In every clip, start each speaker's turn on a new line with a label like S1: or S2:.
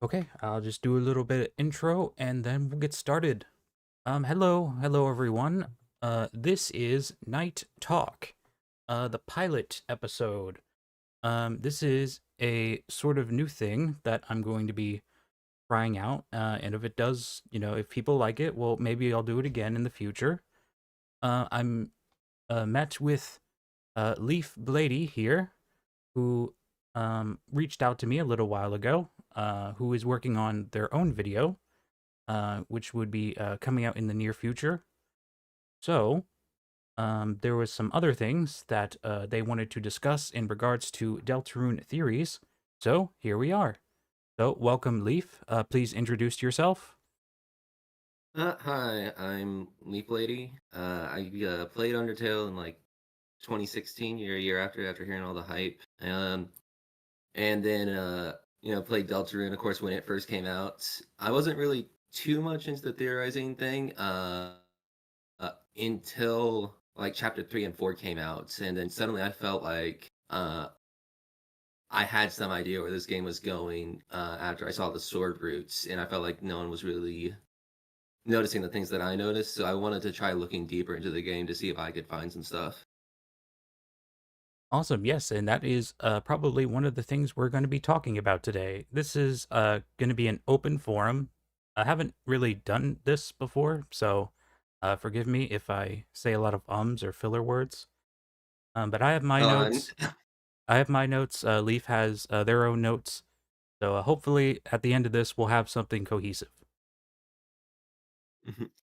S1: Okay, I'll just do a little bit of intro and then we'll get started. Hello everyone. This is Night Talk, the pilot episode. This is a sort of new thing that I'm going to be trying out. And if it does, if people like it, well, maybe I'll do it again in the future. I'm met with Leaf Blady here, who reached out to me a little while ago, who is working on their own video, which would be coming out in the near future. So, there was some other things that they wanted to discuss in regards to Deltarune theories. So, here we are. So, welcome, Leaf. Please introduce yourself.
S2: Hi, I'm Leap Lady. I played Undertale in like 2016, a year after hearing all the hype. And then played Deltarune, of course, when it first came out. I wasn't really too much into the theorizing thing until like chapter 3 and 4 came out, and then suddenly I felt like I had some idea where this game was going after I saw the sword roots, and I felt like no one was really noticing the things that I noticed, so I wanted to try looking deeper into the game to see if I could find some stuff.
S1: Awesome, yes, and that is probably one of the things we're going to be talking about today. This is going to be an open forum. I haven't really done this before, so forgive me if I say a lot of ums or filler words. But I have my
S2: Uh,
S1: notes. I have my notes. Leaf has their own notes. So hopefully at the end of this, we'll have something cohesive.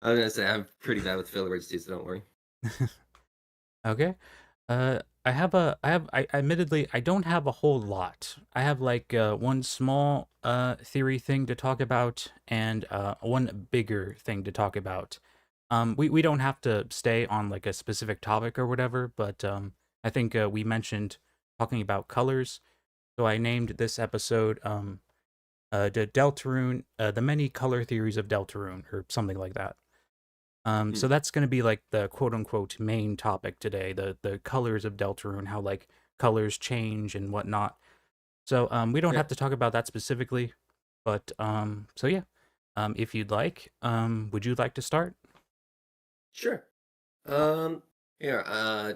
S2: I was gonna say I'm pretty bad with filler words too, so don't worry.
S1: Okay. I admittedly, I don't have a whole lot. I have like one small theory thing to talk about and one bigger thing to talk about. We don't have to stay on like a specific topic or whatever, but I think we mentioned talking about colors. So I named this episode the Deltarune, the many color theories of Deltarune, or something like that. So
S2: Mhm.
S1: that's going to be like the quote unquote main topic today, the colors of Deltarune, how like colors change and whatnot. So we don't
S2: Yeah,
S1: have to talk about that specifically, but so yeah, if you'd like, would you like to start?
S2: sure. Um, Here,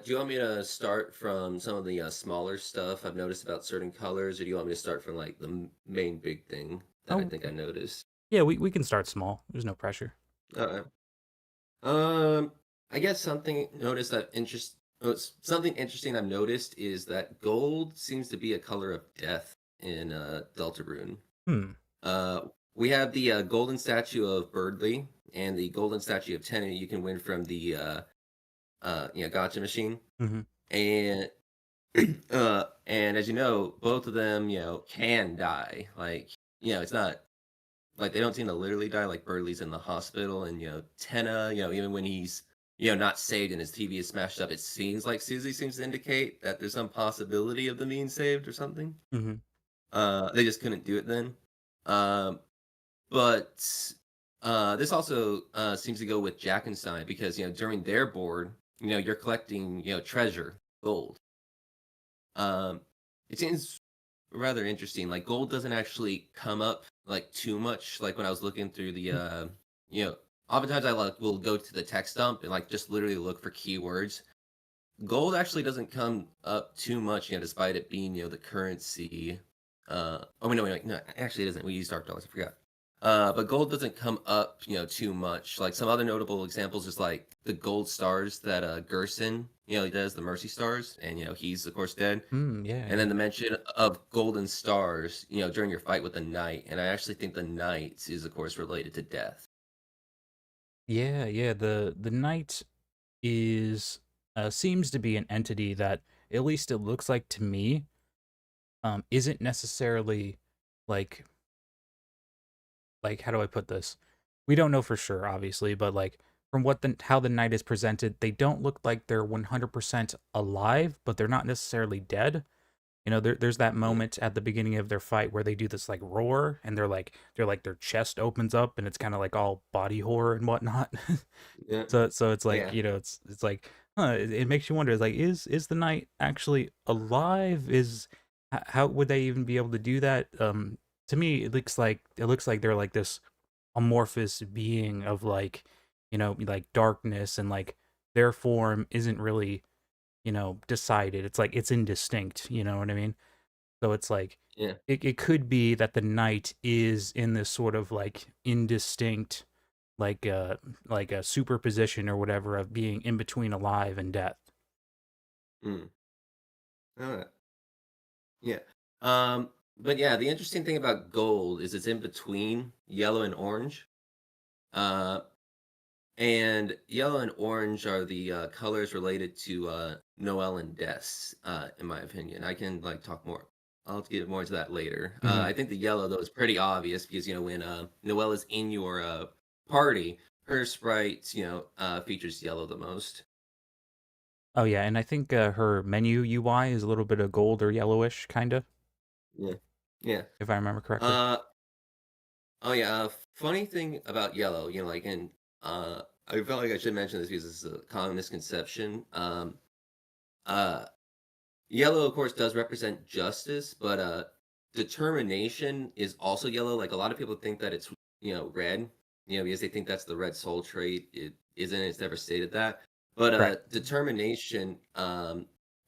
S2: do you want me to start from some of the smaller stuff I've noticed about certain colors, or do you want me to start from like the main big thing that I
S1: Oh
S2: think I noticed?
S1: yeah, we can start small. There's no pressure.
S2: Uh, Um, I guess something interesting I've noticed is that gold seems to be a color of death in Deltarune.
S1: Hmm.
S2: We have the golden statue of Birdly and the golden statue of Tenny you can win from the gotcha machine.
S1: Mm-hmm.
S2: And and as you know, both of them, can die. Like, it's not like, they don't seem to literally die, like, Burley's in the hospital, and, Tenna, even when he's, not saved and his TV is smashed up, it seems like Susie seems to indicate that there's some possibility of them being saved or something.
S1: Mm-hmm.
S2: They just couldn't do it then. Um, but, this also, seems to go with Jackenstein because, during their board, you're collecting, treasure, gold. Um, it seems rather interesting. Like gold doesn't actually come up like too much. Like when I was looking through the you know, oftentimes I like will go to the text dump and like just literally look for keywords. Gold actually doesn't come up too much, despite it being, the currency. Oh wait, no, wait, no, actually it doesn't. We use dark dollars, I forgot. But gold doesn't come up, too much. Like some other notable examples is like the gold stars that Gerson, he does the Mercy Stars, and he's of course dead.
S1: Mm, yeah,
S2: And then
S1: yeah.
S2: the mention of golden stars, during your fight with the knight, and I actually think the knight is of course related to death.
S1: Yeah, yeah. The knight is seems to be an entity that, at least it looks like to me, isn't necessarily like how do I put this? We don't know for sure, obviously, but like from what the how the knight is presented, they don't look like they're 100% alive, but they're not necessarily dead. There's that
S2: Mhm.
S1: moment at the beginning of their fight where they do this like roar, and they're like their chest opens up, and it's kind of like all body horror and whatnot.
S2: Yeah,
S1: So it's like,
S2: yeah.
S1: it's like, it makes you wonder, is like, is the knight actually alive? How would they even be able to do that? To me, it looks like they're like this amorphous being of like, like darkness, and like their form isn't really, decided. It's like it's indistinct, you know what I mean? So it's like
S2: Yeah.
S1: it could be that the knight is in this sort of like indistinct, like like a superposition or whatever of being in between alive and death.
S2: Mm. Uh, yeah. Um, but yeah, the interesting thing about gold is it's in between yellow and orange. Uh, and yellow and orange are the colors related to Noel and Des, in my opinion. I can like talk more. I'll get more into that later.
S1: Hmm.
S2: I think the yellow though is pretty obvious because when Noelle is in your party, her sprite features yellow the most.
S1: Oh yeah, and I think her menu UI is a little bit of gold or yellowish, kind of,
S2: Yeah, yeah.
S1: if I remember correctly.
S2: Uh, oh yeah. Funny thing about yellow, and I felt like I should mention this because it's a common misconception. Uh, Yellow, of course, does represent justice, but determination is also yellow. Like a lot of people think that it's red, because they think that's the red soul trait. It isn't. It's never stated that. But
S1: Right.
S2: determination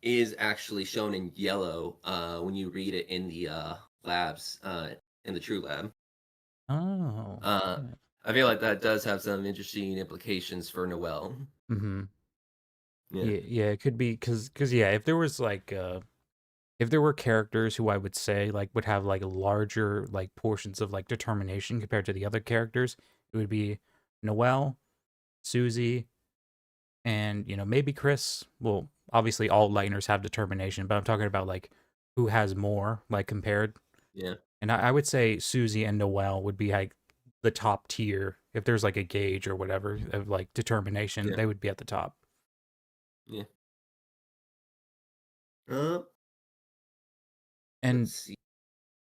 S2: is actually shown in yellow when you read it in the labs in the True Lab.
S1: Oh.
S2: Uh, I feel like that does have some interesting implications for Noel.
S1: Mm-hmm.
S2: Yeah,
S1: Yeah, yeah, it could be because yeah, if there was like if there were characters who I would say like would have like larger like portions of like determination compared to the other characters, it would be Noelle, Susie, and maybe Chris. Well, obviously all Lightners have determination, but I'm talking about like who has more like compared.
S2: yeah,
S1: And I would say Susie and Noelle would be like the top tier if there's like a gauge or whatever of like determination.
S2: yeah,
S1: They would be at the top.
S2: yeah. Uh, let's
S1: And
S2: see.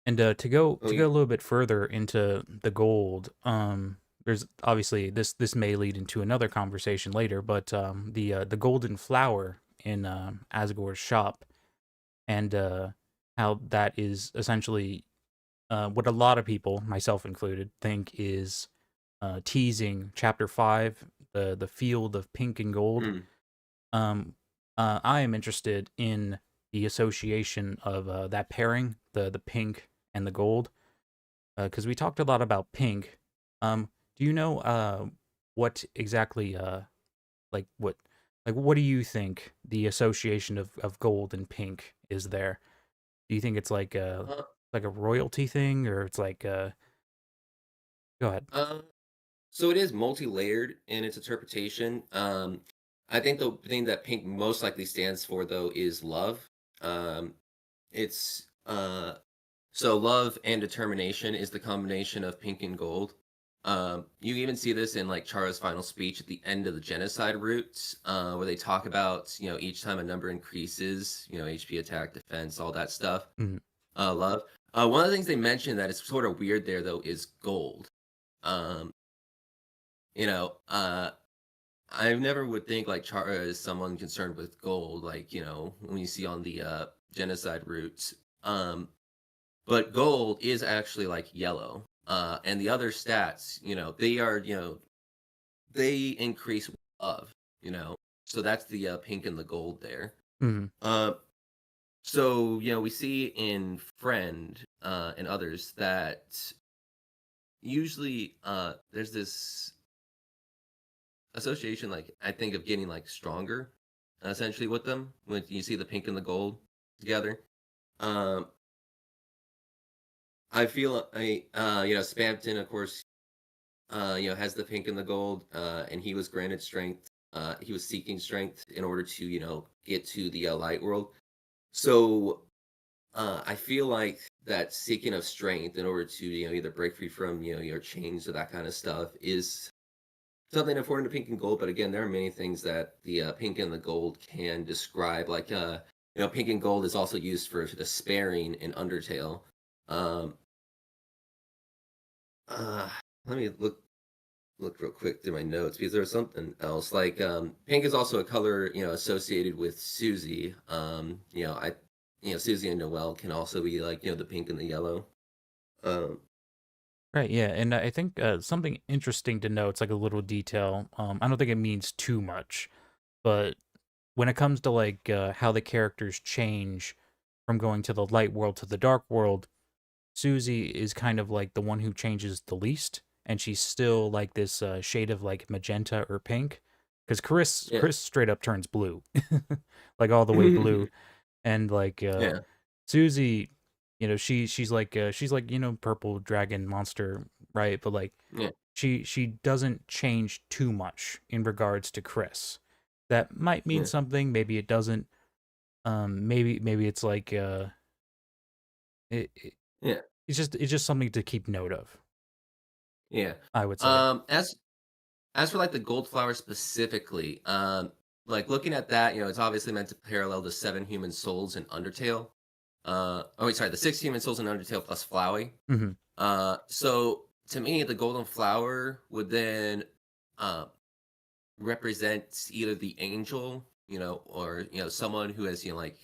S1: to go
S2: Oh,
S1: to go a little bit further into the gold, there's obviously this may lead into another conversation later, but the golden flower in Asgore's shop, and how that is essentially what a lot of people, myself included, think is teasing Chapter 5, the field of pink and gold.
S2: mm,
S1: Um, I am interested in the association of that pairing, the pink and the gold, because we talked a lot about pink. Do you know what exactly like what do you think the association of gold and pink is there? Do you think it's
S2: uh,
S1: like a royalty thing, or it's like go ahead.
S2: uh, so it is multi-layered in its interpretation. I think the thing that pink most likely stands for, though, is love. Um, it's so love and determination is the combination of pink and gold. You even see this in like Chara's final speech at the end of the genocide routes, where they talk about each time a number increases, HP, attack, defense, all that stuff.
S1: Mhm.
S2: Love. One of the things they mentioned that is sort of weird there though is gold. Um, you know, uh, I never would think like Chara is someone concerned with gold, like when you see on the genocide routes. But gold is actually like yellow. And the other stats, they are, they increase love, you know. So that's the pink and the gold there.
S1: Mhm.
S2: Uh, so we see in Friend and others that usually there's this association, like I think of getting like stronger, essentially with them when you see the pink and the gold together. Um, I feel Spamton, of course, has the pink and the gold, and he was granted strength. He was seeking strength in order to, get to the light world. So I feel like that seeking of strength in order to, either break free from, your chains or that kind of stuff is something important to pink and gold. But again, there are many things that the pink and the gold can describe. Like, pink and gold is also used for the sparing in Undertale. Um, uh, let me look real quick through my notes because there was something else. Like pink is also a color, associated with Susie. Susie and Noel can also be like, the pink and the yellow. Um,
S1: Right, yeah, and I think something interesting to note, it's like a little detail. I don't think it means too much, but when it comes to like how the characters change from going to the light world to the dark world, Susie is kind of like the one who changes the least, and she's still like this shade of like magenta or pink, because Chris
S2: yeah.
S1: Chris straight up turns blue, like all the way blue, and like
S2: Yeah.
S1: Susie, she's like purple dragon monster, right? But like
S2: Yeah.
S1: she doesn't change too much in regards to Chris. That might mean
S2: Yeah.
S1: something. Maybe it doesn't. Maybe it's like it, it
S2: Yeah.
S1: it's just something to keep note of.
S2: Yeah.
S1: I would say.
S2: As for like the gold flower specifically, like looking at that, it's obviously meant to parallel the 7 human souls in Undertale. Oh wait, sorry, the 6 human souls in Undertale plus Flowey.
S1: Hmm.
S2: So to me, the golden flower would then uh, represent either the angel, or someone who has like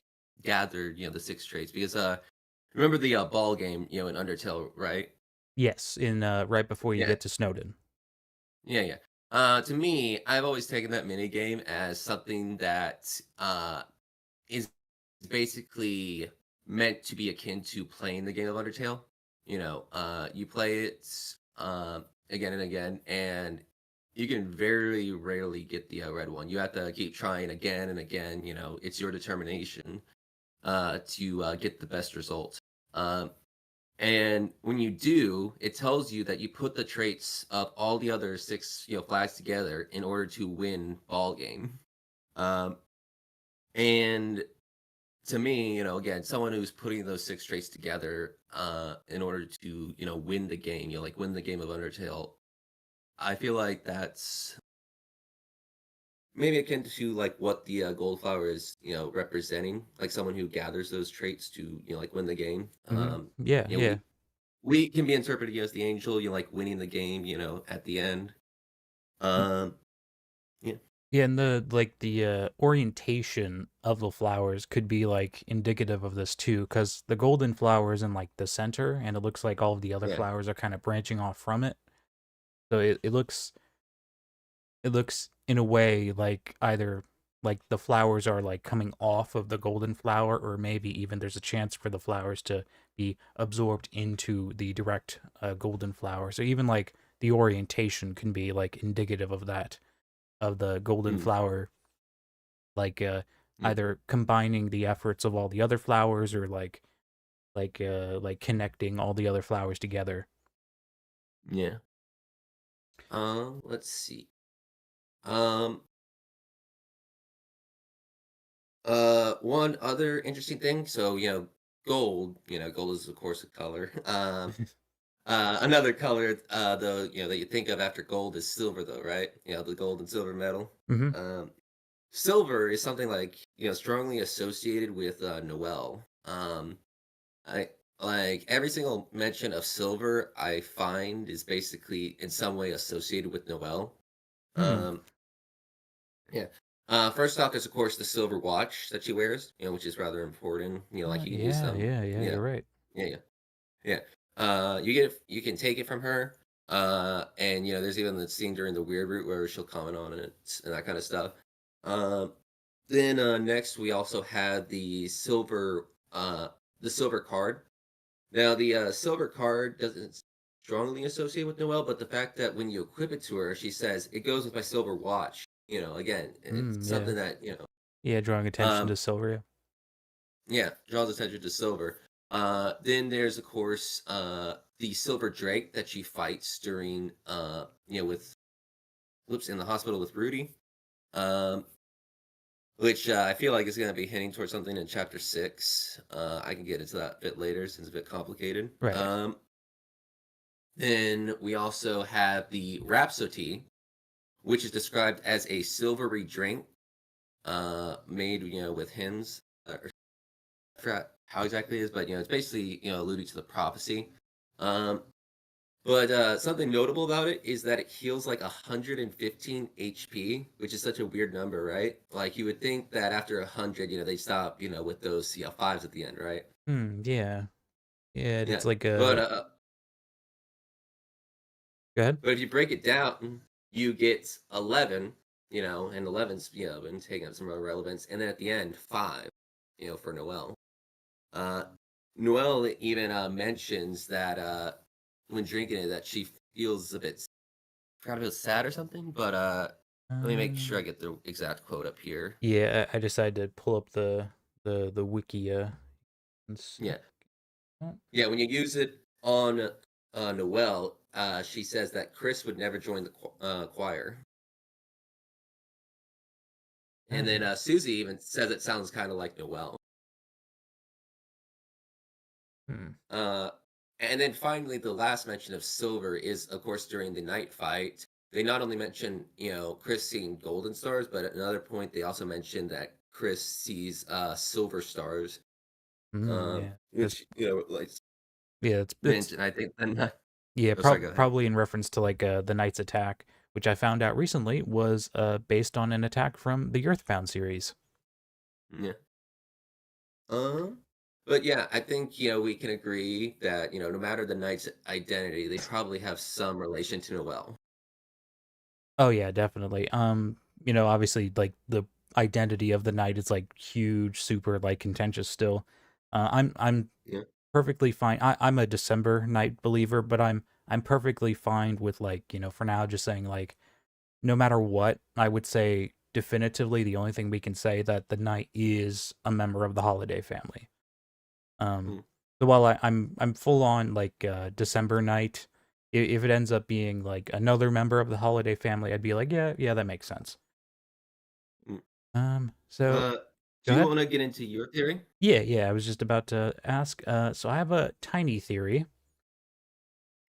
S2: gathered the 6 traits. Because remember the ball game, in Undertale, right?
S1: Yes, in right before you
S2: Yeah,
S1: get to Snowden.
S2: yeah, yeah. To me, I've always taken that mini game as something that is basically meant to be akin to playing the game of Undertale. You play it again and again, and you can very rarely get the red one. You have to keep trying again and again. It's your determination to get the best result. Um, and when you do, it tells you that you put the traits of all the other 6, flags together in order to win ball game. Um, and to me, again, someone who's putting those 6 traits together in order to, win the game, like win the game of Undertale, I feel like that's maybe akin to like what the gold flower is, representing, like someone who gathers those traits to, like win the game.
S1: Hmm. Yeah,
S2: You know,
S1: yeah.
S2: we can be interpreted as the angel, like winning the game, at the end. Um, yeah,
S1: Yeah, and the like the orientation of the flowers could be like indicative of this too, because the golden flower is in like the center, and it looks like all of the other
S2: yeah,
S1: flowers are kind of branching off from it. So it looks in a way like either like the flowers are like coming off of the golden flower, or maybe even there's a chance for the flowers to be absorbed into the direct golden flower. So even like the orientation can be like indicative of that, of the golden
S2: mm,
S1: flower, like
S2: yeah,
S1: either combining the efforts of all the other flowers, or like connecting all the other flowers together.
S2: yeah. Let's see. Um, one other interesting thing. So, gold. Gold is of course a color. Another color, though, that you think of after gold is silver, though, right? The gold and silver metal.
S1: Hmm.
S2: Um, Silver is something like strongly associated with Noel. I like every single mention of silver I find is basically in some way associated with Noel.
S1: Hmm.
S2: Um, yeah. First off, is of course the silver watch that she wears, which is rather important. Like you can use
S1: Yeah,
S2: them.
S1: yeah, yeah.
S2: Yeah,
S1: You're right.
S2: yeah, yeah, yeah. You can take it from her. And there's even the scene during the weird route where she'll comment on it and that kind of stuff. Um, then next we also had the silver card. Now the silver card doesn't strongly associate with Noelle, but the fact that when you equip it to her, she says it goes with my silver watch. Again, it's
S1: Yeah,
S2: something that
S1: yeah. Drawing attention
S2: um,
S1: to silver. Yeah.
S2: yeah, draws attention to silver. Then there's of course the silver drake that she fights during with whoops in the hospital with Rudy. Um, which I feel like is going to be hinting towards something in chapter 6. I can get into that a bit later since it's a bit complicated.
S1: Right.
S2: Then we also have the Rhapsody, which is described as a silvery drink made, with hymns. I forgot how exactly it is, but it's basically alluding to the prophecy. Um, but something notable about it is that it heals like 115 HP, which is such a weird number, right? Like you would think that after 100, they stop, with those fives at the end, right?
S1: Hmm. Yeah. Yeah.
S2: Yeah,
S1: It's like
S2: but
S1: a Go ahead.
S2: But if you break it down, you get 11, and 11's, been taking up some real relevance. And then at the end, 5, for Noel. Uh, Noel even mentions that when drinking it, that she feels a bit, forgot if it was sad or something, but let me make sure I
S1: Um,
S2: get the exact quote up here.
S1: yeah, I decided to pull up the wiki. And
S2: Yeah.
S1: oh,
S2: Yeah, when you use it on Noel, she says that Chris would never join the choir. And then
S1: oh,
S2: Susie even says it sounds kind of like Noel.
S1: hmm.
S2: Uh, and then finally, the last mention of silver is, of course, during the night fight. They not only mention, Chris seeing golden stars, but at another point, they also mention that Chris sees silver stars,
S1: Yeah. That's
S2: which, like
S1: yeah, it's
S2: mentioned, I think. And,
S1: yeah,
S2: oh, sorry, go ahead.
S1: probably in reference to like the Knight's attack, which I found out recently was based on an attack from the Earthbound series.
S2: Yeah. But yeah, I think, we can agree that, no matter the knight's identity, they probably have some relation to Noel.
S1: Oh yeah, definitely. Obviously like the identity of the Knight is like huge, super like contentious still. I'm
S2: Yeah.
S1: perfectly fine. I'm a December Knight believer, but I'm perfectly fine with like, for now just saying like no matter what, I would say definitively the only thing we can say that the Knight is a member of the Holiday family. Um,
S2: Mm,
S1: so while I'm full on like December Knight, if it ends up being like another member of the Holiday family, I'd be like, yeah, that makes sense.
S2: mm.
S1: So
S2: Do
S1: go
S2: you
S1: ahead.
S2: want to get into your theory?
S1: Yeah, I was just about to ask. So I have a tiny theory,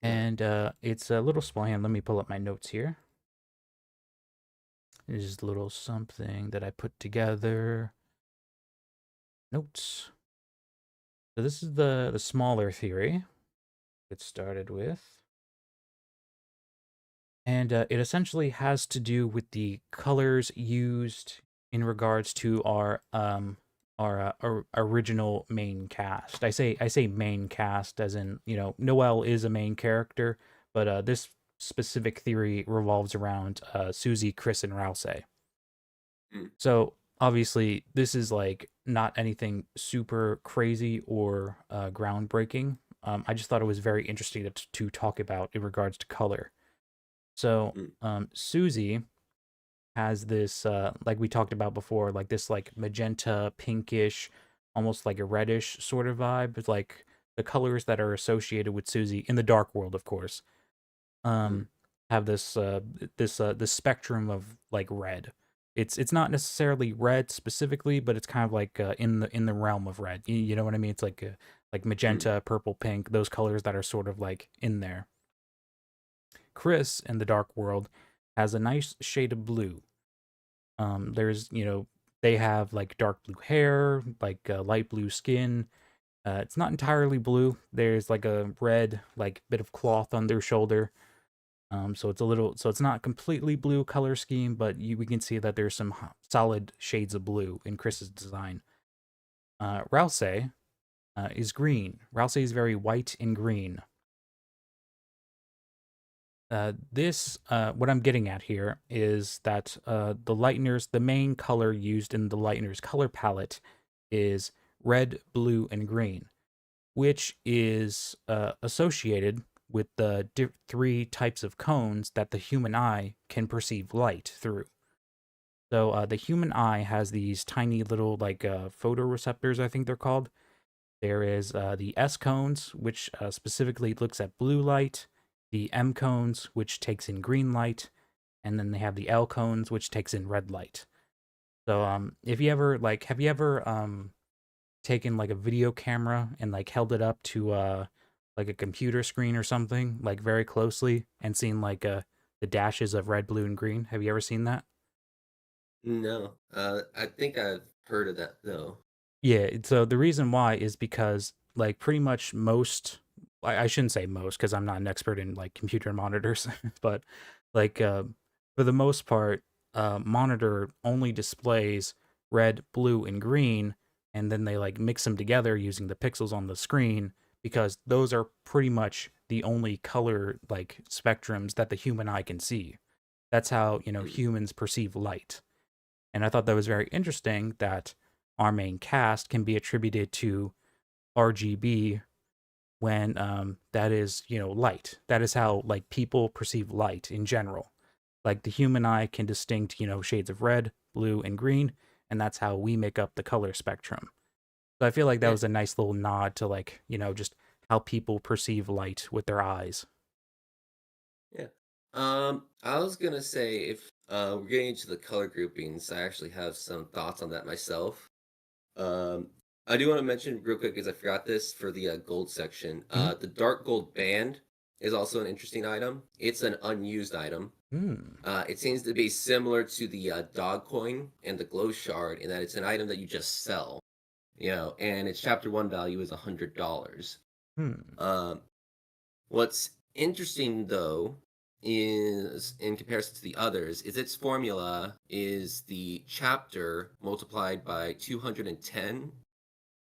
S2: Yeah.
S1: and it's a little small. Hand. Let me pull up my notes here. This is a little something that I put together. Notes. So this is the smaller theory. Get started with. And it essentially has to do with the colors used in regards to our original main cast. I say main cast as in Noel is a main character, but this specific theory revolves around Susie, Chris, and Rouse.
S2: Mm,
S1: So obviously this is like not anything super crazy or groundbreaking. I just thought it was very interesting to talk about in regards to color. So,
S2: mm,
S1: Susie has this, like we talked about before, like this like magenta, pinkish, almost like a reddish sort of vibe. It's like the colors that are associated with Susie in the dark world, of course,
S2: mm,
S1: um, have this spectrum of like red. It's not necessarily red specifically, but it's kind of like in the realm of red. You know what I mean? It's like
S2: mm,
S1: magenta, purple, pink, those colors that are sort of like in there. Chris in the dark world has a nice shade of blue. There's, they have like dark blue hair, like light blue skin. It's not entirely blue. There's like a red, like bit of cloth on their shoulder. So it's not completely blue color scheme, but we can see that there's some solid shades of blue in Chris's design. Rouse is green. Rouse is very white and green. What I'm getting at here is that the main color used in the Lightner's color palette is red, blue, and green, which is associated with the three types of cones that the human eye can perceive light through. So the human eye has these tiny little like photoreceptors, I think they're called. There is the S cones, which specifically looks at blue light, the M cones, which takes in green light, and then they have the L cones, which takes in red light. So if you ever like, have you ever taken like a video camera and like held it up to like a computer screen or something, like very closely, and seen like the dashes of red, blue, and green? Have you ever seen that?
S2: no. I think I've heard of that though.
S1: Yeah, so the reason why is because like pretty much most I shouldn't say most because I'm not an expert in like computer monitors, but like for the most part, monitor only displays red, blue, and green, and then they like mix them together using the pixels on the screen because those are pretty much the only color like spectrums that the human eye can see. That's how,
S2: Mm.
S1: humans perceive light. And I thought that was very interesting that our main cast can be attributed to RGB when that is, light. That is how like people perceive light in general. Like the human eye can distinct, shades of red, blue, and green, and that's how we make up the color spectrum. So I feel like that
S2: Yeah,
S1: was a nice little nod to like, just how people perceive light with their eyes.
S2: yeah. I was gonna say if we're getting into the color groupings, I actually have some thoughts on that myself. Um, I do want to mention real quick because I forgot this for the gold section.
S1: Mm-hmm.
S2: The dark gold band is also an interesting item. It's an unused item.
S1: Mm.
S2: It seems to be similar to the dog coin and the glow shard in that it's an item that you just sell, and its chapter one value is $100.
S1: Hmm.
S2: Um, what's interesting though is in comparison to the others is its formula is the chapter multiplied by 210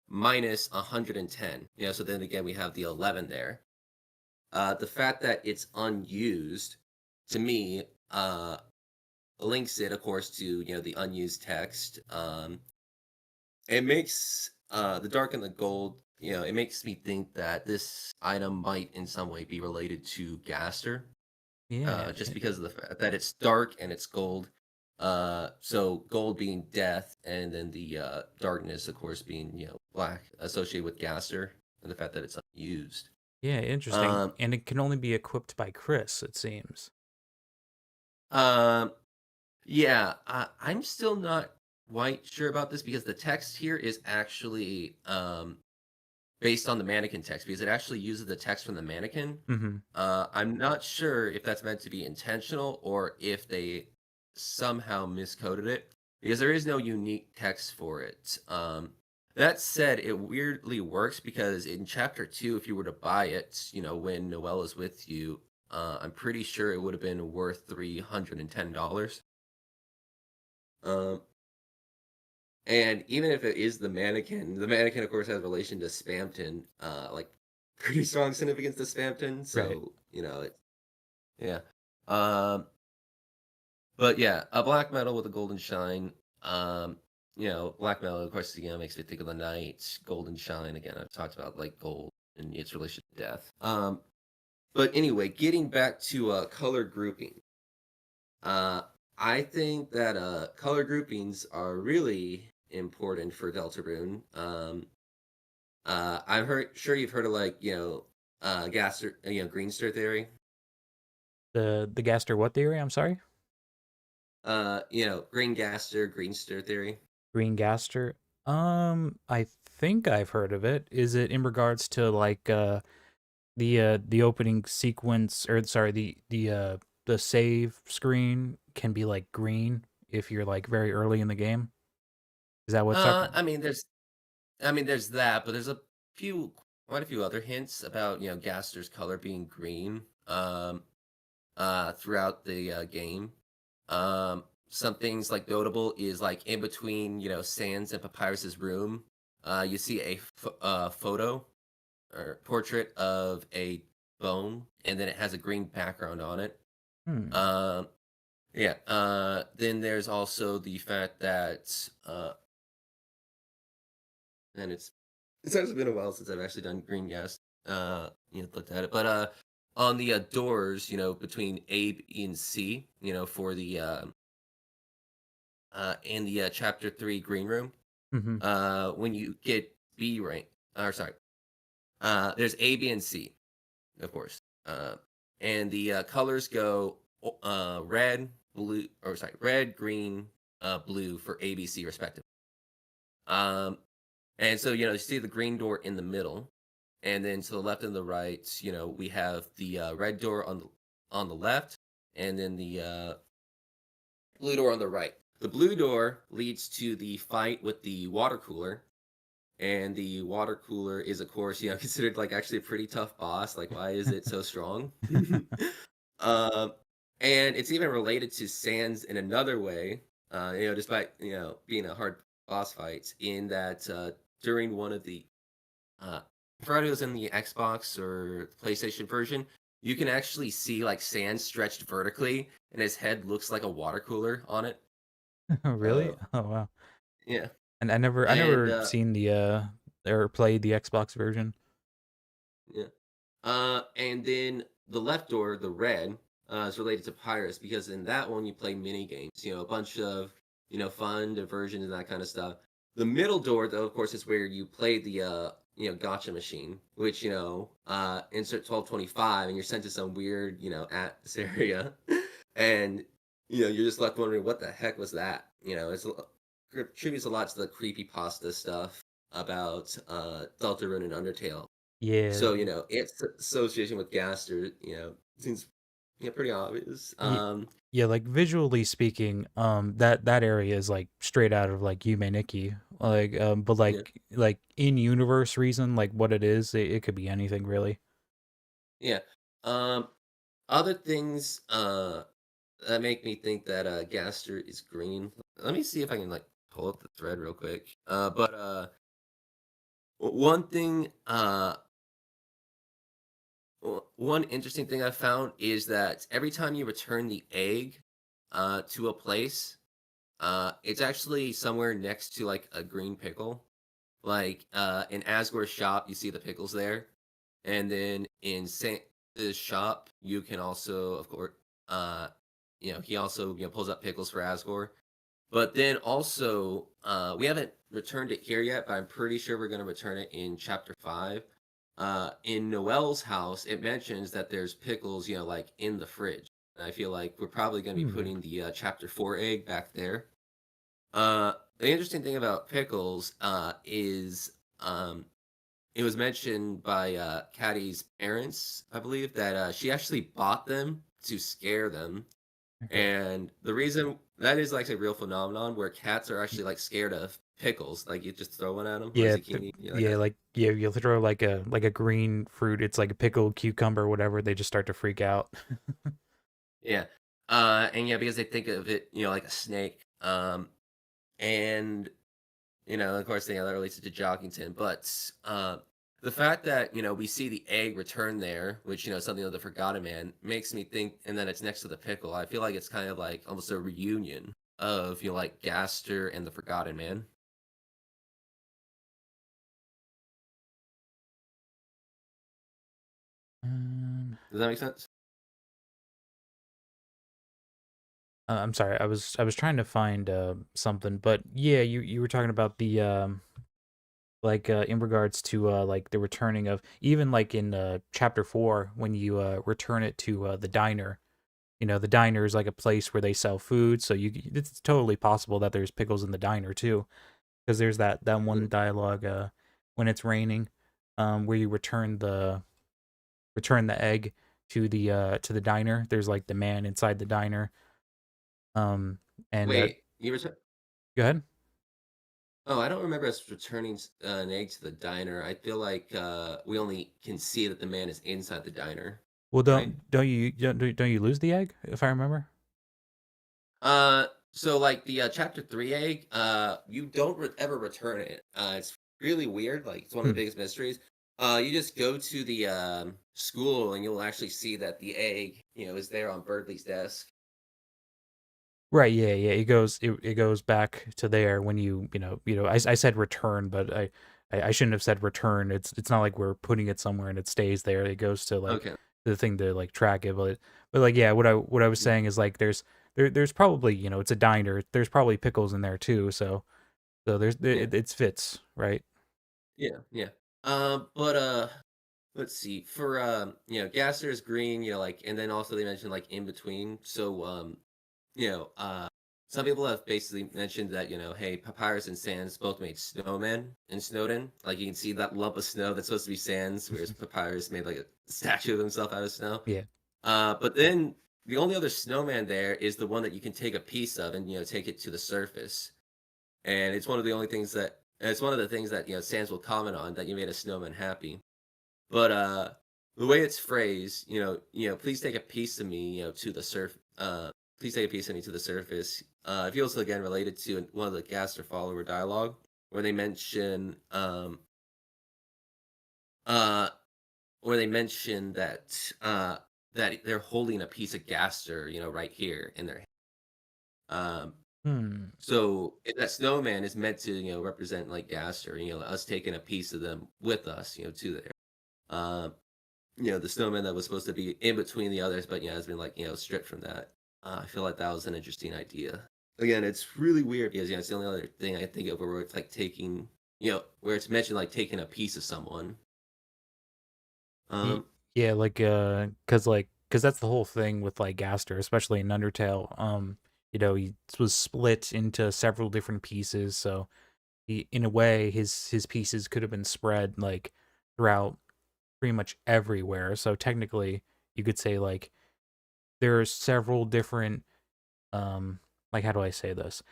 S2: minus 110. So then again we have the 11 there. The fact that it's unused to me links it, of course, to the unused text. It makes the dark and the gold. It makes me think that this item might in some way be related to Gaster,
S1: Yeah.
S2: just because of the fact that it's dark and it's gold. So gold being death, and then the darkness, of course, being black, associated with Gaster, and the fact that it's unused.
S1: Yeah, interesting.
S2: Um,
S1: And it can only be equipped by Chris, it seems.
S2: um, Yeah, I'm still not quite sure about this because the text here is actually based on the mannequin text because it actually uses the text from the mannequin.
S1: Mm-hmm.
S2: I'm not sure if that's meant to be intentional or if they somehow miscoded it because there is no unique text for it. That said, it weirdly works because in chapter two, if you were to buy it, when Noel is with you, I'm pretty sure it would have been worth $310. Um, And even if it is the mannequin, of course, has relation to Spamton, like pretty strong significance to Spamton.
S1: Right.
S2: So, yeah. Um, but yeah, a black metal with a golden shine. Black metal, of course, makes me think of the night. Golden shine, again, I've talked about like gold and its relation to death. But anyway, getting back to color grouping. Uh, I think that color groupings are really important for Deltarune. I've sure you've heard of like Gaster, green stir theory.
S1: The Gaster what theory? I'm sorry?
S2: Green Gaster, green stir theory.
S1: Green Gaster. I think I've heard of it. Is it in regards to like the opening sequence, or sorry, the save screen can be like green if you're like very early in the game? Is that what's up?
S2: I mean, there's that, but there's quite a few other hints about Gaster's color being green. Throughout the game. Some things like notable is like in between, Sans and Papyrus's room, you see a photo or portrait of a bone, and then it has a green background on it.
S1: Hmm.
S2: Um, yeah. Then there's also the fact that, and it's actually been a while since I've actually done green gas. Looked at it, but on the doors, between A, B, and C, for the in the chapter three green room,
S1: Mm-hmm.
S2: when you get B rank, or sorry, there's A, B, and C, of course, and the colors go red, blue, or sorry, red, green, blue for A, B, C respectively. Um, and so you see the green door in the middle, and then to the left and the right, we have the red door on the left, and then the blue door on the right. The blue door leads to the fight with the water cooler, and the water cooler is, of course, considered like actually a pretty tough boss. Like, why is it so strong? um, and it's even related to Sans in another way. Despite being a hard boss fight, in that during one of the uh, for anyone who's in the Xbox or PlayStation version, you can actually see like sand stretched vertically, and his head looks like a water cooler on it.
S1: Really?
S2: Uh,
S1: Oh wow.
S2: yeah,
S1: And I
S2: and
S1: never seen the or played the Xbox version.
S2: yeah. And then the left door, the red, is related to Pirates because in that one you play mini games, a bunch of fun diversions and that kind of stuff. The middle door, though, of course, is where you play the gotcha machine, which insert 1225, and you're sent to some weird at this area, and you're just left wondering what the heck was that. Contributes a lot to the creepy pasta stuff about Deltarune and Undertale.
S1: Yeah.
S2: So, its association with Gaster, seems pretty obvious.
S1: Ye- Yeah, like visually speaking, that area is like straight out of like Yume Nikki. Like but
S2: Yeah,
S1: like in universe reason, like what it is, it could be anything really.
S2: yeah. Um, Other things that make me think that Gaster is green. Let me see if I can like pull up the thread real quick. But one thing, one interesting thing I found is that every time you return the egg to a place, it's actually somewhere next to like a green pickle. Like in Asgore's shop, you see the pickles there, and then in Santa's shop, you can also, of course, uh, he also pulls up pickles for Asgore. But then also, we haven't returned it here yet, but I'm pretty sure we're going to return it in chapter 5. In Noel's house, it mentions that there's pickles, like in the fridge. And I feel like we're probably going to be
S1: Hmm.
S2: putting the chapter 4 egg back there. The interesting thing about pickles is it was mentioned by Caddy's parents, I believe, that she actually bought them to scare them.
S1: Okay.
S2: And the reason that is like a real phenomenon where cats are actually like scared of pickles. Like you just throw one at them or
S1: Yeah,
S2: zucchini, like
S1: yeah,
S2: that.
S1: like yeah, you throw like a green fruit, it's like a pickled cucumber, whatever, they just start to freak out.
S2: Yeah. And yeah, because they think of it, like a snake. And of course, that relates to Jockington. But the fact that we see the egg return there, which is something of the Forgotten Man, makes me think. And then it's next to the pickle. I feel like it's kind of like almost a reunion of like Gaster and the Forgotten Man.
S1: Um,
S2: Does that make sense?
S1: I'm sorry, I was trying to find something, but yeah, you were talking about the like in regards to like the returning of even like in chapter 4 when you return it to the diner. The diner is like a place where they sell food, so it's totally possible that there's pickles in the diner too, because there's that
S2: Yeah.
S1: one dialogue when it's raining, where you return the egg to the diner. There's like the man inside the diner, um, and
S2: Wait, you return?
S1: go ahead.
S2: Oh, I don't remember us returning an egg to the diner. I feel like we only can see that the man is inside the diner,
S1: Well,
S2: right?
S1: don't you lose the egg if I remember?
S2: So like the chapter 3 egg, you don't ever return it. It's really weird. Like it's one of the
S1: Hmm.
S2: biggest mysteries. You just go to the school and you'll actually see that the egg, is there on Birdley's desk.
S1: Right, yeah, yeah. It goes back to there when I said return, but I shouldn't have said return. It's not like we're putting it somewhere and it stays there. It goes to like
S2: Okay.
S1: the thing to like track it. But like yeah, what I was saying is like there's probably it's a diner. There's probably pickles in there too. So
S2: Yeah.
S1: it fits right.
S2: Yeah. Yeah. But let's see. For Gaster is green, like, and then also they mentioned like in between. So you know, uh, some people have basically mentioned that, hey, Papyrus and Sans both made snowmen in Snowden. Like you can see that lump of snow that's supposed to be Sans, whereas Papyrus made like a statue of himself out of snow.
S1: Yeah.
S2: But then the only other snowman there is the one that you can take a piece of and take it to the surface. And it's one of the only things that it's one of the things that Sans will comment on that you made a snowman happy. But the way it's phrased, please take a piece of me, to the please take a piece of me to the surface. It feels again related to one of the Gaster follower dialogue where they mention uh, where they mention that they're holding a piece of Gaster, right here in their hand. Um,
S1: Hmm.
S2: so if that snowman is meant to, represent like Gaster, us taking a piece of them with us, to there. Um, the snowman that was supposed to be in between the others, but yeah, has been like, stripped from that. I feel like that was an interesting idea. Again, it's really weird because it's the only other thing I think of where it's like taking, where it's mentioned like taking a piece of someone.
S1: Y-
S2: Um,
S1: yeah, cause that's the whole thing with like Gaster, especially in Undertale. He was split into several different pieces, so in a way, his pieces could have been spread like throughout pretty much everywhere. So technically, you could say like there are several different like how do I say this?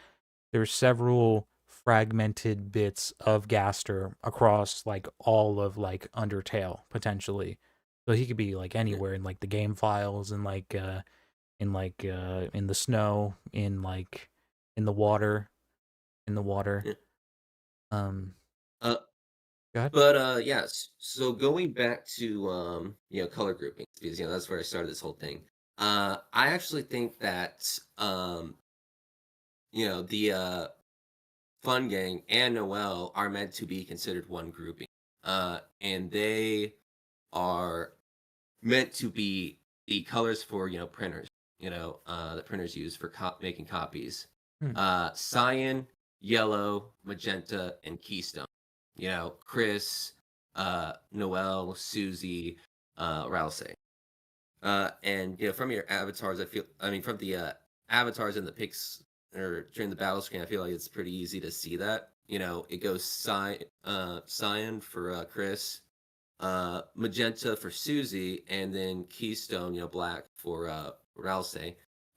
S1: There's several fragmented bits of Gaster across like all of like Undertale potentially. So he could be like
S2: yeah,
S1: anywhere in like the game files and in the snow, in the water, in the water.
S2: yeah.
S1: Um
S2: Uh,
S1: go ahead.
S2: but yes. So going back to color groupings because that's where I started this whole thing. I actually think that the Fun Gang and Noel are meant to be considered one grouping. And they are meant to be the colors for, printers, that printers use for making copies.
S1: Hmm.
S2: Cyan, yellow, magenta, and keystone. Chris, Noel, Susie, Rouse. And from your avatars, from the avatars and the pics or during the battle screen, I feel like it's pretty easy to see that. It goes cyan for Chris, magenta for Susie, and then keystone, black for Rouse.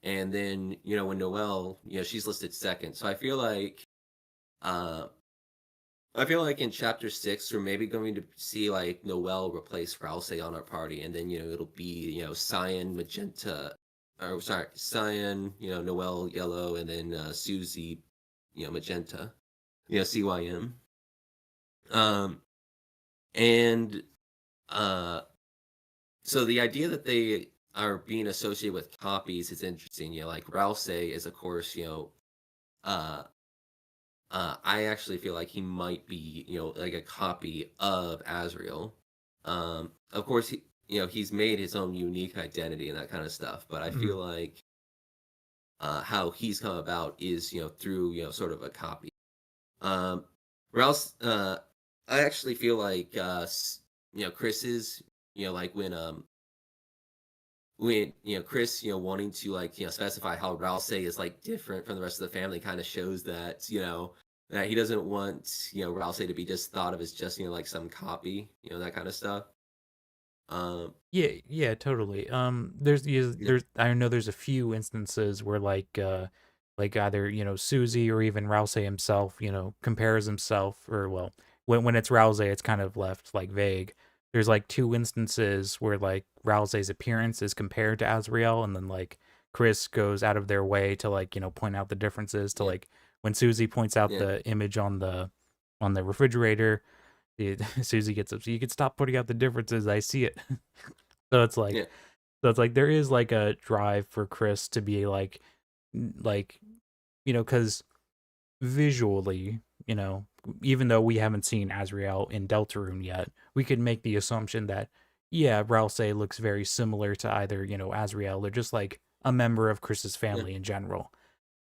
S2: And then when Noelle, she's listed second. So uh, I feel like in chapter 6, we're maybe going to see like Noel replace Rouse on our party, and then it'll be Cyan, Magenta, or sorry, Cyan, Noel, Yellow, and then Susie, Magenta, CYM. Um, and uh, so the idea that they are being associated with copies is interesting. Like Rouse is of course uh I actually feel like he might be, like a copy of Azrael. Of course, he's made his own unique identity and that kind of stuff. But I
S1: Mhm.
S2: feel like how he's come about is, through, sort of a copy. Um, Rouse, I actually feel like, Chris is, like when Chris wanting to like specify how Rouse is like different from the rest of the family kind of shows that that he doesn't want Rouse to be just thought of as just like some copy, that kind of stuff. um
S1: Yeah, yeah, totally.
S2: yeah,
S1: there's I know there's a few instances where like either Susie or even Rouse himself compares himself, or well, when it's Rouse it's kind of left like vague. There's like two instances where like Rouse's appearance is compared to Azrael, and then like Chris goes out of their way to like point out the differences. To
S2: yeah,
S1: like when Susie points out
S2: yeah,
S1: the image on the refrigerator, Susie gets up. So you can stop pointing out the differences. I see it. So it's like
S2: yeah,
S1: there is like a drive for Chris to be like because visually, even though we haven't seen Azrael in Deltarune yet, we could make the assumption that yeah, Rouse looks very similar to either Azrael or just like a member of Chris's
S2: yeah,
S1: family in general.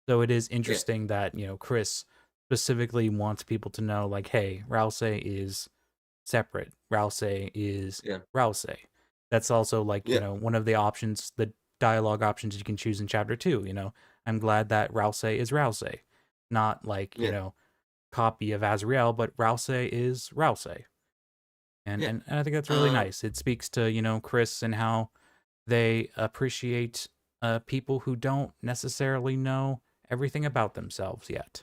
S1: So it is
S2: yeah,
S1: interesting that Chris specifically wants people to know like, hey, Rouse is separate. Rouse is
S2: yeah,
S1: Rouse. That's also like,
S2: yeah,
S1: one of the options, the dialogue options you can choose in chapter 2, I'm glad that Rouse is Rouse. Not like,
S2: yeah,
S1: copy of Azrael, but Rouse is Rouse. And,
S2: yeah.
S1: and and I think that's really
S2: um
S1: nice. It speaks to, Chris and how they appreciate people who don't necessarily know everything about themselves yet.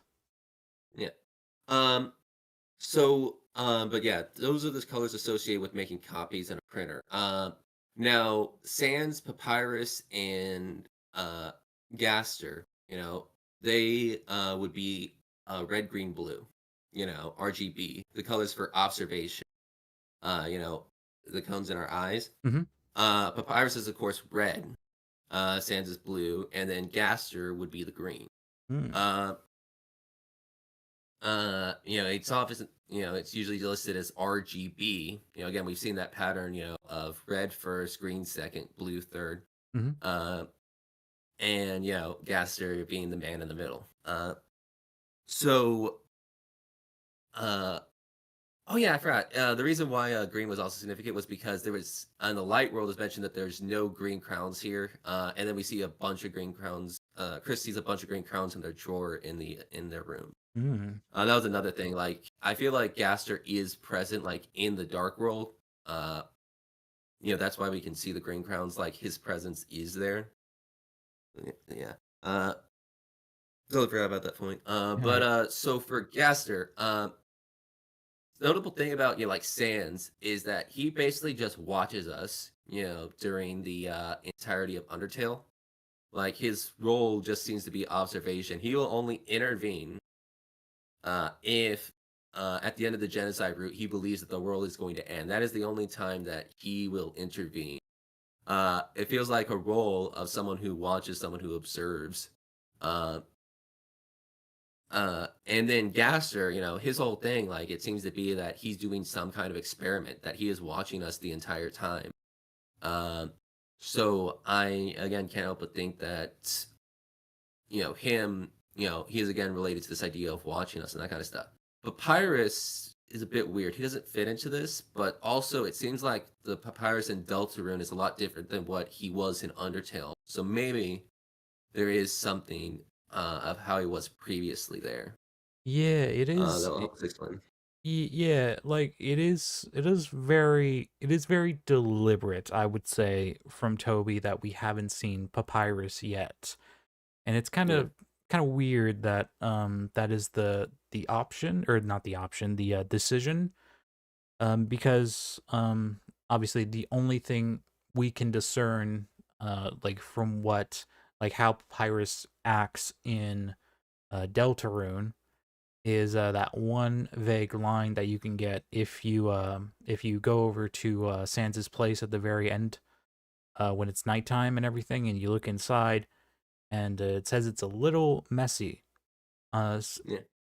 S2: yeah. But yeah, those are the colors associated with making copies in a printer. Now, Sans, Papyrus, and Gaster, they would be red, green, blue, RGB, the colors for observation. you know, the cones in our eyes.
S1: Mhm.
S2: Papyrus is of course red. Sans is blue, and then Gaster would be the green.
S1: Mm.
S2: Uh, it's often, it's usually listed as RGB. Again, we've seen that pattern, of red first, green second, blue third,
S1: Mhm.
S2: uh, and Gaster being the man in the middle. So, uh, oh yeah, I forgot. The reason why green was also significant was because there was on the light world is mentioned that there's no green crowns here, and then we see a bunch of green crowns. Chris sees a bunch of green crowns in their drawer in their room.
S1: Mm.
S2: That was another thing. Like, I feel like Gaster is present, like in the dark world. Uh, that's why we can see the green crowns. Like his presence is there. Yeah. Totally forgot about that point. But
S1: Right.
S2: so for Gaster, the notable thing about like Sans is that he basically just watches us, during the entirety of Undertale. Like his role just seems to be observation. He will only intervene if at the end of the genocide route he believes that the world is going to end. That is the only time that he will intervene. It feels like a role of someone who watches, someone who observes. Uh, and then Gaster, his whole thing, like it seems to be that he's doing some kind of experiment, that he is watching us the entire time. Um, so I again can't help but think that him, he is again related to this idea of watching us and that kind of stuff. Papyrus is a bit weird. He doesn't fit into this, but also it seems like the Papyrus in Deltarune is a lot different than what he was in Undertale. So maybe there is something of how he was previously there.
S1: Yeah, it
S2: That
S1: is.
S2: will help us explain.
S1: Yeah, like it is very deliberate, I would say, from Toby that we haven't seen Papyrus yet. And it's kind
S2: Yeah.
S1: of weird that that is the option, or not the option, the decision, because obviously the only thing we can discern like from what, like how Papyrus acts in Deltarune is that one vague line that you can get if you go over to Sans's place at the very end when it's nighttime and everything, and you look inside, and it says it's a little messy.
S2: Yeah.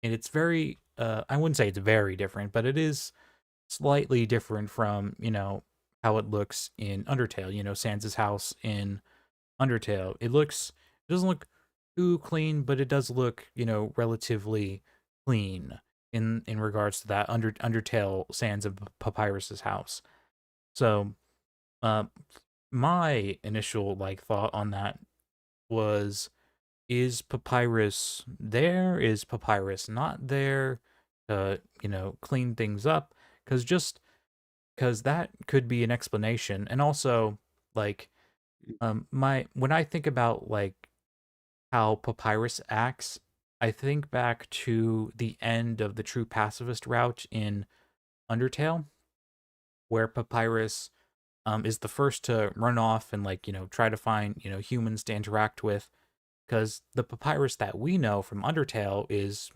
S1: And it's very I wouldn't say it's very different, but it is slightly different from how it looks in Undertale. Sans's house in Undertale. It doesn't look too clean, but it does look, relatively clean in regards to that Undertale Sans of Papyrus's house. So, uh, my initial like thought on that was, is Papyrus there? Is Papyrus not there to, clean things up? Because that could be an explanation. And also, like, my when I think about like how Papyrus acts, I think back to the end of the True Pacifist route in Undertale, where Papyrus is the first to run off and like try to find humans to interact with, because the Papyrus that we know from Undertale is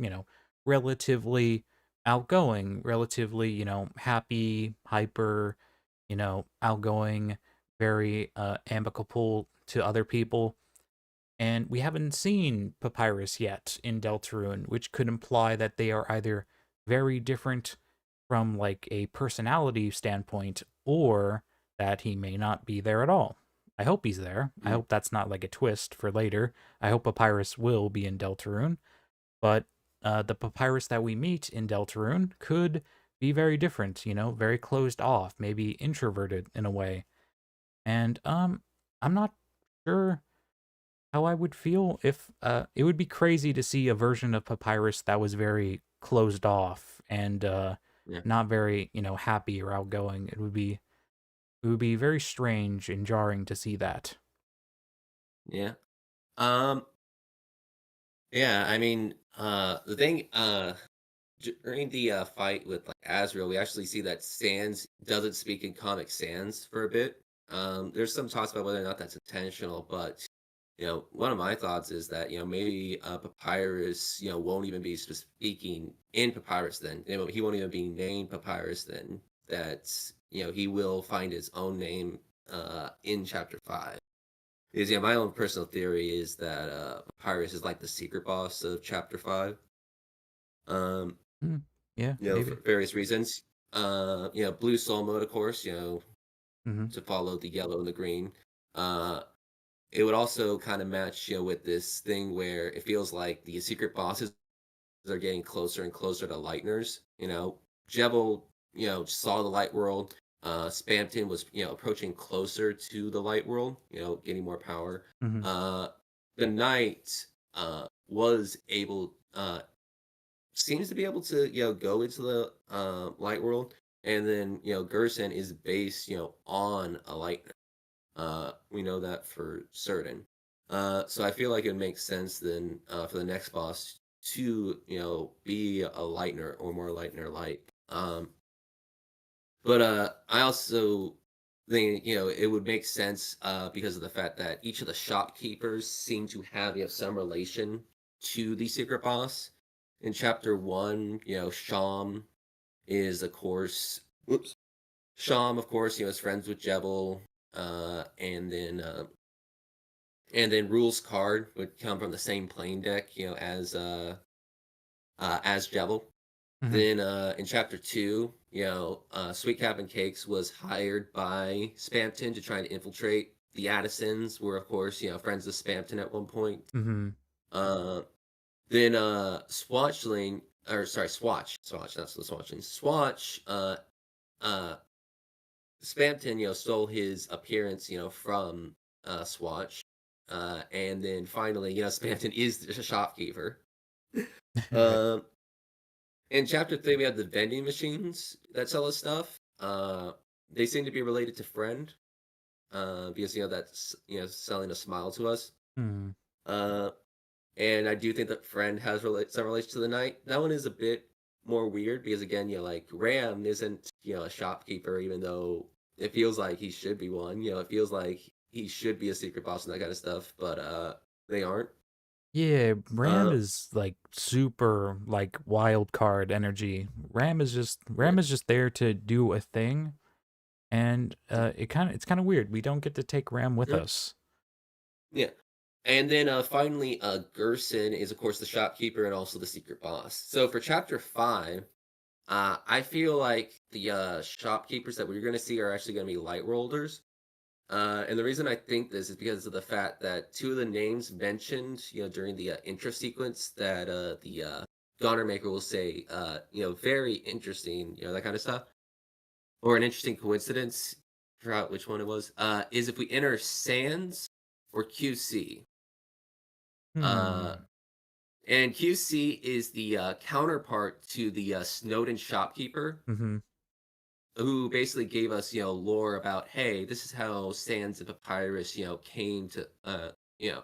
S1: relatively outgoing, relatively happy, hyper, outgoing, very amicable to other people. And we haven't seen Papyrus yet in Deltarune, which could imply that they are either very different from like a personality standpoint, or that he may not be there at all. I hope he's there. I
S2: Mm.
S1: hope that's not like a twist for later. I hope Papyrus will be in Deltarune, but the Papyrus that we meet in Deltarune could be very different, very closed off, maybe introverted in a way. And I'm not sure how I would feel if it would be crazy to see a version of Papyrus that was very closed off and
S2: Yeah.
S1: not very, happy or outgoing. It would be very strange and jarring to see that.
S2: Yeah. Um. Yeah. I mean, the thing, during the fight with like Azrael, we actually see that Sans doesn't speak in Comic Sans for a bit. There's some talks about whether or not that's intentional, but one of my thoughts is that maybe Papyrus won't even be speaking in Papyrus then. He won't even be named Papyrus then. that he will find his own name in chapter 5. Because my own personal theory is that Papyrus is like the secret boss of chapter 5. Um,
S1: Mm, yeah, maybe.
S2: for various reasons. Blue soul mode, of course,
S1: Hmm.
S2: to follow the yellow and the green. Uh, it would also kind of match, with this thing where it feels like the secret bosses are getting closer and closer to Lightners. Jebel, saw the light world. Spamton was, approaching closer to the light world, getting more power.
S1: Hmm.
S2: Uh, the knight was able, seems to be able to, go into the light world. And then, Gerson is based, on a Lightner. We know that for certain. So I feel like it makes sense then for the next boss to be a Lightner or more Lightner like. But I also think it would make sense because of the fact that each of the shopkeepers seem to have some relation to the secret boss. In chapter 1, Sham is of course. Whoops. Sham, of course, is friends with Jebel, and then Rule's card would come from the same plane deck, as Jebel.
S1: Hmm.
S2: Then in chapter 2, Sweet Cap and Cakes was hired by Spamton to try and infiltrate the Addisons, were of course, friends of Spamton at one point.
S1: Hmm.
S2: Uh, then Swatchling, or sorry, Swatch, that's the Swatchling. Swatch, uh, Spamton, stole his appearance, from Swatch. And then finally, Spamton is the shopkeeper.
S1: Right.
S2: Um, in chapter 3, we have the vending machines that sell us stuff. They seem to be related to Friend, because that's selling a smile to us.
S1: Hmm.
S2: Uh, and I do think that Friend has some relation to the Knight. That one is a bit more weird because again, like Ram isn't a shopkeeper, even though it feels like he should be one. It feels like he should be a secret boss and that kind of stuff, but they aren't.
S1: Yeah, Ram
S2: Uh,
S1: is like super like wild card energy.
S2: yeah,
S1: Ram is just there to do a thing, and it's kind of weird. We don't get to take Ram with
S2: yeah,
S1: us.
S2: yeah. And then finally, Gerson is of course the shopkeeper and also the secret boss. So for chapter 5, I feel like the shopkeepers that we're going to see are actually going to be light rollers. And the reason I think this is because of the fact that two of the names mentioned, during the intro sequence, that the Goner Maker will say, very interesting, that kind of stuff, or an interesting coincidence. Forgot which one it was. Is if we enter Sands or QC. Uh,
S1: Hmm.
S2: and QC is the counterpart to the Snowden shopkeeper,
S1: Hmm.
S2: who basically gave us, lore about, hey, this is how Sands and Papyrus, came to,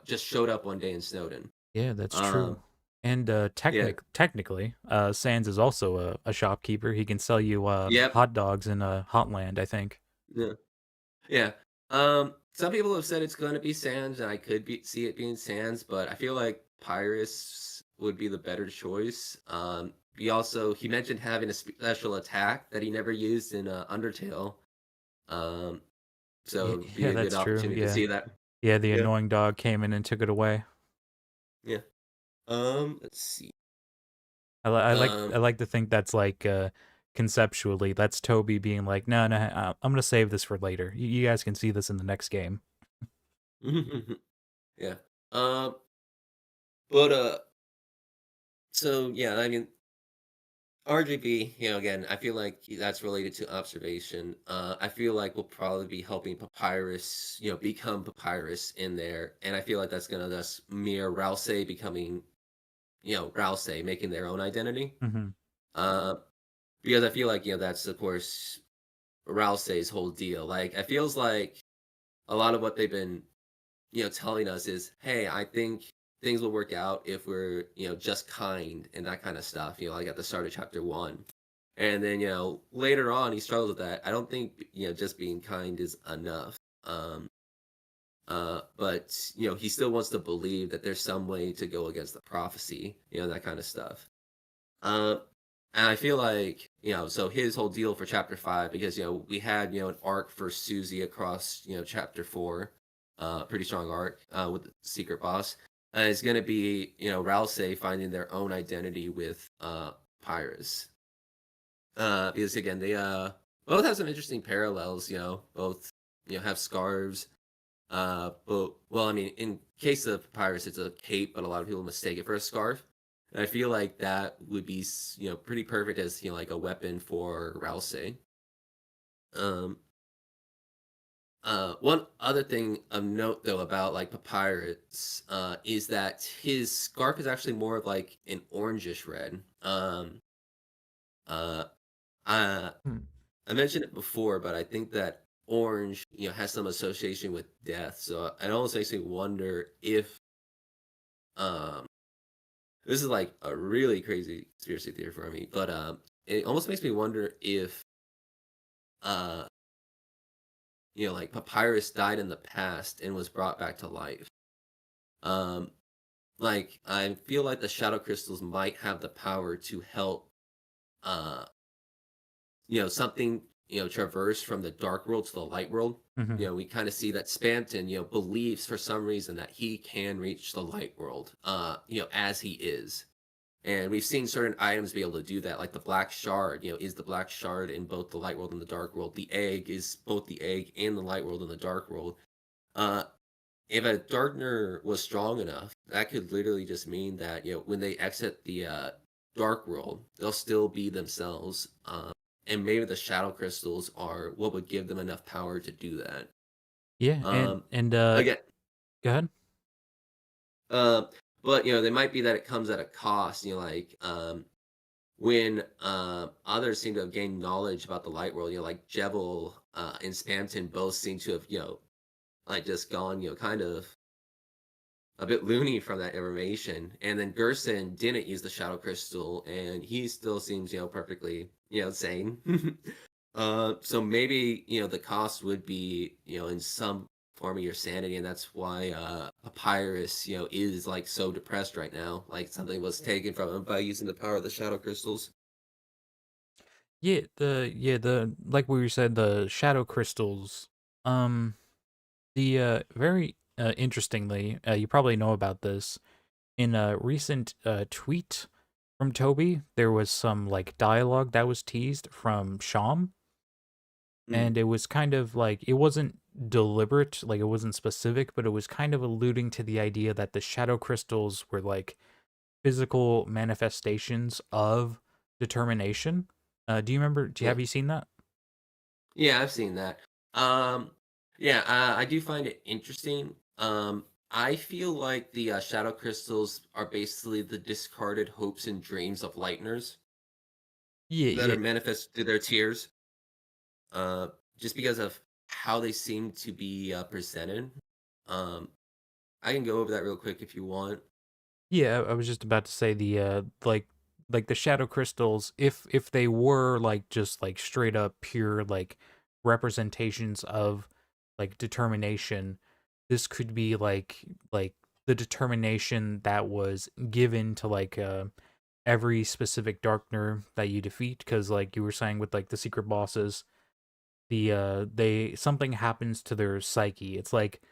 S2: just showed up one day in Snowden.
S1: Yeah, that's true.
S2: Um,
S1: And
S2: yeah,
S1: technically, Sans is also a shopkeeper. He can sell you
S2: yep,
S1: hot dogs in Hotland, I think.
S2: yeah, yeah. Some people have said it's going to be Sands, and I could see it being Sands, but I feel like Pyrus would be the better choice. He mentioned having a special attack that he never used in Undertale. Um, so
S1: Yeah,
S2: it'd be
S1: yeah,
S2: a good
S1: that's true.
S2: opportunity to
S1: Yeah,
S2: see that.
S1: yeah. The
S2: Yeah,
S1: annoying dog came in and took it away.
S2: yeah. Let's see.
S1: I
S2: Um,
S1: like to think that's like conceptually that's Toby being like, no, no, I'm gonna save this for later. You guys can see this in the next game.
S2: yeah. Um, but so yeah, I mean, RGB, again, I feel like that's related to observation. I feel like we'll probably be helping Papyrus, become Papyrus in there, and I feel like that's gonna thus mirror Rouse becoming, Rouse making their own identity.
S1: Hmm.
S2: Uh, because I feel like that's of course Rouse's whole deal. Like, it feels like a lot of what they've been telling us is, hey, I think things will work out if we're, just kind and that kind of stuff, like at the start of chapter 1. And then, later on he struggles with that. I don't think, just being kind is enough. But he still wants to believe that there's some way to go against the prophecy, that kind of stuff. Uh, And I feel like, so his whole deal for chapter 5, because, we had, an arc for Susie across, chapter 4, pretty strong arc, with the secret boss. It's going to be, Ralsei finding their own identity with, Pyrus. Because again, they, both have some interesting parallels, both, have scarves. But, well, I mean, in case of Pyrus, it's a cape, but a lot of people mistake it for a scarf. And I feel like that would be, pretty perfect as, like a weapon for Rousey. Um, One other thing of note, though, about like Papyrus, is that his scarf is actually more of like an orangish red. Uh, I,
S1: Hmm.
S2: I mentioned it before, but I think that orange, has some association with death. So it almost makes me wonder if, um, this is like a really crazy conspiracy theory for me, but it almost makes me wonder if uh like Papyrus died in the past and was brought back to life. Um like I feel like the shadow crystals might have the power to help uh something traverse from the dark world to the light world.
S1: Hmm.
S2: We kind of see that Spanton believes for some reason that he can reach the light world as he is. And we've seen certain items be able to do that, like the black shard, is the black shard in both the light world and the dark world. The egg is both the egg and the light world and the dark world. Uh, if a darkener was strong enough, that could literally just mean that, when they exit the dark world, they'll still be themselves. And maybe the shadow crystals are what would give them enough power to do that.
S1: Yeah,
S2: Um,
S1: and
S2: Again,
S1: go ahead.
S2: uh, but they might be that it comes at a cost. Like when others seem to have gained knowledge about the light world, like Jebel and Spamton both seem to have, like just gone, kind of a bit loony from that information. And then Gerson didn't use the shadow crystal, and he still seems, perfectly, sane. So maybe, the cost would be, in some form of your sanity, and that's why Papyrus, is like so depressed right now. Like something was taken from him by using the power of the shadow crystals.
S1: The like we said, the shadow crystals. Um, the very interestingly, you probably know about this. In a recent tweet from Toby, there was some like dialogue that was teased from Sham,
S2: Mm,
S1: and it was kind of like it wasn't deliberate, like it wasn't specific, but it was kind of alluding to the idea that the shadow crystals were like physical manifestations of determination. Do you remember?
S2: yeah.
S1: Have you seen that?
S2: Yeah, I've seen that. Um, yeah, I do find it interesting. I feel like the shadow crystals are basically the discarded hopes and dreams of Lightners
S1: Yeah,
S2: that are
S1: yeah,
S2: manifest through their tears, uh, just because of how they seem to be presented. Um, I can go over that real quick if you want.
S1: yeah. I was just about to say the like the shadow crystals, if they were like just like straight up pure like representations of like determination, this could be like the determination that was given to like every specific darkner that you defeat, because like you were saying with like the secret bosses, the they something happens to their psyche. It's like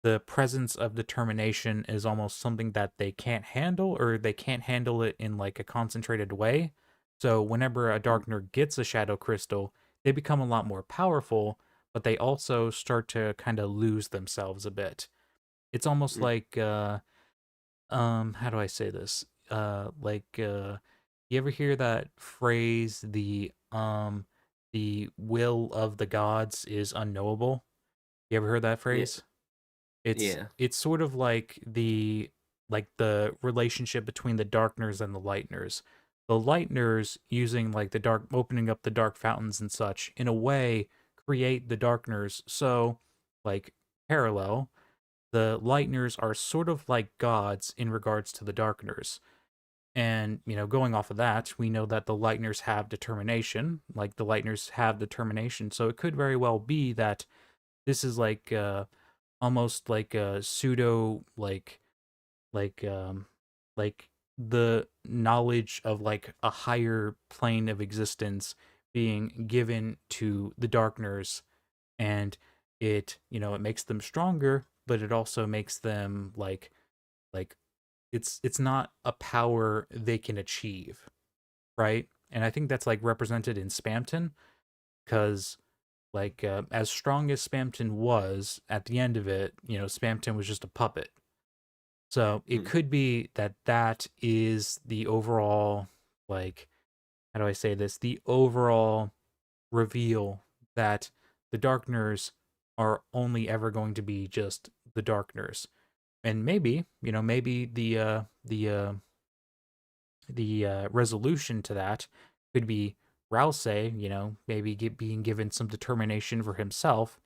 S1: the presence of determination is almost something that they can't handle, or they can't handle it in like a concentrated way. So whenever a
S2: Mm,
S1: darkner gets a shadow crystal, they become a lot more powerful, but they also start to kind of lose themselves a bit. It's almost
S2: mm,
S1: like how do I say this? You ever hear that phrase, the will of the gods is unknowable? You ever heard that
S2: yeah,
S1: phrase?
S2: yeah,
S1: It's sort of like the relationship between the darkners and the lightners. The lightners using like the dark, opening up the dark fountains and such, in a way create the darkners. So like parallel, the lightners are sort of like gods in regards to the darkners. And, going off of that, we know that the lightners have determination, like the lightners have determination. So it could very well be that this is like almost like a pseudo like like the knowledge of like a higher plane of existence being given to the Darkners, and it, it makes them stronger, but it also makes them like it's not a power they can achieve, right? And I think that's like represented in Spamton, because like as strong as Spamton was at the end of it, Spamton was just a puppet. So it
S2: Mm.
S1: could be that that is the overall, like, how do I say this? The overall reveal that the Darkners are only ever going to be just the Darkners. And maybe, maybe the resolution to that could be Rouse, maybe being given some determination for himself,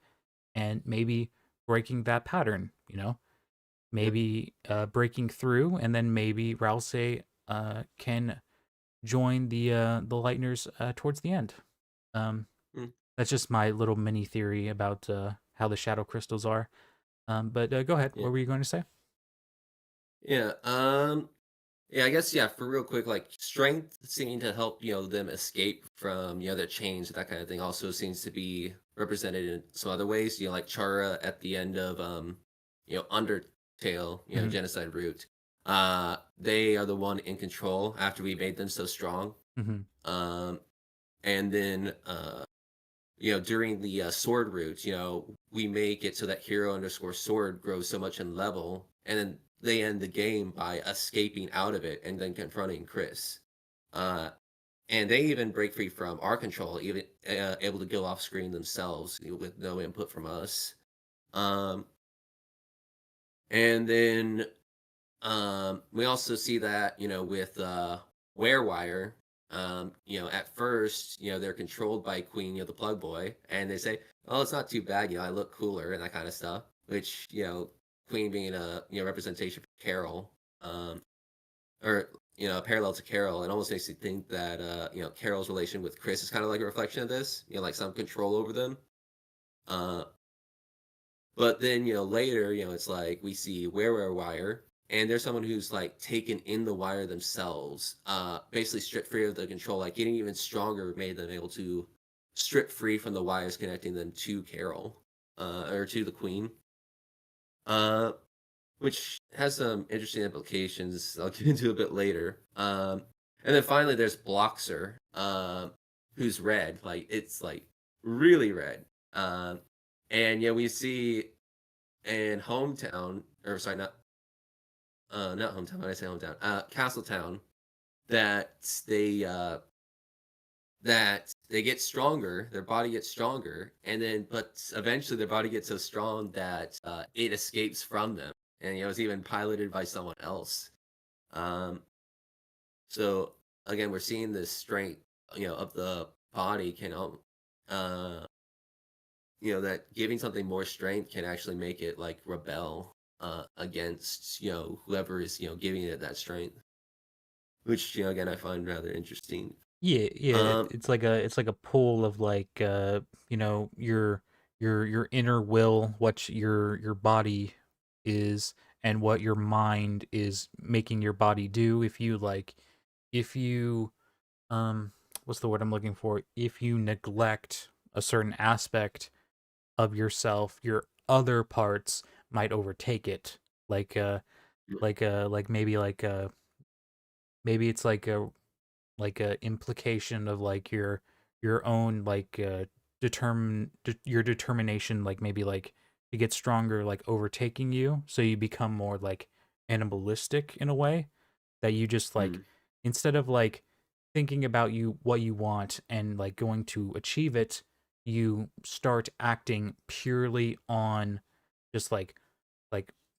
S1: and maybe breaking that pattern,
S2: Yeah.
S1: maybe breaking through, and then maybe Rouse can join the Lightners towards the end. Um,
S2: Mm.
S1: that's just my little mini theory about how the shadow crystals are. But go ahead.
S2: Yeah.
S1: What were you going to say?
S2: Yeah. Yeah, I guess, yeah, for real quick, like strength seeming to help, them escape from, their chains, that kind of thing also seems to be represented in some other ways, like Chara at the end of Undertale,
S1: Hmm.
S2: Genocide Root. They are the one in control after we made them so strong.
S1: Hmm.
S2: Um and then during the sword route, we make it so that hero underscore sword grows so much in level, and then they end the game by escaping out of it and then confronting Chris. Uh, and they even break free from our control, even able to go off screen themselves with no input from us. Um, and then we also see that, with Warewire, at first, they're controlled by Queen, the plug boy, and they say, "Oh, it's not too bad, I look cooler," and that kind of stuff. Which, Queen being a representation for Carol, or a parallel to Carol, it almost makes you think that Carol's relation with Chris is kind of like a reflection of this, like some control over them. Uh, But then, later, it's like we see Wire, and there's someone who's like taken in the wire themselves, basically stripped free of the control, like getting even stronger made them able to strip free from the wires connecting them to Carol, or to the Queen, uh, which has some interesting implications I'll get into a bit later. And then finally, there's Bloxer, who's red, like it's like really red. And we see in hometown, or sorry, not hometown. When I say hometown, Castletown, that they get stronger, their body gets stronger, and then but eventually their body gets so strong that it escapes from them, and it's even piloted by someone else. Um, so again, we're seeing this strength, of the body can, uh, that giving something more strength can actually make it like rebel against whoever is giving it that strength, which again I find rather interesting.
S1: Yeah, yeah.
S2: Um,
S1: It's like a pool of like your inner will, what your body is, and what your mind is making your body do. If you what's the word I'm looking for? If you neglect a certain aspect of yourself, your other parts might overtake it. Like maybe it's like a implication of like your own like your determination, like maybe like to get stronger, like overtaking you, so you become more like animalistic in a way, that you just like,
S2: mm,
S1: instead of like thinking about what you want and like going to achieve it, you start acting purely on just like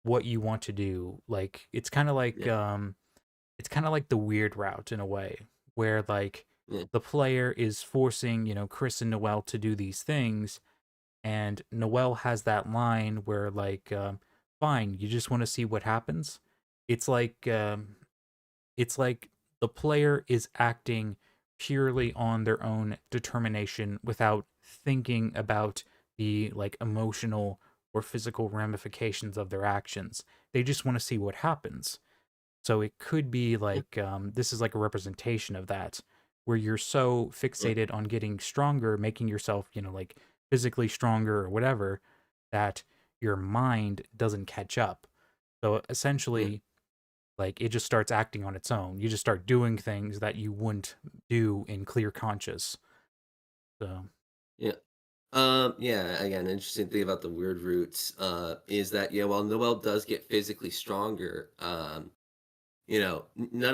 S1: what you want to do. Like
S2: yeah,
S1: it's kind of like the weird route in a way, where like
S2: yeah,
S1: the player is forcing, Chris and Noel to do these things, and Noel has that line where like, fine, you just want to see what happens. It's like it's like the player is acting purely on their own determination without thinking about the like emotional or physical ramifications of their actions. They just want to see what happens. So it could be like this is like a representation of that, where you're so
S2: Mm,
S1: fixated on getting stronger, making yourself, like physically stronger or whatever, that your mind doesn't catch up. So
S2: mm,
S1: essentially, like it just starts acting on its own. You just start doing things that you wouldn't do in clear conscious. So,
S2: yeah. Yeah, again, interesting thing about the weird roots, is that, yeah, while Noelle does get physically stronger, none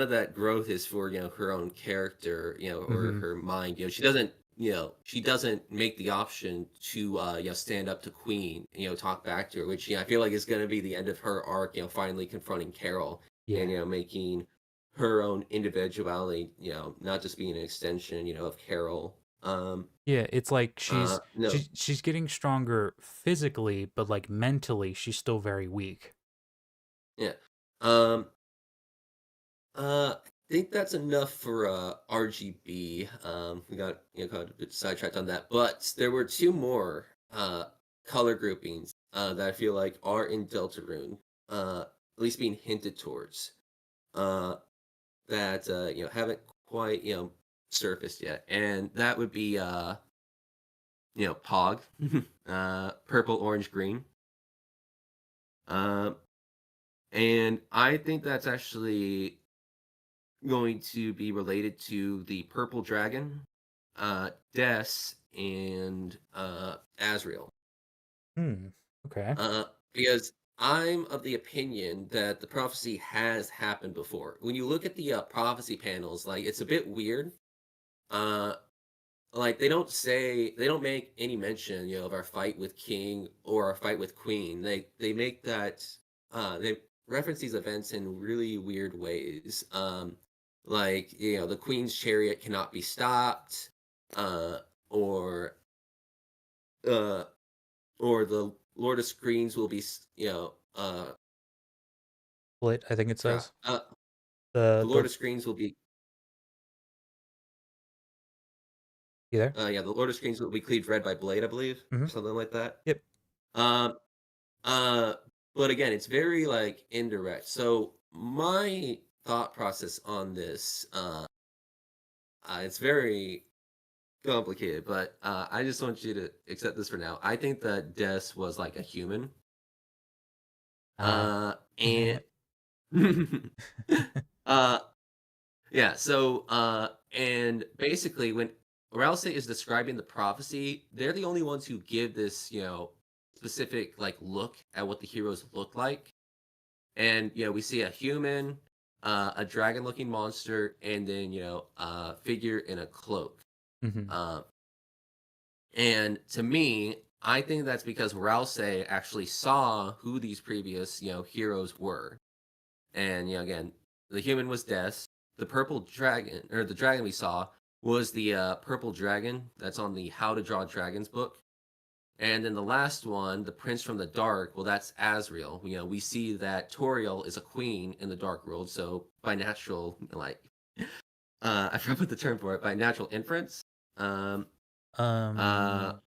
S2: of that growth is for, her own character, or
S1: hmm
S2: her mind. She doesn't make the option to, stand up to Queen, talk back to her, which, I feel like is going to be the end of her arc, finally confronting Carol and,
S1: yeah,
S2: making her own individuality, not just being an extension, of Carol.
S1: yeah. It's like she's
S2: No,
S1: she's she's getting stronger physically, but like mentally, she's still very weak.
S2: yeah. Um, I think that's enough for RGB. We got kind of a bit sidetracked on that, but there were two more color groupings that I feel like are in Deltarune, at least being hinted towards. Uh, that haven't quite surfaced yet, and that would be Pog, purple, orange, green. Um, and I think that's actually going to be related to the purple dragon, Des, and Asriel.
S1: Hmm. Okay.
S2: Because I'm of the opinion that the prophecy has happened before. When you look at the prophecy panels, like it's a bit weird. Uh, like they don't make any mention, of our fight with King or our fight with Queen. They make that they reference these events in really weird ways. Like, the Queen's chariot cannot be stopped, uh, or uh, or the Lord of Screens will be,
S1: Split, I think it
S2: crap.
S1: says.
S2: The
S1: The
S2: Lord of Screens will be,
S1: You there?
S2: yeah, the Lord of Screens will be cleaved red by blade, I believe,
S1: Mm-hmm.
S2: or something like that.
S1: Yep.
S2: Um, Uh, but again, it's very like indirect. So my thought process on this, it's very complicated, but I just want you to accept this for now. I think that Des was like a human.
S1: Uh
S2: And uh, yeah. So and basically, when Rouse is describing the prophecy, they're the only ones who give this, specific like look at what the heroes look like. And we see a human, a dragon-looking monster, and then a figure in a cloak.
S1: hmm
S2: Uh, and to me, I think that's because Rouse actually saw who these previous heroes were. And again, the human was Des. The purple dragon, or the dragon we saw, was the purple dragon that's on the How to Draw Dragons book. And then the last one, the Prince from the Dark, well, that's Asriel. We see that Toriel is a queen in the Dark World, so by natural, like, I forgot what the term for it, by natural inference. Um, uh,
S1: Um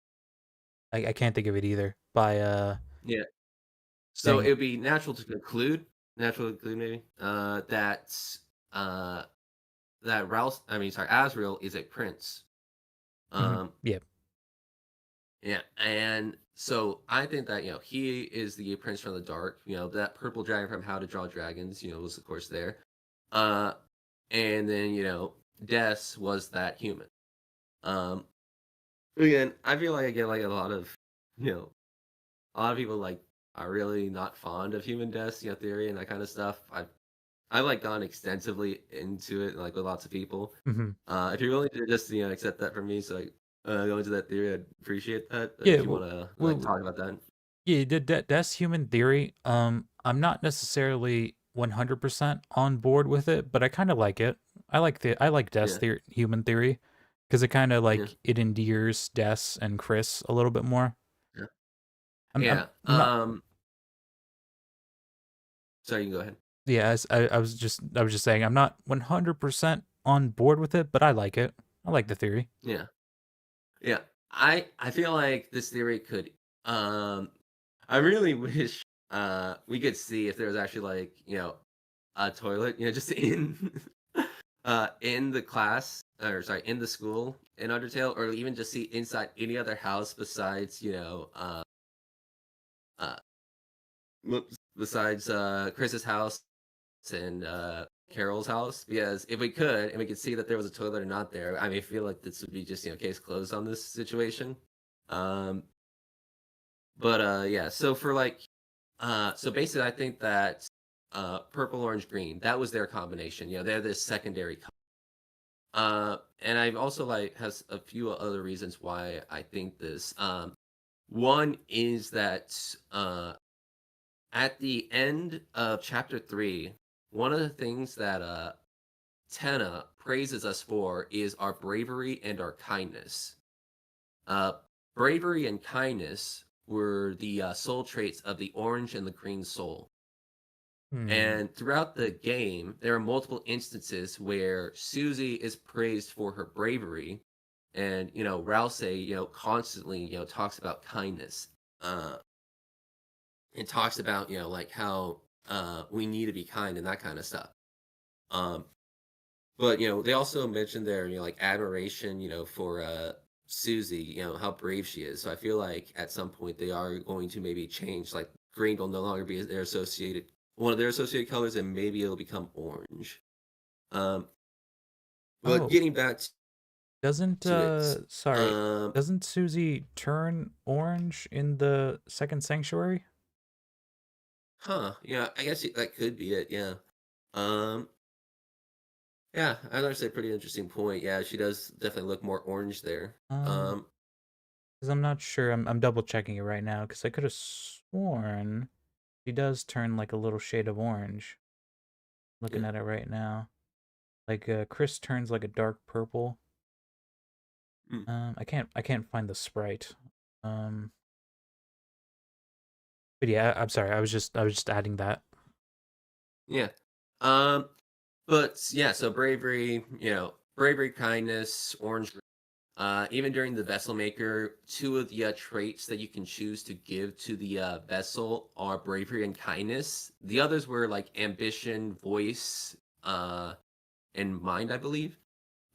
S1: I can't think of it either. By
S2: yeah. So
S1: dang
S2: it
S1: it.
S2: would be natural to conclude maybe, uh, that Asriel is a prince.
S1: hmm
S2: Um,
S1: Yeah.
S2: Yeah, and so I think that he is the Prince from the Dark. That purple dragon from How to Draw Dragons. Was of course there. Uh, and then Des was that human. Um, again, I feel like I get like a lot of a lot of people like are really not fond of human Des, theory and that kind of stuff. I've like gone extensively into it, like with lots of people.
S1: hmm
S2: If you're willing to just accept that from me, so like go into that theory, I'd appreciate that.
S1: Yeah,
S2: If you want to like
S1: well,
S2: talk about that,
S1: yeah, that's human theory. I'm not necessarily 100% on board with it, but I kind of like it. I like Des
S2: yeah,
S1: theory, human theory, because it kind of
S2: yeah,
S1: like it endears Des and Chris a little bit more.
S2: yeah,
S1: I'm I'm
S2: yeah.
S1: I'm not
S2: Sorry, you can go ahead.
S1: Yeah, I was just saying I'm not 100% on board with it, but I like it. I like the theory.
S2: Yeah, yeah. I feel like this theory could. I really wish we could see if there was actually like a toilet, just in the class, or sorry, in the school in Undertale, or even just see inside any other house besides, uh, besides Chris's house and Carol's house. Because if we could, and we could see that there was a toilet or not there, I feel like this would be just case closed on this situation. Um, but yeah, so for like, so basically, I think that purple, orange, green, that was their combination. They're this secondary and I've also like has a few other reasons why I think this. One is that at the end of chapter 3, one of the things that Tenna praises us for is our bravery and our kindness. Uh, Bravery and kindness were the soul traits of the orange and the green soul.
S1: Hmm.
S2: And throughout the game, there are multiple instances where Susie is praised for her bravery, and Rouse, constantly talks about kindness, uh, and talks about like how we need to be kind and that kind of stuff. Um, but they also mentioned their like admiration, for Susie, how brave she is. So I feel like at some point they are going to maybe change, like green will no longer be their associated one of their associated colors, and maybe it'll become orange. Um, but
S1: Oh,
S2: getting back
S1: doesn't
S2: to it,
S1: sorry,
S2: um,
S1: doesn't Susie turn orange in the second sanctuary?
S2: yeah, I guess that could be it. Yeah, um, yeah, I'd actually a pretty interesting point. Yeah, she does definitely look more orange there.
S1: Um,
S2: Um,
S1: because I'm not sure. I'm double checking it right now because I could have sworn she does turn like a little shade of orange.
S2: yeah.
S1: Looking at it right now, like Chris turns like a dark purple.
S2: Mm.
S1: I can't find the sprite. Um, but yeah, I'm sorry. I was just adding that.
S2: Yeah. Um, but yeah, so bravery, bravery, kindness, orange. Even during the vessel maker, two of the traits that you can choose to give to the vessel are bravery and kindness. The others were like ambition, voice, and mind, I believe.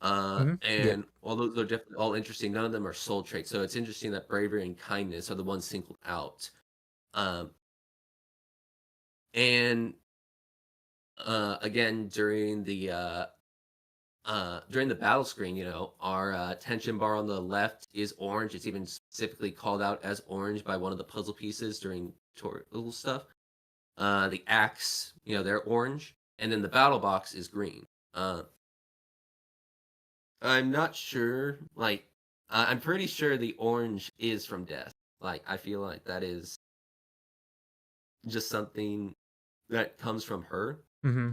S1: Yeah.
S2: And all those are definitely all interesting. None of them are soul traits, so it's interesting that bravery and kindness are the ones singled out. Um, and again, during the battle screen, our tension bar on the left is orange. It's even specifically called out as orange by one of the puzzle pieces during tutorial stuff. The axe, they're orange, and then the battle box is green. I'm not sure. Like, I'm pretty sure the orange is from death. Like, I feel like that is just something that comes from her.
S1: Mm-hmm.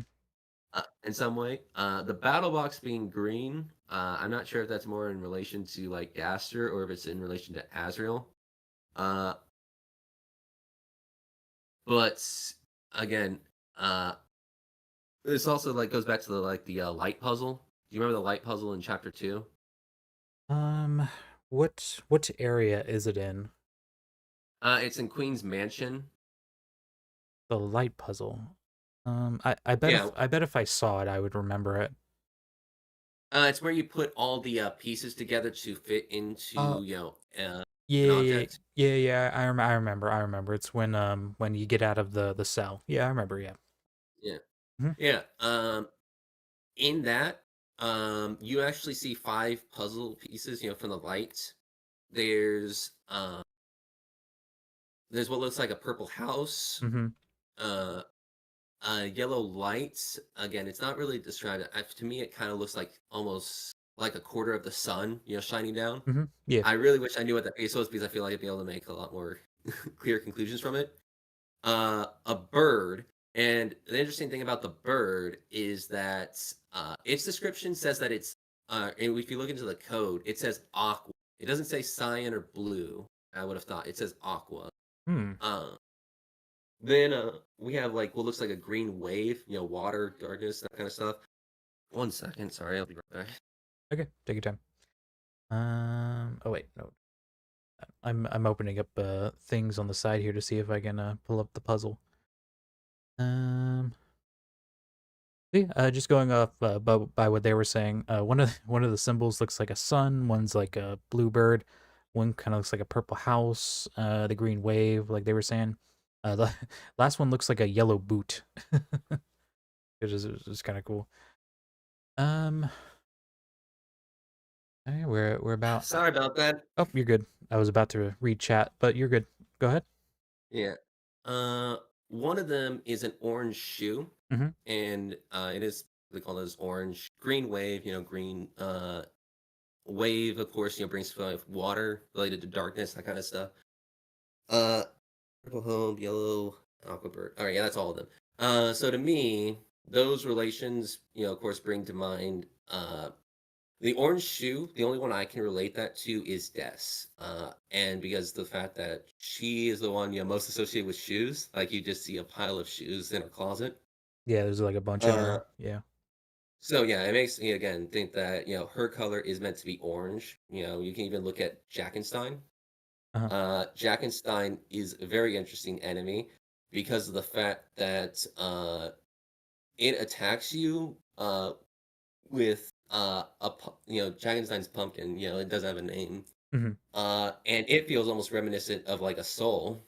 S2: In some way. The battle box being green, I'm not sure if that's more in relation to like Gaster or if it's in relation to Azrael. Uh, but again, uh, this also like goes back to the light puzzle. Do you remember the light puzzle in chapter 2?
S1: Um, what area is it in?
S2: It's in Queen's Mansion.
S1: The light puzzle. I bet if
S2: Yeah,
S1: I bet if I saw it, I would remember it.
S2: it's where you put all the pieces together to fit
S1: Uh,
S2: into
S1: yeah,
S2: an
S1: yeah,
S2: object.
S1: yeah, yeah. I remember. It's when you get out of the cell. Yeah, I remember. Yeah.
S2: Yeah,
S1: Mhm.
S2: yeah. In that, you actually see 5 puzzle pieces, from the light. There's, there's what looks like a purple house,
S1: Mhm.
S2: uh, a yellow light. Again, it's not really described. To me, it kind of looks like almost like a quarter of the sun, shining down.
S1: Mhm. Yeah.
S2: I really wish I knew what that piece was because I feel like I'd be able to make a lot more clear conclusions from it. A bird. And the interesting thing about the bird is that its description says that and if you look into the code, it says aqua. It doesn't say cyan or blue. I would have thought it says aqua.
S1: Hmm.
S2: Uh, then we have like what looks like a green wave, water, darkness, that kind of stuff. One second, sorry, I'll be right back.
S1: Okay. Take your time. Oh wait, no. I'm opening up things on the side here to see if I can pull up the puzzle. Um. See, just going off by what they were saying, one of the symbols looks like a sun, one's like a bluebird, one kind of looks like a purple house, the green wave, like they were saying. The last one looks like a yellow boot, which is kind of cool. Um, we're about.
S2: Sorry about that.
S1: Oh, you're good. I was about to read chat, but you're good. Go ahead.
S2: Yeah. Uh, One of them is an orange shoe,
S1: Mm-hmm.
S2: and it is they call those orange green wave. Green wave, of course. Brings water related to darkness, that kind of stuff. Uh, Purple home, yellow, aquabird. All right, yeah, that's all of them. So to me, those relations, of course, bring to mind the orange shoe. The only one I can relate that to is Des, and because the fact that she is the one most associated with shoes, like you just see a pile of shoes in her closet.
S1: Yeah, there's like a bunch in
S2: Uh,
S1: her. Yeah.
S2: so yeah, it makes me again think that her color is meant to be orange. You can even look at Jackenstein.
S1: Uh-huh.
S2: Jackenstein is a very interesting enemy because of the fact that it attacks you with Jackenstein's pumpkin. It doesn't have a name,
S1: Mm-hmm.
S2: and it feels almost reminiscent of like a soul.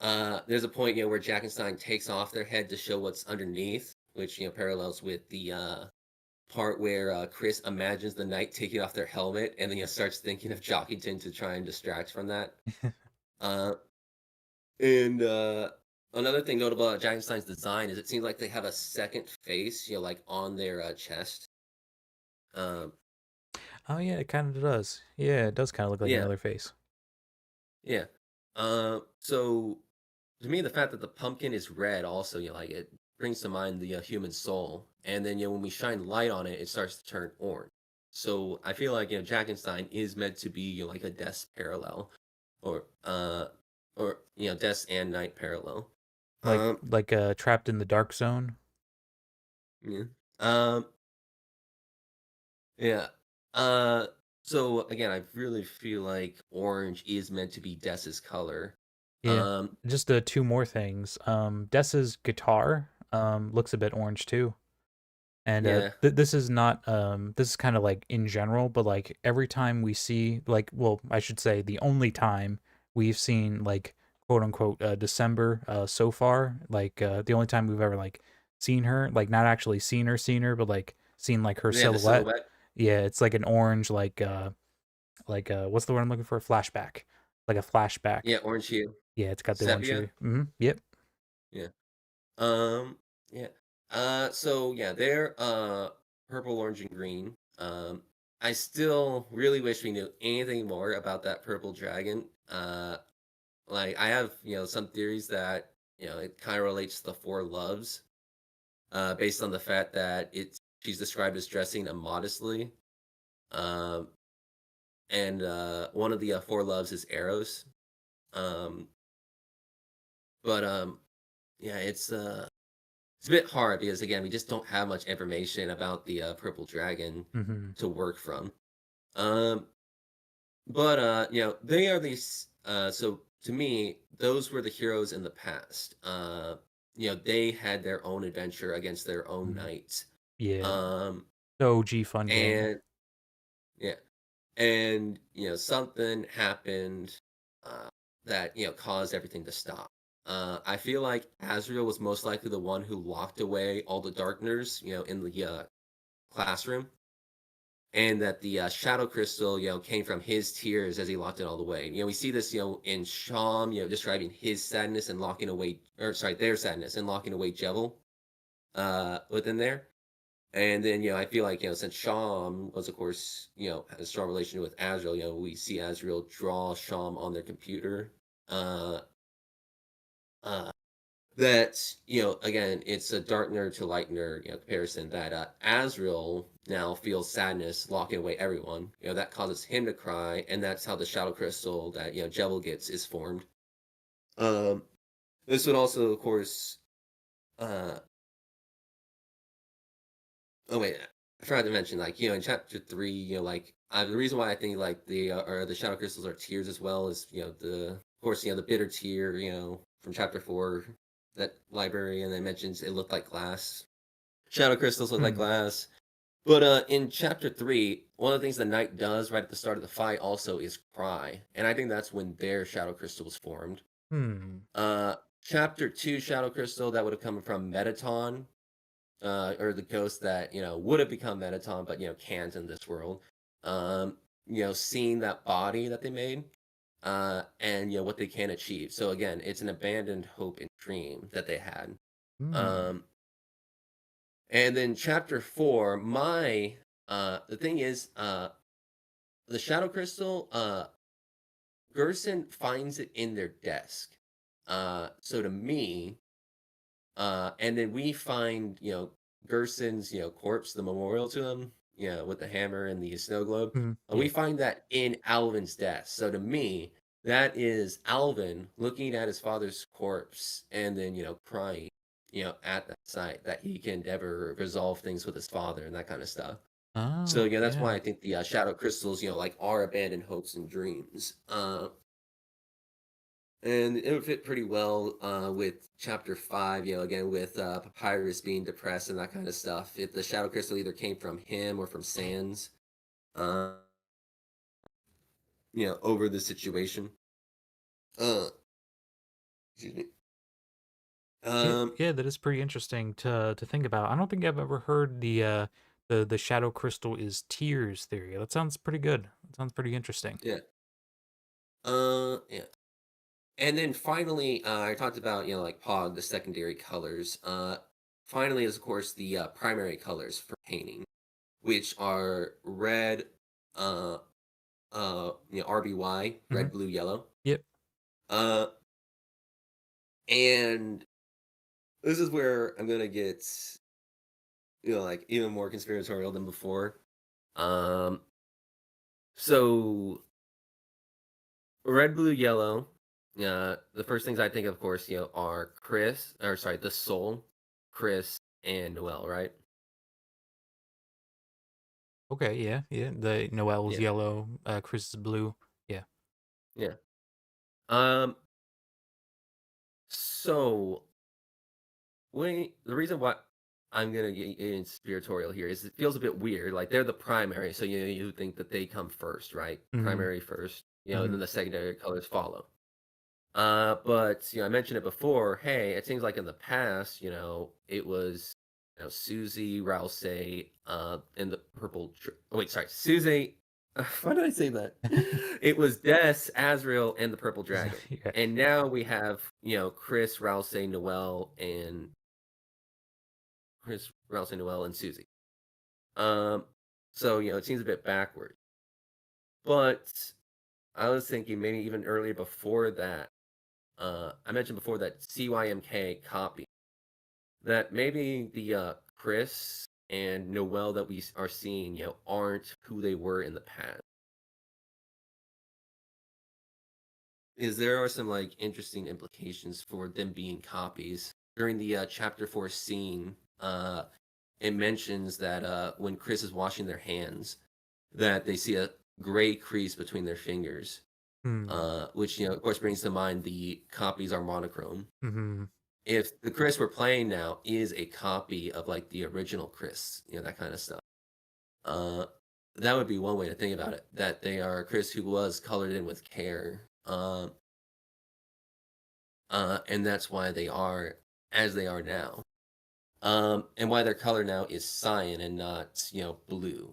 S2: Uh, there's a point where Jackenstein takes off their head to show what's underneath, which parallels with the part where Chris imagines the knight taking off their helmet and then starts thinking of Jockington to try and distract from that. Uh, and Another thing notable about Jackenstein's design is it seems like they have a second face, like on their chest. Um,
S1: Oh yeah, it kind of does. Yeah, it does kind of look like
S2: yeah,
S1: another face.
S2: yeah. So to me, the fact that the pumpkin is red also, like it brings to mind the human soul, and then when we shine light on it, it starts to turn orange. So I feel like Jackenstein is meant to be like a death parallel, or death and night parallel.
S1: Like
S2: Um,
S1: trapped in the dark zone.
S2: yeah. Um, yeah. Uh, so again, I really feel like orange is meant to be Dess's color.
S1: Yeah.
S2: Um,
S1: Just two more things. Dessa's guitar looks a bit orange too. And
S2: yeah,
S1: this is not this is kind of like in general, but like every time we see like well, I should say the only time we've seen like quote unquote December so far, like the only time we've ever like seen her, like not actually seen her, but like seen like her
S2: yeah, the
S1: silhouette.
S2: silhouette.
S1: Yeah, it's like an orange what's the word I'm looking for? Flashback. Like a flashback.
S2: Yeah, orange hue,
S1: Yeah, it's got the orange
S2: sepia.
S1: hue. Mm-hmm. Yep.
S2: Yeah. Yeah. So yeah, they're purple, orange, and green. I still really wish we knew anything more about that purple dragon. Like I have, some theories that, it kind of relates to the four loves, based on the fact that she's described as dressing immodestly. Um, and one of the four loves is Eros. Um, but yeah, it's a bit hard because again, we just don't have much information about the purple dragon
S1: Mm-hmm.
S2: to work from. Um, but they are these. So to me, those were the heroes in the past. They had their own adventure against their own
S1: Mm-hmm.
S2: knights.
S1: Yeah.
S2: Um,
S1: The OG fun game.
S2: and yeah, and something happened uh, that caused everything to stop. I feel like Azrael was most likely the one who locked away all the darkners, in the classroom, and that the shadow crystal, came from his tears as he locked it all away. We see this, in Sham, describing his sadness and locking away, or sorry, their sadness and locking away Jebel within there. And then, I feel like, since Sham was, of course, has a strong relation with Azrael, we see Azrael draw Sham on their computer. Uh, uh, that, again, it's a darkener to lightener, comparison that Azrael now feels sadness locking away everyone. That causes him to cry, and that's how the shadow crystal that, Jebel gets is formed. Um, this would also, of course, uh, oh wait, I forgot to mention, like in chapter three, like the reason why I think like the shadow crystals are tears as well is the of course the bitter tear from chapter four, that library, and it mentions it looked like glass. Shadow crystals look like
S1: Hmm.
S2: glass. But in chapter 3, one of the things the knight does right at the start of the fight also is cry, and I think that's when their shadow crystal was formed.
S1: Hmm.
S2: Uh, chapter 2 shadow crystal that would have come from Metaton, or the ghost that would have become Metaton, but can't in this world. Um, seeing that body that they made, and what they can achieve. So again, it's an abandoned hope and dream that they had.
S1: Hmm.
S2: Um, and then chapter 4, the thing is, the shadow crystal, Gerson finds it in their desk. So to me, and then we find, Gerson's, corpse, the memorial to him, with the hammer and the snow globe.
S1: Hmm.
S2: We
S1: Yeah.
S2: find that in Alvin's desk. So to me, that is Alvin looking at his father's corpse and then, crying, at that site that he can ever resolve things with his father and that kind of stuff. So
S1: Oh,
S2: yeah, that's why
S1: yeah.
S2: I think the shadow crystals, like are abandoned hopes and dreams. And it would fit pretty well with chapter 5, again with Papyrus being depressed and that kind of stuff. If the shadow crystal either came from him or from Sans, uh, over the situation. Uh, excuse me.
S1: Yeah,
S2: Um,
S1: yeah, that is pretty interesting to think about. I don't think I've ever heard the shadow crystal is tears theory. That sounds pretty good. That sounds pretty interesting.
S2: yeah. Yeah. And then finally, I talked about, like Pog, the secondary colors. Finally is, of course, the primary colors for painting, which are red, uh, RBY,
S1: Hmm.
S2: red, blue, yellow.
S1: Yep.
S2: Uh, and this is where I'm gonna get, like even more conspiratorial than before. Um, so red, blue, yellow. The first things I think of course, are Chris, or sorry, the Soul, Chris, and Noel, right?
S1: Okay. Yeah. Yeah. The Noel's
S2: Yeah,
S1: yellow, Chris is blue. Yeah.
S2: yeah. Um, so the reason why I'm gonna get in conspiratorial here is it feels a bit weird. Like they're the primary, so you think that they come first, right?
S1: Hmm.
S2: Primary first, and
S1: Hmm.
S2: then the secondary colors follow. But I mentioned it before. Hey, it seems like in the past, it was Susie, Rouse, and the oh, wait, sorry, Susie. Why did I say that? It was Des, Azrael, and the Purple Dragon.
S1: Yeah.
S2: And now we have Chris, Rouse, Noel, and Susie. Um, so it seems a bit backward. But I was thinking maybe even earlier before that. I mentioned before that CYMK copy, that maybe the Chris and Noel that we are seeing, aren't who they were in the past. Is there are some like interesting implications for them being copies. During the chapter 4 scene, it mentions that when Chris is washing their hands, that they see a gray crease between their fingers,
S1: Hmm.
S2: which of course brings to mind the copies are monochrome.
S1: Hmm.
S2: If the Chris we're playing now is a copy of like the original Chris, that kind of stuff. Uh, that would be one way to think about it. That they are a Chris who was colored in with care, and that's why they are as they are now. And why their color now is cyan and not blue.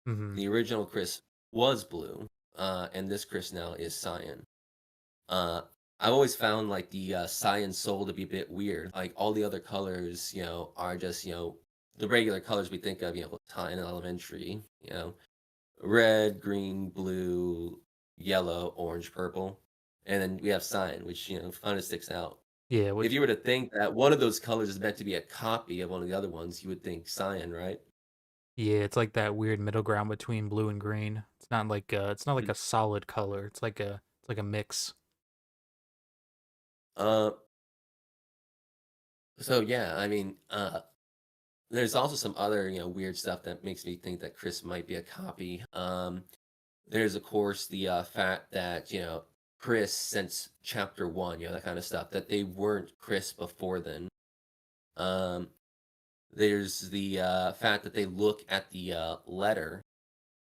S1: Hmm.
S2: The original Chris was blue, and this Chris now is cyan. Uh, I've always found like the cyan soul to be a bit weird. Like all the other colors, are just the regular colors we think of, in elementary. Red, green, blue, yellow, orange, purple, and then we have cyan, which kind of sticks out.
S1: Yeah.
S2: If
S1: Which
S2: you were to think that one of those colors is meant to be a copy of one of the other ones, you would think cyan, right?
S1: Yeah, it's like that weird middle ground between blue and green. It's not like
S2: Mhm.
S1: a solid color. It's like a mix.
S2: Uh, so yeah, I mean, there's also some other weird stuff that makes me think that Chris might be a copy. There's of course the fact that Chris since chapter 1, that kind of stuff, that they weren't Chris before then. Um, there's the fact that they look at the letter,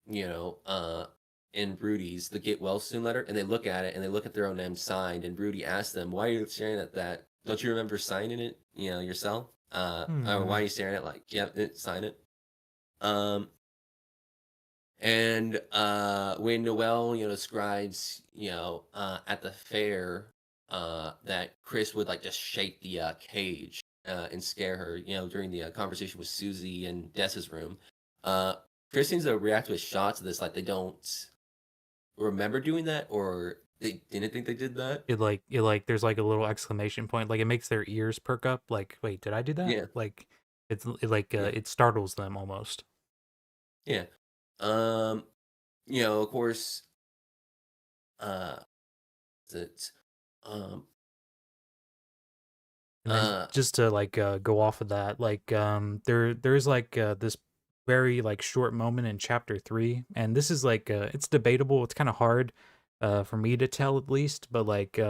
S2: you know, in Rudy's, the get well soon letter, and they look at it and they look at their own name signed, and Rudy asks them, "Why are you staring at that? Don't you remember signing it, yourself? Or why
S1: Hmm.
S2: are you staring at it like, yeah, sign it?" Um, and when Noel, describes, at the fair, that Chris would like just shake the cage and scare her, during the conversation with Susie in Dessa's room. Uh, Chris seems to react with shots of this like they don't remember doing that, or they didn't think they did that.
S1: There's like a little exclamation point, like it makes their ears perk up, like, wait, did I do that?
S2: Yeah,
S1: Like
S2: yeah,
S1: it startles them almost.
S2: yeah. Of course, uh, it's um,
S1: And then
S2: uh,
S1: just to like go off of that, like there's like this very like short moment in chapter 3, and this is like it's debatable, it's kind of hard for me to tell at least, but like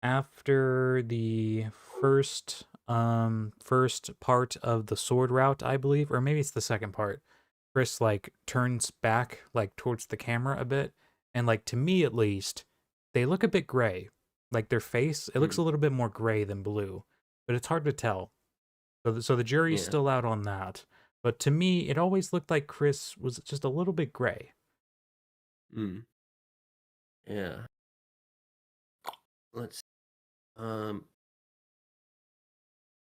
S1: after the first part of the sword route, I believe, or maybe it's the second part, Chris like turns back like towards the camera a bit, and like to me at least, they look a bit gray. Like their face, it looks
S2: hmm,
S1: a little bit more gray than blue, but it's hard to tell. So the jury's
S2: yeah,
S1: still out on that. But to me, it always looked like Chris was just a little bit gray.
S2: mm, yeah. Let's um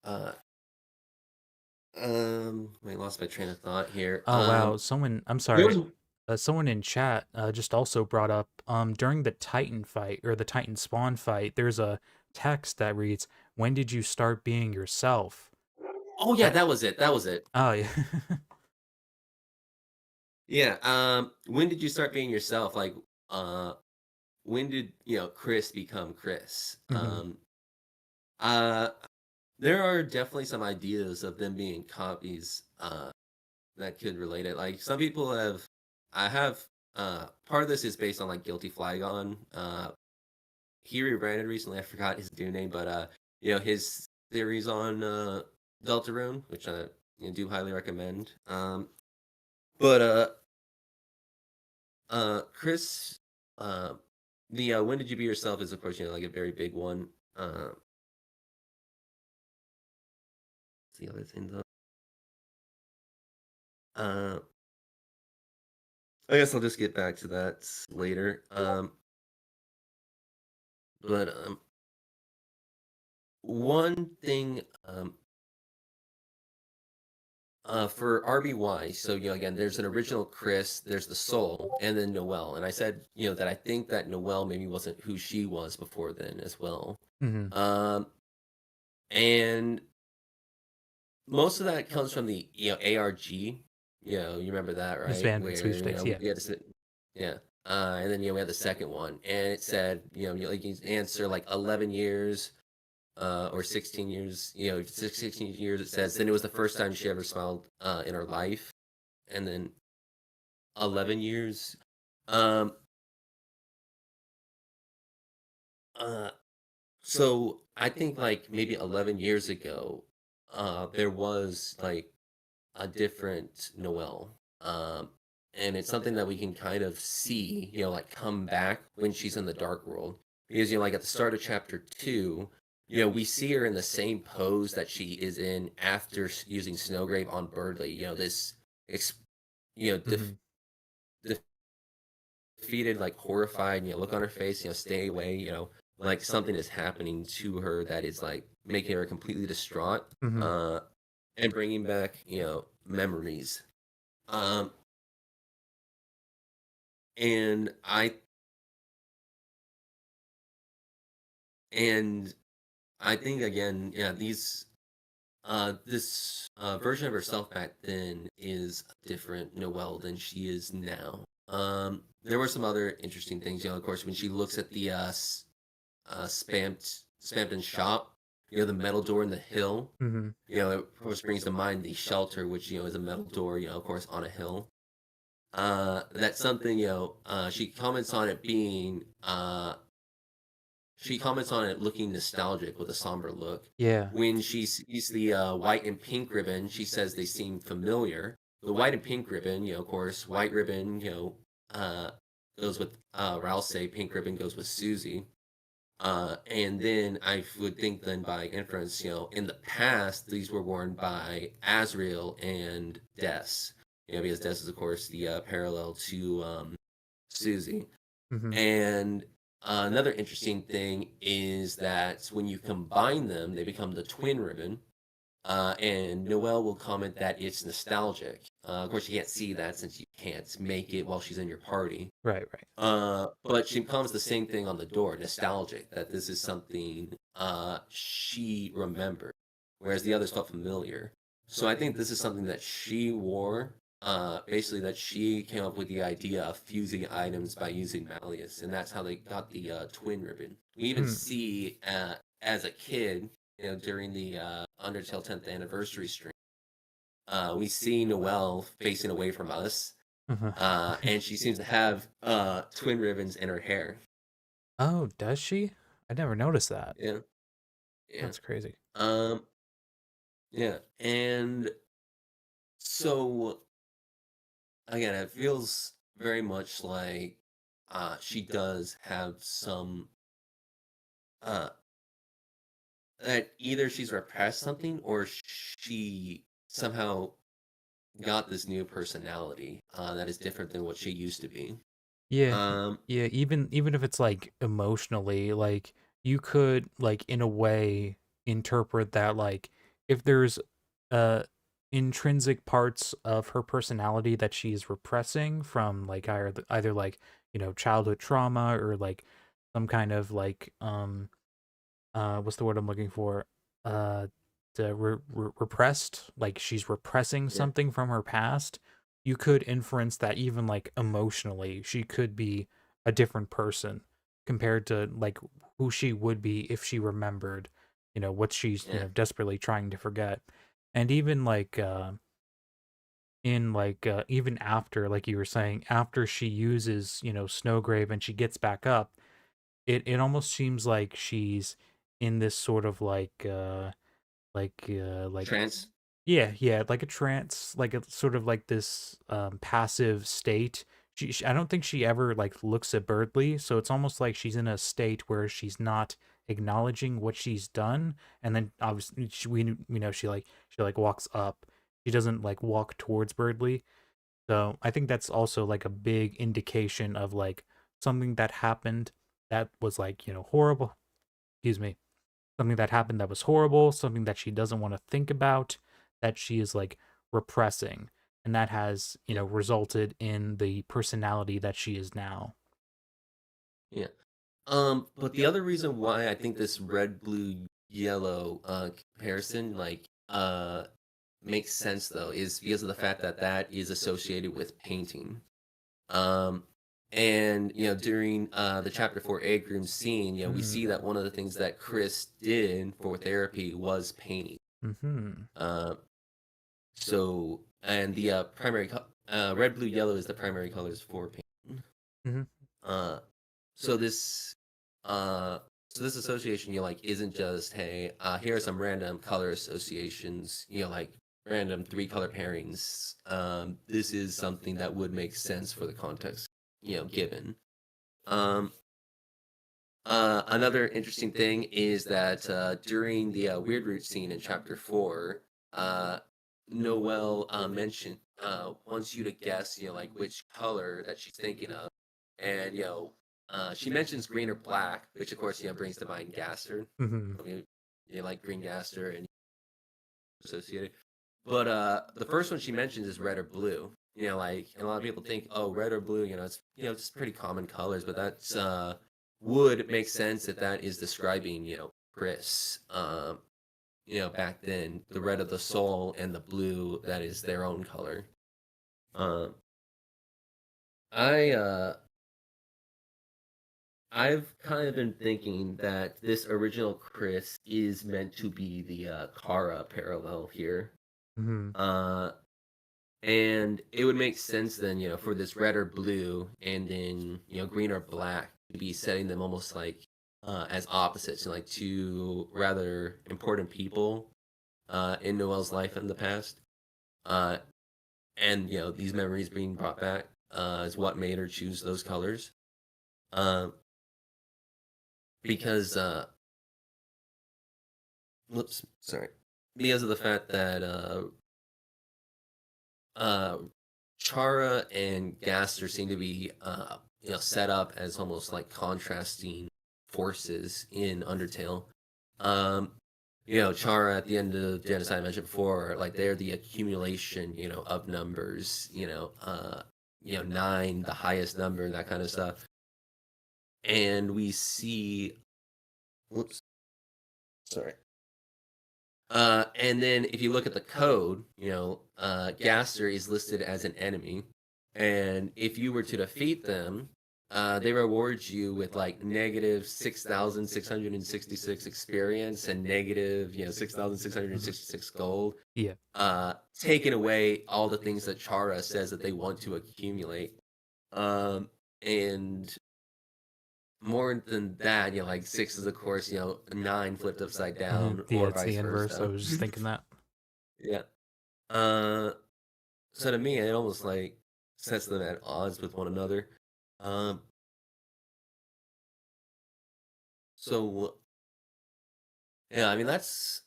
S2: uh I lost my train of thought here.
S1: Oh wow, I'm
S2: There was
S1: sorry. Someone in chat just also brought up during the Titan fight or the Titan spawn fight, there's a text that reads, "When did you start being yourself?"
S2: Oh yeah,
S1: That
S2: that was it. That was it.
S1: oh yeah.
S2: Yeah. When did you start being yourself? Like, uh, when did Chris become Chris?
S1: Hmm.
S2: Uh, there are definitely some ideas of them being copies. That could relate it. Like some people have, I have. Part of this is based on like Guilty Flagon. He rebranded recently. I forgot his new name, but his theories on Deltarune, which I do highly recommend. But Chris, uh, the when did you be yourself is of course like a very big one. The other thing though, uh, I guess I'll just get back to that later. But one thing for RBY, so again, there's an original Chris, there's the Soul, and then Noel. And I said, that I think that Noel maybe wasn't who she was before then as well.
S1: Hmm.
S2: Um, and most of that comes from the ARG. You remember that,
S1: This
S2: right?
S1: band with
S2: Where
S1: sweepstakes, yeah.
S2: we had to sit, yeah. And then we had the second one, and it said, like you answer like 11 years, or 16 years. If it's 16 years, it says then it was the first time she ever smiled in her life, and then 11 years. Um, uh, so I think like maybe 11 years ago, there was like a different Noel. And it's something that we can kind of see, like come back when she's in the dark world. Because, like at the start of chapter 2, we see her in the same pose that she is in after using Snowgrave on Birdley. This, ex- you know,
S1: Hmm.
S2: def- defeated, like horrified, look on her face, stay away, like something is happening to her that is like making her completely distraught,
S1: Hmm.
S2: uh, and bringing back, memories. Um, and I and I think again, yeah, this version of herself back then is a different Noelle than she is now. There were some other interesting things, of course, when she looks at the Spampton shop, the metal door in the hill.
S1: Hmm.
S2: It of course brings to mind the shelter, which is a metal door, of course, on a hill. That's something, she comments on it being she comments on it looking nostalgic with a somber look.
S1: Yeah.
S2: When she sees the white and pink ribbon, she says they seem familiar. The white and pink ribbon, of course, white ribbon, goes with Rouse. Pink ribbon goes with Susie. And then I would think then by inference, in the past, these were worn by Azrael and Des. Because Des is, of course, the parallel to Susie.
S1: Hmm.
S2: And another interesting thing is that when you combine them, they become the twin ribbon. And Noel will comment that it's nostalgic. Of course, you can't see that since you can't make it while she's in your party.
S1: Right, right.
S2: But she comments the same thing on the door, nostalgic, that this is something she remembered, whereas the others felt familiar. So I think this is something that she wore. Basically, that she came up with the idea of fusing items by using Malleus, and that's how they got the twin ribbon. We even
S1: Hmm.
S2: see as a kid, during the Undertale 10th anniversary stream, we see Noelle facing away from us,
S1: Uh-huh.
S2: and she seems to have twin ribbons in her hair.
S1: Oh, does she? I never noticed that.
S2: Yeah, yeah,
S1: That's crazy.
S2: um, yeah. And so again, it feels very much like she does have some uh that either she's repressed something or she somehow got this new personality that is different than what she used to be.
S1: Yeah,
S2: Um,
S1: yeah, even if it's like emotionally, like you could like in a way interpret that like if there's uh intrinsic parts of her personality that she's repressing from like either like, childhood trauma or like some kind of like what's the word I'm looking for? Uh repressed, like she's repressing
S2: yeah,
S1: something from her past. You could inference that even like emotionally, she could be a different person compared to like who she would be if she remembered, what she's,
S2: yeah,
S1: desperately trying to forget. And even like in like even after, like you were saying, after she uses, Snowgrave and she gets back up, it almost seems like she's in this sort of like
S2: trance.
S1: yeah, yeah, like a trance, like a sort of like this passive state. I don't think she ever like looks at Birdly, so it's almost like she's in a state where she's not acknowledging what she's done, and then obviously we know she like walks up. She doesn't like walk towards Birdly. So I think that's also like a big indication of like something that happened that was like, horrible. Excuse me. Something that happened that was horrible, something that she doesn't want to think about, that she is like repressing. And that has,
S2: Yeah,
S1: resulted in the personality that she is now.
S2: yeah. But the other reason why I think this red, blue, yellow comparison makes sense though is because of the fact that that is associated with painting. Um, and during the chapter 4 egg room scene, we see
S1: Mm.
S2: that one of the things that Chris did for therapy was painting.
S1: Hmm.
S2: Uh, so and the red, blue, yellow is the primary colors for painting.
S1: Hmm.
S2: Uh, so this uh so this association, like isn't just, hey, here are some random color associations, like random three color pairings. This is something that would make sense for the context, given. Um Another interesting thing is that during the Weird Root scene in chapter 4, uh Noel mentioned wants you to guess, like which color that she's thinking of. And she mentions green or black, which of course brings to mind Gaster.
S1: Hmm.
S2: I mean, like green Gaster and associated. But the first one she mentions is red or blue. And a lot of people think, oh, red or blue, it's just pretty common colors, but that's would make sense if that is describing, Chris. Back then, the red of the soul and the blue that is their own color. Um, I I've kind of been thinking that this original Chris is meant to be the Kara parallel here.
S1: Hmm.
S2: Uh, and it would make sense then, for this red or blue, and then green or black to be setting them almost like as opposites, like two rather important people in Noel's life in the past. Uh, and these memories being brought back is what made her choose those colors. Uh, because whoops, sorry, because of the fact that uh, Chara and Gaster seem to be set up as almost like contrasting forces in Undertale. Um, Chara at the end of Genocide I mentioned before, like they're the accumulation, of numbers, 9, the highest number, that kind of stuff. And we see whoops, sorry. And then if you look at the code, Gaster is listed as an enemy. And if you were to defeat them, they reward you with like negative 6,666 experience and negative, 6,666 gold.
S1: Yeah.
S2: Taking away all the things that Chara says that they want to accumulate. And more than that, like 6 is of course, 9 flipped upside down
S1: Yeah,
S2: or
S1: it's the
S2: vice
S1: inverse. I
S2: versa.
S1: was just thinking that.
S2: Yeah. Uh, so to me, it almost like sets them at odds with one another. Um, so yeah, I mean it's.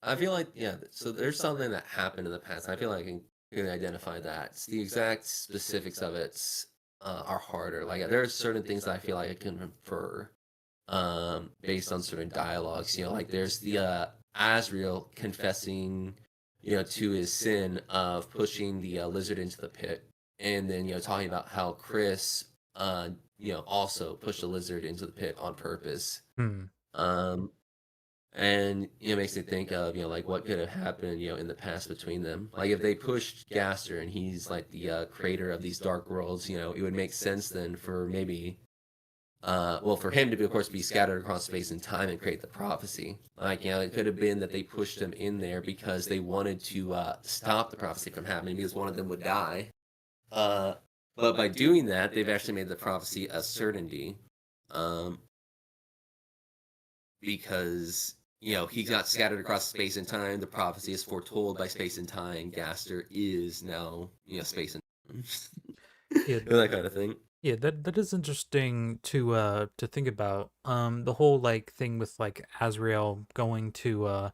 S2: I feel like yeah. So there's something that happened in the past. I feel like I can identify that. It's the exact specifics of it are harder. Like there are certain things that I feel like I can infer based on certain dialogues. Like there's the Asriel confessing, to his sin of pushing the lizard into the pit, and then talking about how Chris, also pushed the lizard into the pit on purpose.
S1: Hmm.
S2: Um, and makes me think of like what could have happened in the past between them. Like if they pushed Gaster and he's like the creator of these dark worlds, it would make sense then for maybe well, for him to be, of course, be scattered across space and time and create the prophecy. Like, it could have been that they pushed him in there because they wanted to stop the prophecy from happening because one of them would die. Uh, but by doing that, they've actually made the prophecy a certainty. Um, because, he got scattered across space and time. The prophecy is foretold by space and time. Gaster is now, space and time.
S1: Yeah,
S2: That kind of thing.
S1: yeah, that is interesting to think about. The whole like thing with like Azrael going to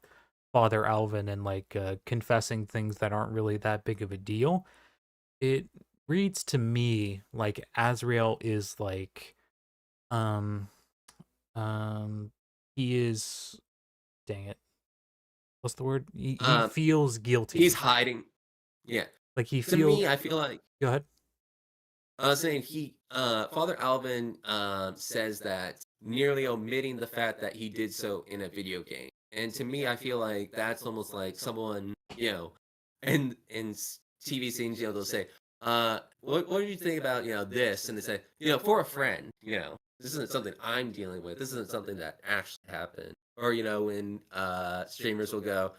S1: Father Alvin and like confessing things that aren't really that big of a deal. It reads to me like Azrael is like um um he is, dang it, what's the word? He
S2: Um,
S1: feels
S2: he's
S1: guilty.
S2: hiding. Yeah.
S1: Like he
S2: To me,
S1: feels,
S2: I feel like
S1: go ahead.
S2: I was saying Father Alvin says that nearly omitting the fact that he did so in a video game. And to me, I feel like that's almost like someone, in TV scenes, they'll say, what do you think about, this? And they say, for a friend, this isn't something I'm dealing with. This isn't something that actually happened. Or, when streamers will go,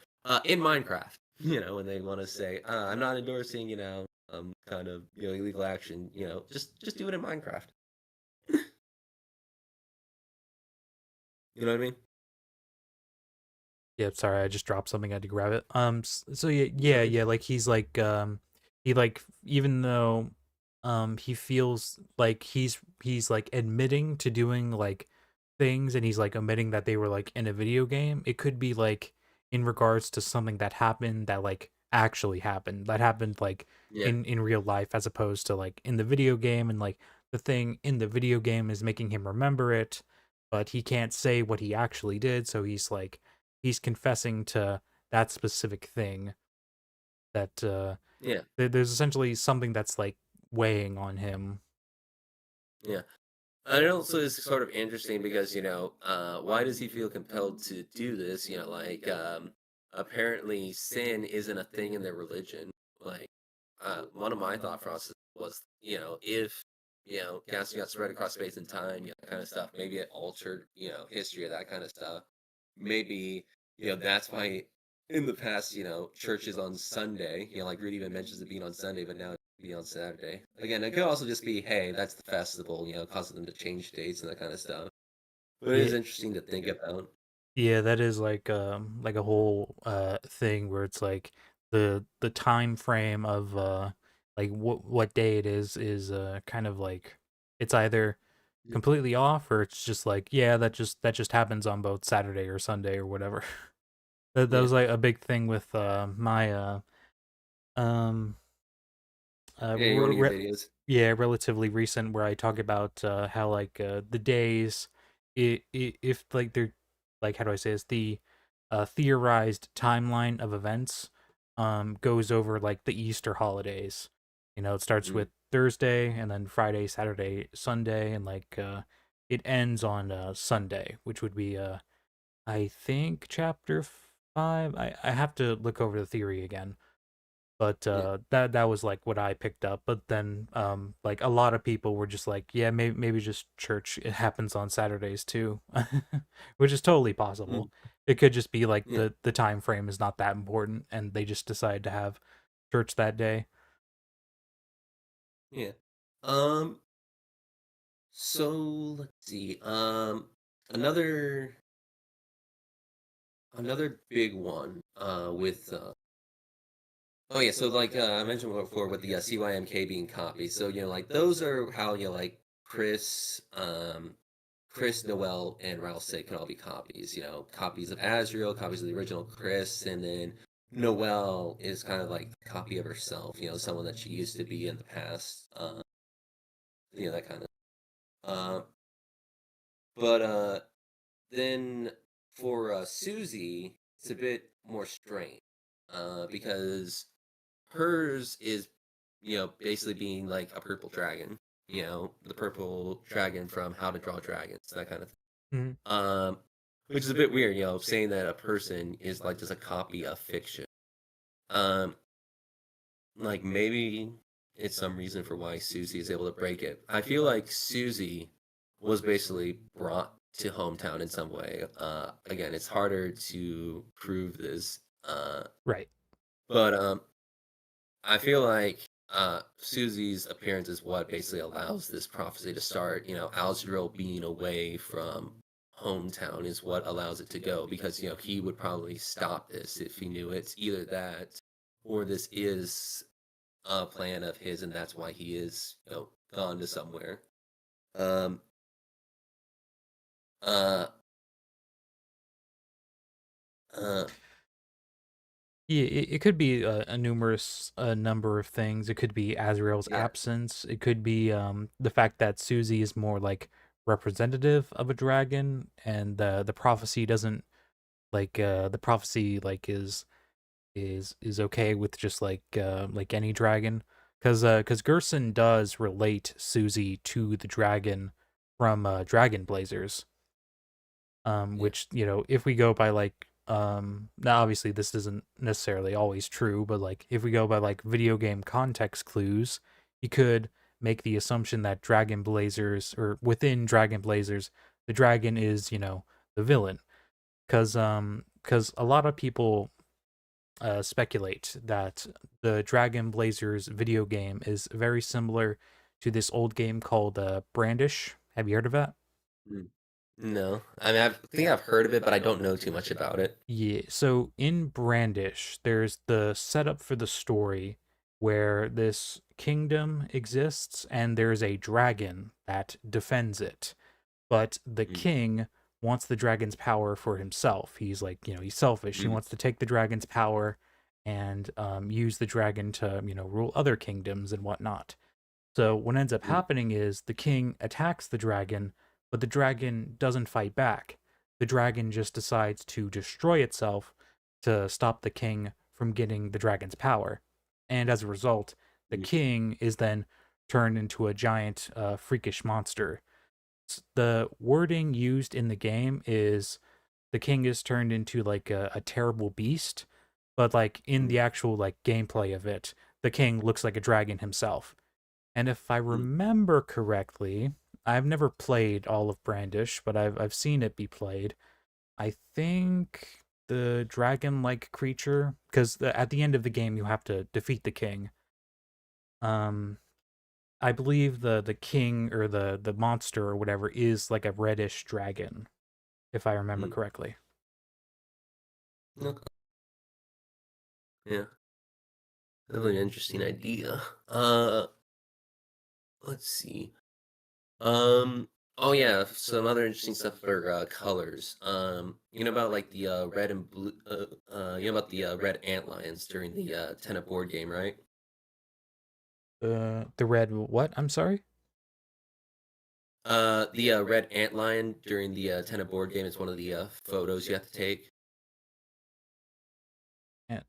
S2: in Minecraft, when they want to say, I'm not endorsing, kind of illegal action. Just do it in Minecraft. You know what I mean?
S1: Yeah, sorry, I just dropped something. I had to grab it. So yeah,
S2: No
S1: yeah,
S2: worries.
S1: yeah. Like he's like, he like even though, he feels like he's like admitting to doing like things, and he's like admitting that they were like in a video game. It could be like in regards to something that happened that like actually happened. That happened like
S2: Yeah,
S1: in real life, as opposed to like in the video game, and like the thing in the video game is making him remember it, but he can't say what he actually did. So he's like he's confessing to that specific thing that
S2: yeah,
S1: there's essentially something that's like weighing on him.
S2: yeah. And it also is sort of interesting because why does he feel compelled to do this? Like apparently sin isn't a thing in their religion. Like one of my thought process was if casting got spread across space and time, that kind of stuff. Maybe it altered history of that kind of stuff. Maybe that's why in the past churches on Sunday, like Rudy even mentions it being on Sunday, but now be on Saturday. Again, it could also just be, hey, that's the festival, causing them to change dates and that kind of stuff. But it is
S1: Yeah,
S2: interesting to think about.
S1: yeah, that is like a whole thing where it's like the time frame of like what day it is kind of like it's either
S2: Mm,
S1: completely off or it's just like yeah that just happens on both Saturday or Sunday or whatever. That
S2: yeah,
S1: was like a big thing with my um
S2: yeah, one of your videos.
S1: yeah, relatively recent where I talk about how like the days if like they're like how do I say this the theorized timeline of events goes over like the Easter holidays. You know, it starts
S2: Mm,
S1: with Thursday and then Friday, Saturday, Sunday and like it ends on Sunday, which would be I think chapter 5. I have to look over the theory again, but
S2: yeah.
S1: that was like what I picked up. But then like a lot of people were just like yeah maybe just church it happens on Saturdays too. Which is totally
S2: Mm,
S1: possible. It could just be like
S2: yeah,
S1: the time frame is not that important and they just decide to have church that day.
S2: yeah. Um, so let's see. Another another big one with oh yeah, so like I mentioned before with the CYMK being copies. So like those are how like Chris, Noel, and Ralph say can all be copies. Copies of Azrael, copies of the original Chris, and then Noel is kind of like a copy of herself. Someone that she used to be in the past. That kind of. Uh, but then for Susie, it's a bit more strange because hers is basically being like a purple dragon, the purple dragon from How to Draw Dragons, that kind of thing.
S1: Mhm.
S2: um which is a bit weird, saying that a person is like just a copy of fiction. um like maybe it's some reason for why Susie is able to break it. I feel like Susie was basically brought to hometown in some way. Again, it's harder to prove this,
S1: Right.
S2: but I feel like Susie's appearance is what basically allows this prophecy to start. Algeril being away from hometown is what allows it to go, because he would probably stop this if he knew it's either that or this is a plan of his, and that's why he is gone to somewhere. Um. Uh. Uh.
S1: Yeah, it could be a numerous number of things. It could be Azrael's
S2: Yeah.
S1: absence. It could be the fact that Susie is more like representative of a dragon, and the prophecy doesn't like the prophecy like is okay with just like any dragon, because Gerson does relate Susie to the dragon from Dragon Blazers,
S2: Yeah.
S1: which if we go by like now obviously this isn't necessarily always true, but like if we go by like video game context clues, you could make the assumption that Dragon Blazers or within Dragon Blazers the dragon is the villain, because a lot of people speculate that the Dragon Blazers video game is very similar to this old game called Brandish. Have you heard of that?
S2: Mm. No, I mean, think I've heard of it, but I don't know too much about it.
S1: Yeah, so in Brandish, there's the setup for the story where this kingdom exists and there's a dragon that defends it. But the
S2: Mm.
S1: king wants the dragon's power for himself. He's like, he's selfish. He
S2: Mm.
S1: wants to take the dragon's power and use the dragon to, rule other kingdoms and whatnot. So what ends up
S2: Mm.
S1: happening is the king attacks the dragon, but the dragon doesn't fight back. The dragon just decides to destroy itself to stop the king from getting the dragon's power. And as a result, the
S2: Mm.
S1: king is then turned into a giant, freakish monster. The wording used in the game is the king is turned into like a terrible beast, but like in
S2: Mm.
S1: the actual like gameplay of it, the king looks like a dragon himself. And if I
S2: Mm.
S1: remember correctly, I've never played all of Brandish, but I've seen it be played. I think the dragon-like creature, because at the end of the game you have to defeat the king. Um, I believe the king or the monster or whatever is like a reddish dragon, if I remember
S2: Mm.
S1: correctly.
S2: Okay. Yeah, definitely an interesting idea. Let's see. Um, oh yeah, some other interesting stuff for colors. You know about like the red and blue. You know about the red ant lions during the tennis board game, right?
S1: The red what? I'm sorry.
S2: The red ant lion during the tennis board game is one of the photos you have to take.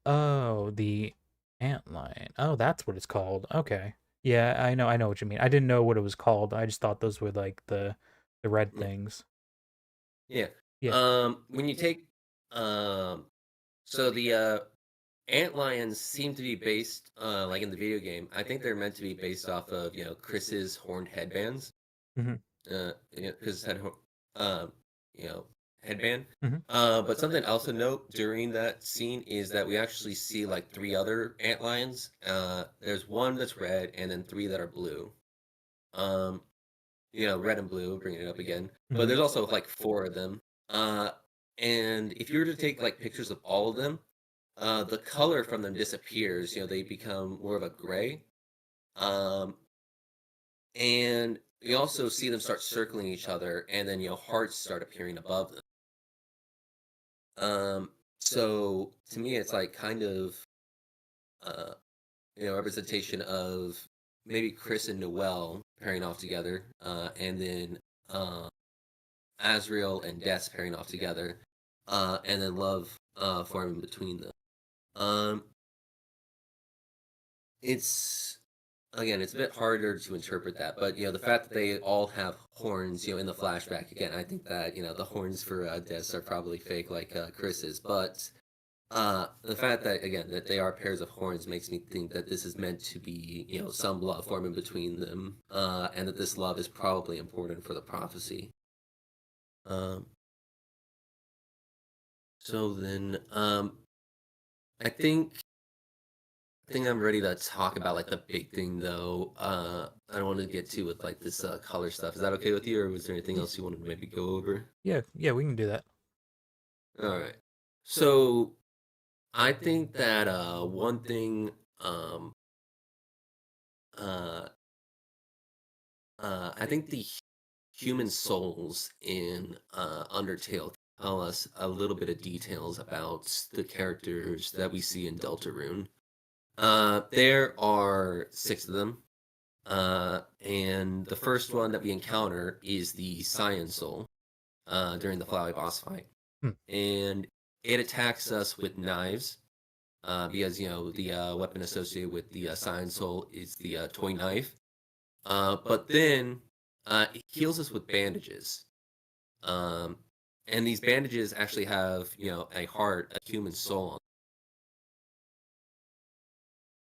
S1: Oh, the antlion. Oh, that's what it's called. Okay. Yeah, I know what you mean. I didn't know what it was called. I just thought those were like the red
S2: Yeah.
S1: things.
S2: Yeah.
S1: Yeah.
S2: When you take so the ant lions seem to be based like in the video game. I think they're meant to be based off of Chris's horned headbands.
S1: Hmm.
S2: His um, you know, headband.
S1: Hmm.
S2: But something else to note during that scene is that we actually see like three other ant lions. There's one that's red, and then three that are blue. Um, red and blue, bringing it up again. But
S1: Hmm.
S2: there's also like four of them. Uh, and if you were to take like pictures of all of them, the color from them disappears. They become more of a gray. Um, and you also see them start circling each other, and then hearts start appearing above them. So to me, it's like kind of uh, representation of maybe Chris and Noel pairing off together, and then Azrael and Des pairing off together, and then love forming between them. Um, it's again, it's a bit harder to interpret that, but the fact that they all have horns, in the flashback again, I think that the horns for Des are probably fake, like Chris's, but the fact that again that they are pairs of horns makes me think that this is meant to be, some love forming between them, and that this love is probably important for the prophecy. Um, so then, I think I'm ready to talk about like the big thing though. I don't want to get too with like this color stuff. Is that okay with you, or was there anything
S1: Yeah.
S2: else you wanted to maybe go over?
S1: Yeah, we can do that.
S2: All right. So I think that one thing um uh I think the human souls in Undertale tell us a little bit of details about the characters that we see in Deltarune. There are six of them. And the first one that we encounter is the Science Soul during the Flowey boss fight.
S1: Hmm.
S2: And it attacks us with knives because, the weapon associated with the Science Soul is the toy knife. But then it heals us with bandages. Um, and these bandages actually have, a heart, a human soul on.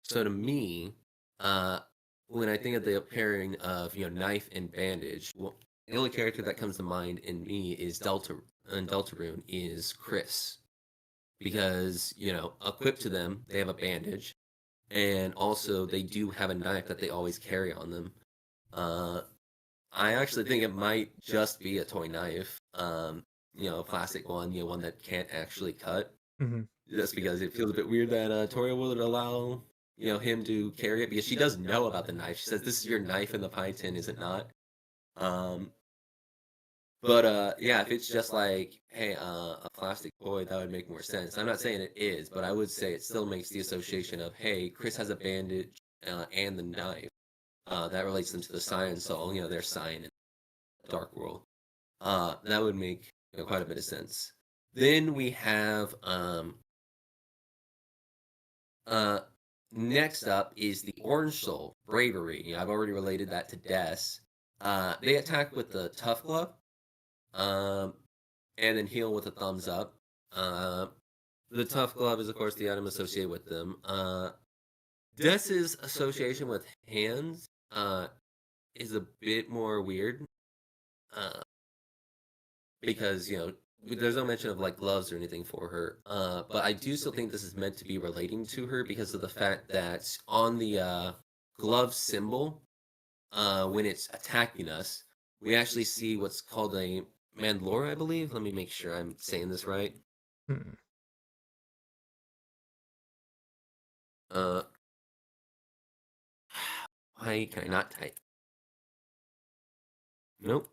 S2: So to me, uh, when I think of the pairing of knife and bandage, well, the only character that comes to mind in me is Deltarune is Chris, because equipped to them they have a bandage, and also they do have a knife that they always carry on them. Uh, I actually think it might just be a toy knife, a plastic one, one that can't actually cut.
S1: Hmm.
S2: Just because it feels a bit weird that Toria would allow him to carry it because she does know about the knife. She says this is your knife in the pie tin, is it not? Um, but yeah, if it's just like hey, a plastic toy, that would make more sense. I'm not saying it is, but I would say it still makes the association of hey, Chris has a bandage and the knife. That relates them to the science soul, their sign in the dark world. That would make quite a bit of sense. Then we have Uh, next up is the Orange Soul, Bravery. I've already related that to Des. They attack with the Tough Glove, um, and then heal with a Thumbs Up. Uh, the Tough Glove is, of course, the item associated with them. Des's association with hands is a bit more weird uh, because, there's no mention of like gloves or anything for her. But I do still think this is meant to be relating to her because of the fact that on the glove symbol, when it's attacking us, we actually see what's called a mandlore, I believe. Let me make sure I'm saying this right.
S1: Hmm.
S2: Uh, why can I not type? Nope.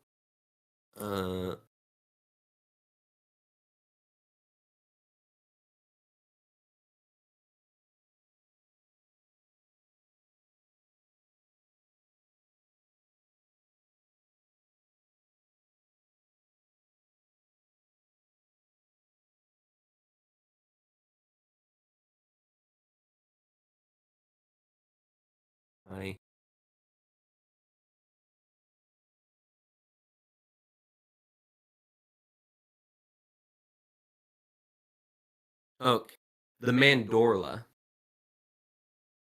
S2: Uh, I okay. The mandorla.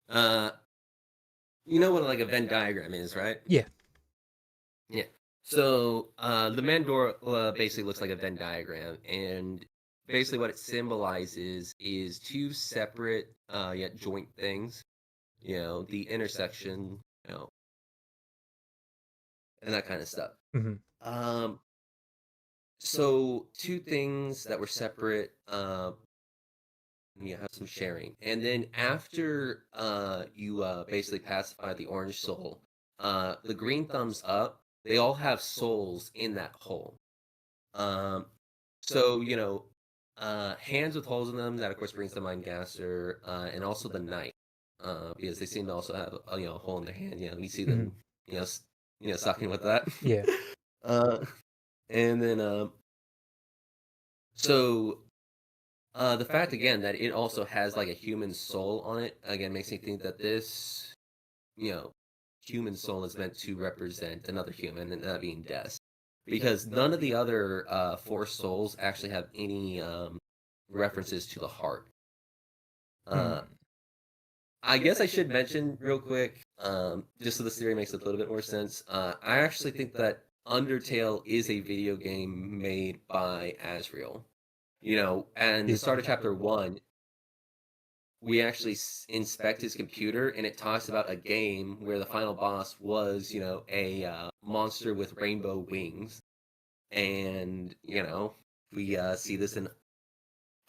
S2: Uh, you know what like a Venn diagram is, right?
S1: Yeah.
S2: Yeah. So the mandorla basically looks like a Venn diagram, and basically what it symbolizes is two separate yet joint things. You know, the intersection, you know, and that kind of stuff.
S1: Hmm.
S2: Um, so two things that were separate. You have some sharing, and then after you basically pacify the orange soul, the green thumbs up. They all have souls in that hole. Um, so you know, hands with holes in them. That of course brings to mind Gaster, and also the knight, because they seem to also have a hole in their hand. You know, we see
S1: Hmm.
S2: them, sucking with that.
S1: Yeah.
S2: uh, and then so the fact again that it also has like a human soul on it again makes me think that this, you know, human soul is meant to represent another human, and that being death. Because none of the other four souls actually have any references to the heart. Uh,
S1: Hmm.
S2: I guess I should mention real quick, just so this theory makes a little bit more sense. I actually think that Undertale is a video game made by Asriel. You know, and the
S1: It,
S2: start of chapter one, we actually inspect his computer, and it talks about a game where the final boss was, a monster with rainbow wings, and we see this in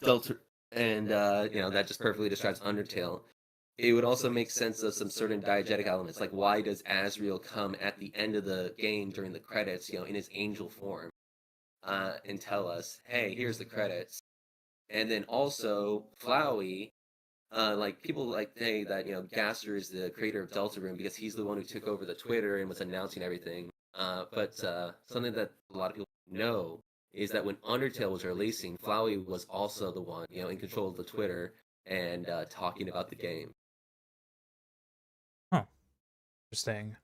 S2: Delta, and that just perfectly describes Undertale. It would also make sense of some certain diegetic elements, like why does Asriel come at the end of the game during the credits, in his angel form, and tell us, hey, here's the credits, and then also Flowey. Like people like say that Gaster is the creator of Deltarune because he's the one who took over the Twitter and was announcing everything. But something that a lot of people know is that when Undertale was releasing, Flowey was also the one in control of the Twitter and talking about the game.
S1: huh. Interesting.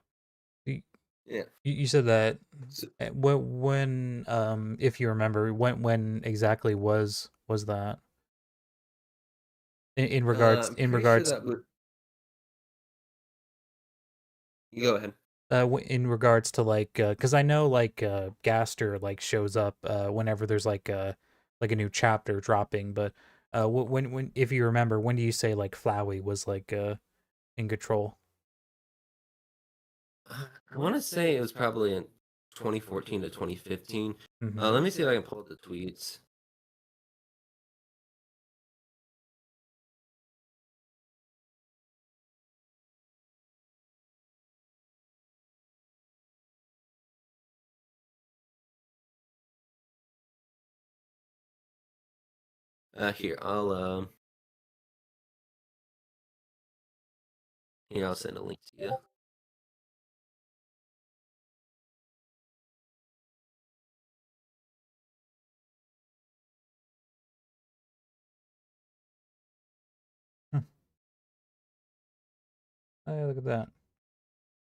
S1: You,
S2: Yeah.
S1: you said that
S2: So,
S1: when if you remember when exactly was that in regards
S2: I'm
S1: in
S2: pretty sure
S1: regards
S2: that would. You go ahead.
S1: in regards to like because I know like Gaster like shows up whenever there's like a new chapter dropping, but when if you remember, when do you say like Flowey was like in control?
S2: I want to say it was probably in 2014 to 2015.
S1: Hmm.
S2: Let me see if I can pull up the tweets. Here, I'll send a link to you.
S1: Hey, look at that.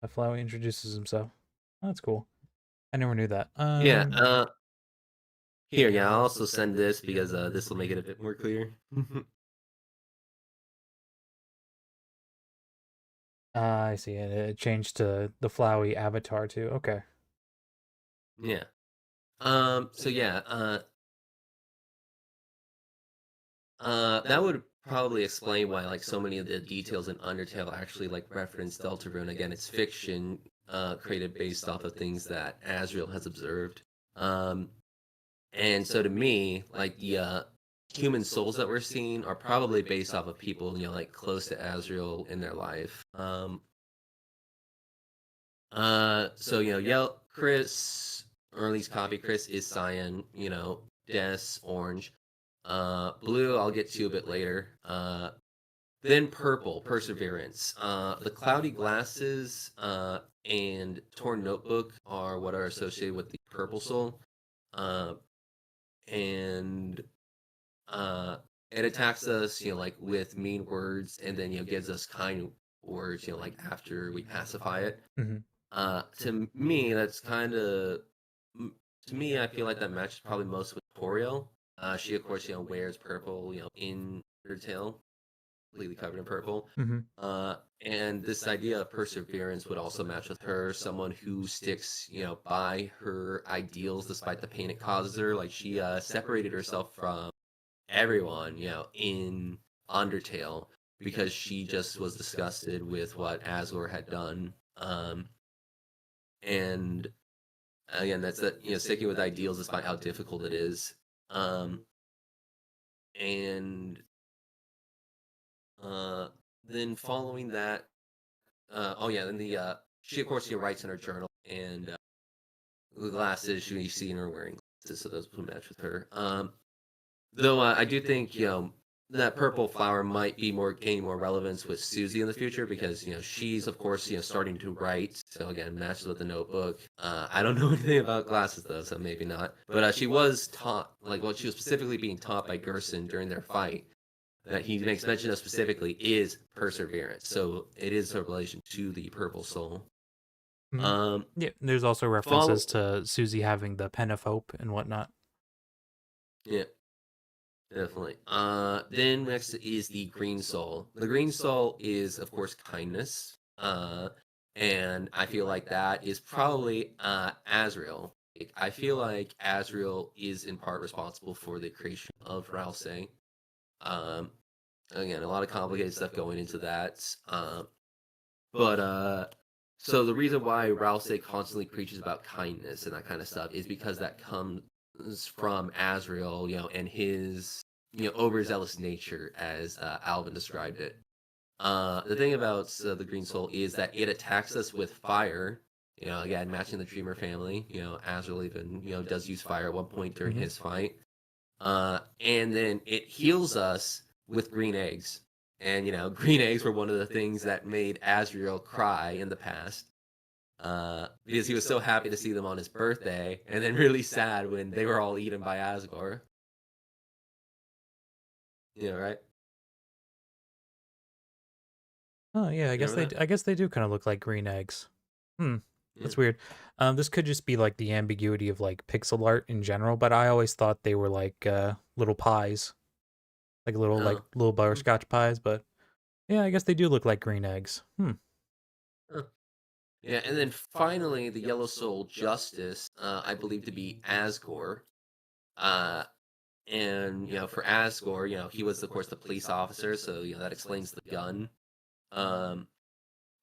S1: Flowey introduces himself. Oh, that's cool. I never knew that.
S2: Yeah. Here, yeah. I'll also send this because this will make it a bit more clear.
S1: I see it. It changed to the Flowey avatar too. Okay.
S2: Yeah. So yeah. That would probably explain why like so many of the details in Undertale actually like reference Deltarune. Again, it's fiction created based off of things that Asriel has observed. Um, and so to me, like the human souls that we're seeing are probably based off of people, like close to Asriel in their life. So Yell Chris, or at least copy Chris is cyan, Des orange. Blue I'll get to a bit later. Then purple, perseverance. The cloudy glasses and torn notebook are what are associated with the purple soul. Uh, and it attacks us, like with mean words, and then gives us kind words, like after we pacify it.
S1: Mm-hmm.
S2: To me, that's kind of to me. I feel like that matches probably most with Toriel. She of course wears purple, in her tail, completely covered in purple.
S1: Mm-hmm.
S2: And this idea of perseverance would also match with her, someone who sticks, by her ideals despite the pain it causes her. Like she separated herself from everyone, in Undertale because she just was disgusted with what Asgore had done. And again, that's that, sticking with ideals despite how difficult it is. Um, and then following that, oh yeah, then the she of course writes in her journal, and the glasses you see in her wearing glasses, so those would match with her. Though I do think that purple flower might be more gaining more relevance with Susie in the future because she's of course starting to write. So again, matches with the notebook. I don't know anything about glasses though, so maybe not. But she was taught like what she was specifically being taught by Gerson during their fight that he makes mention of specifically is perseverance. So it is her relation to the purple soul.
S1: Mm-hmm.
S2: Um,
S1: Yeah, there's also references
S2: follow.
S1: to Susie having the pen of hope and whatnot.
S2: Yeah. Definitely. Then next is the green soul. The green soul is, of course, kindness. And I feel like that is probably Asriel. I feel like Asriel is in part responsible for the creation of Rousey. Um, Again, a lot of complicated stuff going into that. But so the reason why Rousey constantly preaches about kindness and that kind of stuff is because that comes from Asriel, and his overzealous nature, as Alvin described it. The thing about the Green Soul is that it attacks us with fire. Again, matching the Dreamer family. Asriel even does use fire at one point during
S1: Mm-hmm.
S2: his fight. And then it heals us with green eggs. And green eggs were one of the things that made Asriel cry in the past. Because he was so happy to see them on his birthday, and then really sad when they were all eaten by Asgore. Right?
S1: Oh yeah,
S2: You remember that?
S1: I guess they do kind of look like green eggs. Hmm,
S2: Yeah.
S1: that's weird. This could just be like the ambiguity of like pixel art in general, but I always thought they were like little pies, like
S2: Oh.
S1: little
S2: Mm.
S1: butterscotch pies. But yeah, I guess they do look like green eggs. Hmm.
S2: Huh. Yeah, and then finally, the Yellow Soul Justice, I believe to be Asgore. Uh, and for Asgore, he was of course the police officer, so that explains the gun. Um,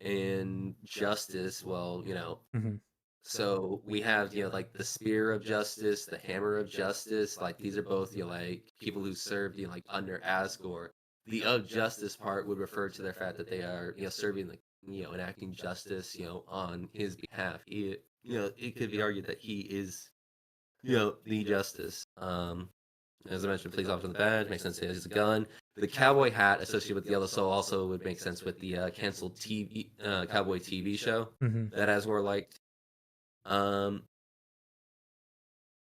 S2: and Justice, well,
S1: Mm-hmm.
S2: so we have like the Spear of Justice, the Hammer of Justice. Like these are both like people who served like under Asgore. The of Justice part would refer to the fact that they are serving like enacting justice on his behalf. It could be argued that he is the justice. As I mentioned, police officer on the badge makes sense. He has a gun. The cowboy hat associated with the Yellow Soul also would make sense with the canceled TV cowboy TV show
S1: Mm-hmm.
S2: that Asgore liked. Um,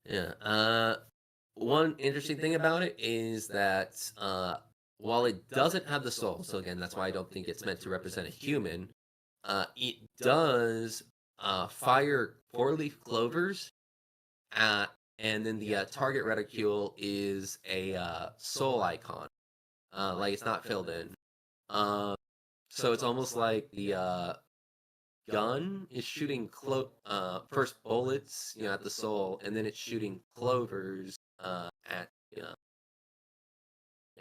S2: yeah. One interesting thing about it is that while it doesn't have the soul, so again, that's why I don't think it's meant to represent a human. It does fire four-leaf clovers, uh, and then the target reticule is a soul icon. Like it's not filled in. Um, so it's almost like the gun is shooting first bullets, at the soul, and then it's shooting clovers at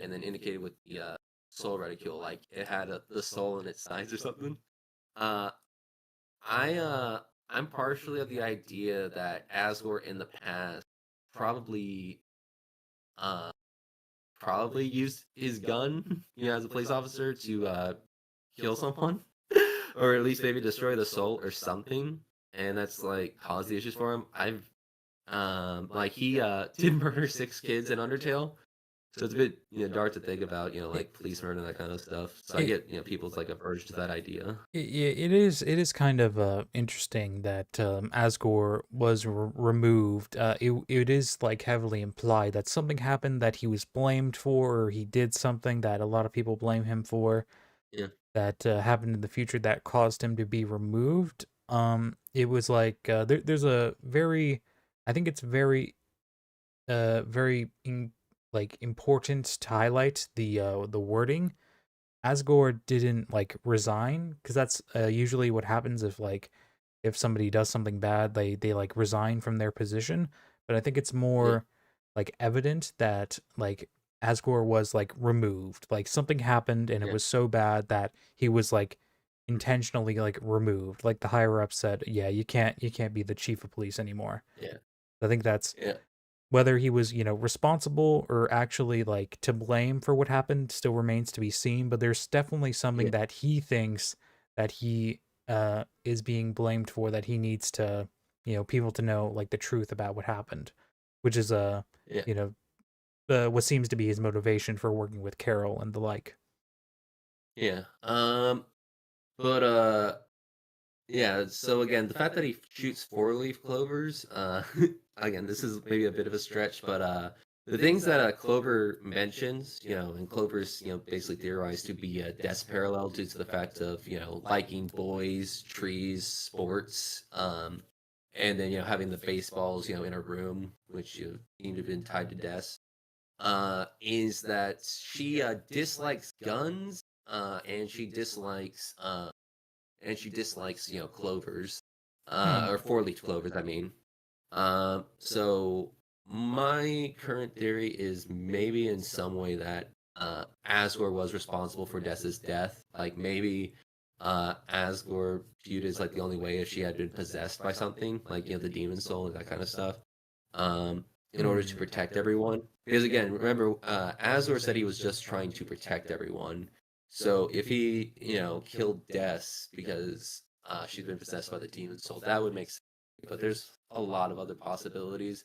S2: and then indicated with the soul reticule, like it had the soul in its sides or something. Uh, I I'm partially of the idea that Asgore in the past probably uh probably used his gun, as a police officer to kill someone, or at least maybe destroy the soul or something, and that's like caused the issues for him. I've like he did murder 6 kids in Undertale, so it's a bit dark to think about,
S1: It,
S2: like police murder and that kind of stuff. So I
S1: it,
S2: get people's like aversion to that idea.
S1: it is kind of interesting that Asgore was removed. It is like heavily implied that something happened that he was blamed for, or he did something that a lot of people blame him for
S2: Yeah,
S1: that happened in the future that caused him to be removed. It was like there's a very, I think it's very like important to highlight the wording. Asgore didn't like resign, because that's usually what happens if somebody does something bad, they like resign from their position. But I think it's
S2: yeah,
S1: more like evident that like Asgore was like removed. Like something happened and it
S2: yeah,
S1: was so bad that he was like intentionally like removed. Like the higher up said, yeah, you can't be the chief of police anymore.
S2: yeah,
S1: I think that's
S2: yeah,
S1: whether he was, responsible or actually like to blame for what happened still remains to be seen, but there's definitely something
S2: yeah,
S1: that he thinks that he is being blamed for, that he needs to, people to know like the truth about what happened, which is
S2: yeah,
S1: you know, what seems to be his motivation for working with Carol and the like.
S2: yeah. But yeah. So again, the fact that he shoots 4-leaf clovers, again, this is maybe a bit of a stretch, but the things that Clover mentions, and Clover's, basically theorized to be a death parallel due to the fact of, liking boys, trees, sports, and then having the baseballs, in a room, which seem to have been tied to death, is that she dislikes guns, and she dislikes clovers,
S1: Hmm.
S2: or 4-leaf clovers, I mean. So my current theory is maybe in some way that Asgore was responsible for Dessa's death. Like maybe Asgore viewed as like the only way if she had been possessed by something, like the demon soul and that kind of stuff, in order to
S1: Hmm.
S2: protect everyone. Because again, remember, Asgore said he was just trying to protect everyone. So if he, killed Des because she's been possessed by the demon soul, that would make sense. But there's a lot of other possibilities.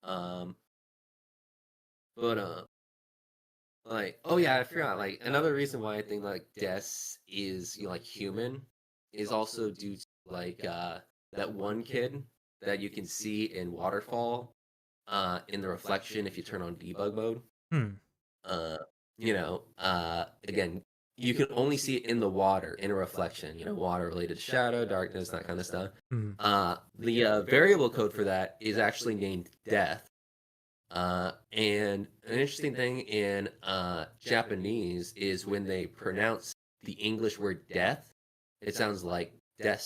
S2: Um, but like, oh yeah, I forgot. Like another reason why I think like Des is like human is also due to like that one kid that you can see in Waterfall, in the reflection if you turn on debug mode.
S1: Hmm.
S2: uh, again, you can only see it in the water in a reflection. Water related to shadow, darkness, that kind of stuff.
S1: Hmm.
S2: The variable code for that is actually named death. And an interesting thing in Japanese is when they pronounce the English word death, it sounds like des.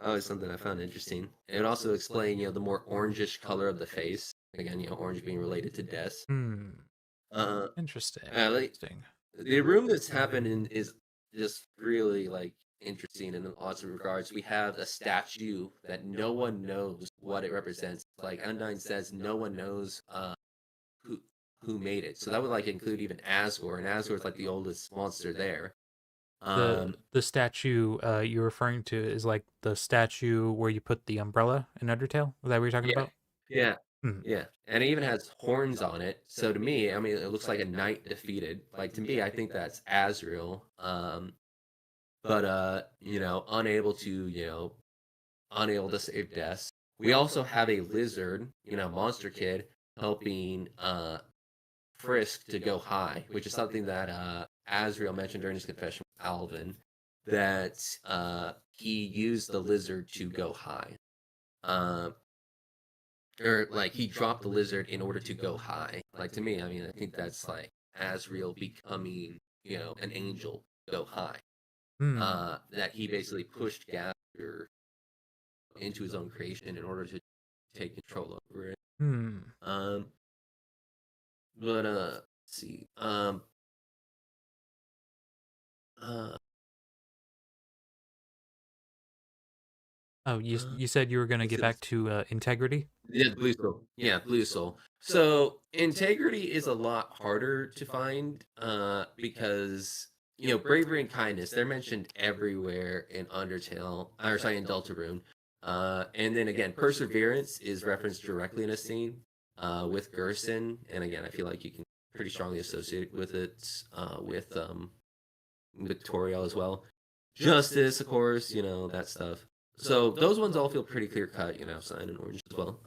S2: Always something I found interesting. It would also explain, the more orangish color of the face. Again, orange being related to death.
S1: Hmm.
S2: Uh,
S1: Interesting.
S2: like
S1: Interesting.
S2: the room that's happened in is just really like interesting in lots of regards. We have a statue that no one knows what it represents. Like Undyne says, no one knows who made it. So that would like include even Asgore, and Asgore is like the oldest monster there.
S1: The
S2: Um,
S1: the statue you're referring to is like the statue where you put the umbrella in Undertale. Is that what you're talking
S2: yeah,
S1: about?
S2: yeah,
S1: Hmm.
S2: yeah, and it even has horns on it. So to me, I mean, it looks like a knight defeated. Like to me, I think that's Azrael. But unable to save Des. We also have a lizard, monster kid helping Frisk to go high, which is something that Azrael mentioned during his confession with Alvin, that he used the lizard to go high. Uh, or like he dropped the lizard in order to go high. Like to me, I mean, I think that's like Azrael becoming, an angel go high.
S1: Hmm.
S2: That he basically pushed Gaster into his own creation in order to. take control over it.
S1: Hmm.
S2: Um, but let's see. Uh,
S1: Oh,
S2: uh,
S1: you said you were gonna
S2: let's
S1: get
S2: see.
S1: back to integrity.
S2: Yeah, the blue soul. Yeah, blue soul. So integrity is a lot harder to find, because bravery and kindness, they're mentioned everywhere in Undertale, or sorry, in Deltarune. And then again, perseverance is referenced directly in a scene, with Gerson, and again, I feel like you can pretty strongly associate with it, with Victorial as well. Justice, of course, that stuff. So those ones all feel pretty clear cut, cyan and orange as well.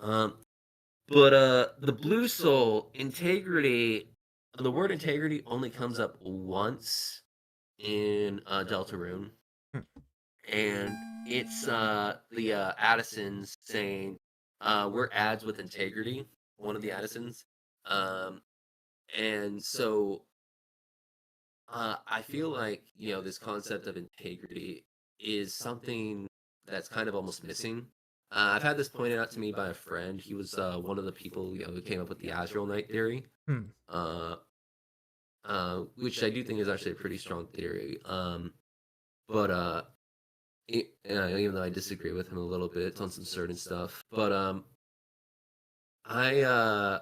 S2: But the blue soul integrity, the word integrity only comes up once in Deltarune,
S1: Hmm.
S2: and it's the Addisons saying, "We're ads with integrity." One of the Addisons, um, and so I feel like this concept of integrity is something that's kind of almost missing. I've had this pointed out to me by a friend. He was one of the people who came up with the Azrael Knight theory,
S1: Hmm.
S2: uh, which I do think is actually a pretty strong theory. But even though I disagree with him a little bit on some certain stuff, but I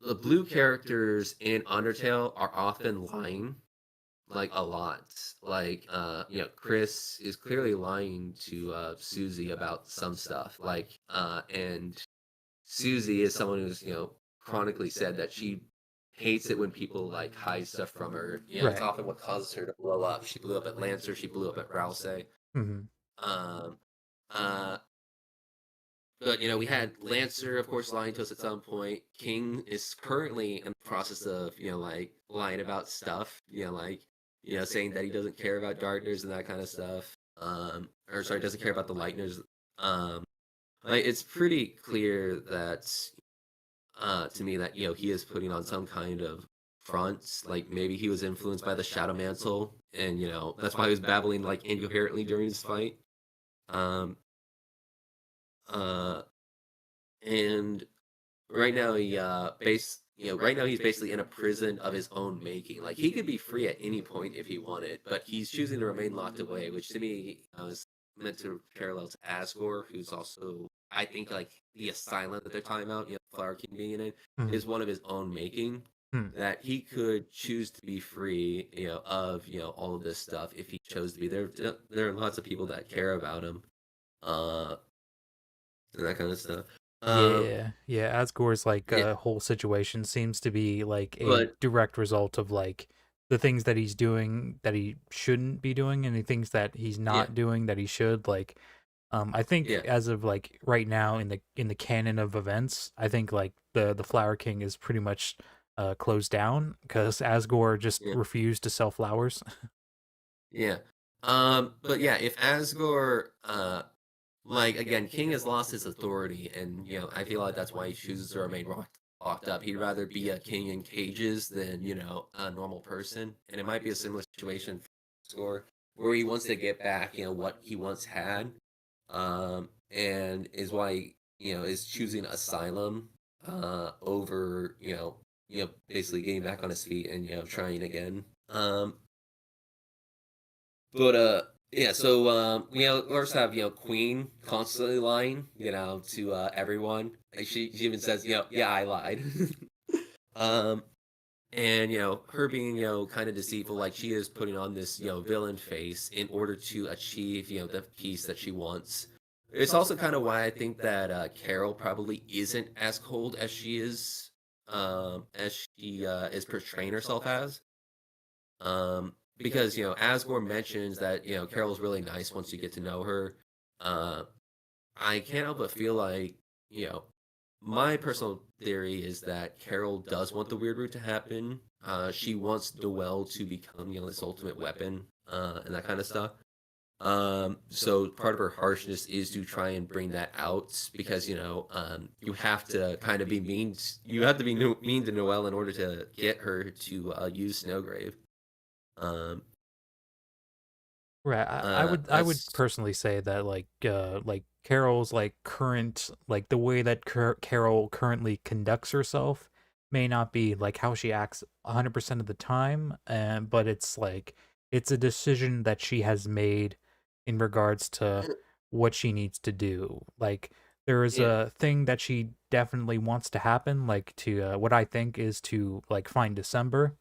S2: the blue characters in Undertale are often lying like a lot. Like Chris is clearly lying to Susie about some stuff. Like and Susie is someone who's, chronically said that she hates it when people like hide stuff from her. It's
S1: Right.
S2: often what causes her to blow up. She blew up at Lancer, she blew up at Rouse.
S1: Hmm.
S2: Um uh but we had Lancer, of course, lying to us at some point. King is currently in the process of, like lying about stuff, like saying that he doesn't care about darkness and that kind of stuff. Or sorry, doesn't care about the lightners. Um, like it's pretty clear that to me that he is putting on some kind of front. Like maybe he was influenced by the Shadow Mantle, and that's why he was babbling like incoherently during his fight. Um, uh, and right now right now he's basically in a prison of his own making. Like he could be free at any point if he wanted, but he's choosing to remain locked away, which to me is meant to parallel to Asgore, who's also I think like the asylum that they're talking about, Flower King being in it,
S1: Hmm.
S2: is one of his own making.
S1: Hmm.
S2: That he could choose to be free, of all of this stuff if he chose to be. There are lots of people that care about him, uh, and that kind of stuff. Um,
S1: Yeah, yeah. Asgore's like
S2: yeah,
S1: whole situation seems to be like a
S2: but
S1: direct result of like the things that he's doing that he shouldn't be doing, and the things that he's
S2: yeah,
S1: not doing that he should. Like, I think
S2: yeah.
S1: as of like right now in the canon of events, I think like the Flower King is pretty much closed down because Asgore just
S2: Yeah,
S1: refused to sell flowers.
S2: yeah. But yeah, if Asgore, like again, King has lost his authority, and I feel like that's why he chooses to remain locked up. He'd rather be a king in cages than a normal person, and it might be a similar situation for Asgore, where he wants to get back, what he once had, and is why is choosing asylum, over basically getting back on his feet and trying again. But yeah, so we of course have Queen constantly lying, to everyone. Like she even says, yeah, I lied. um, and her being kind of deceitful, like she is putting on this villain face in order to achieve the peace that she wants. It's also kind of why I think that Carol probably isn't as cold as she is portraying herself as. Because Asgore mentions that Carol's really nice once you get to know her. Uh, I can't help but feel like you know my personal theory is that Carol does want the weird root to happen. She wants Noel to become this ultimate weapon, and that kind of stuff. So part of her harshness is to try and bring that out because you have to kind of be mean. You have to be mean to Noel in order to get her to use Snowgrave. Um,
S1: Right. I would
S2: That's
S1: personally say that like Carol's like current like the way that Carol currently conducts herself may not be like how she acts 100% of the time, and but it's like it's a decision that she has made in regards to what she needs to do. Like there is
S2: yeah,
S1: a thing that she definitely wants to happen, like to what I think is to like find December,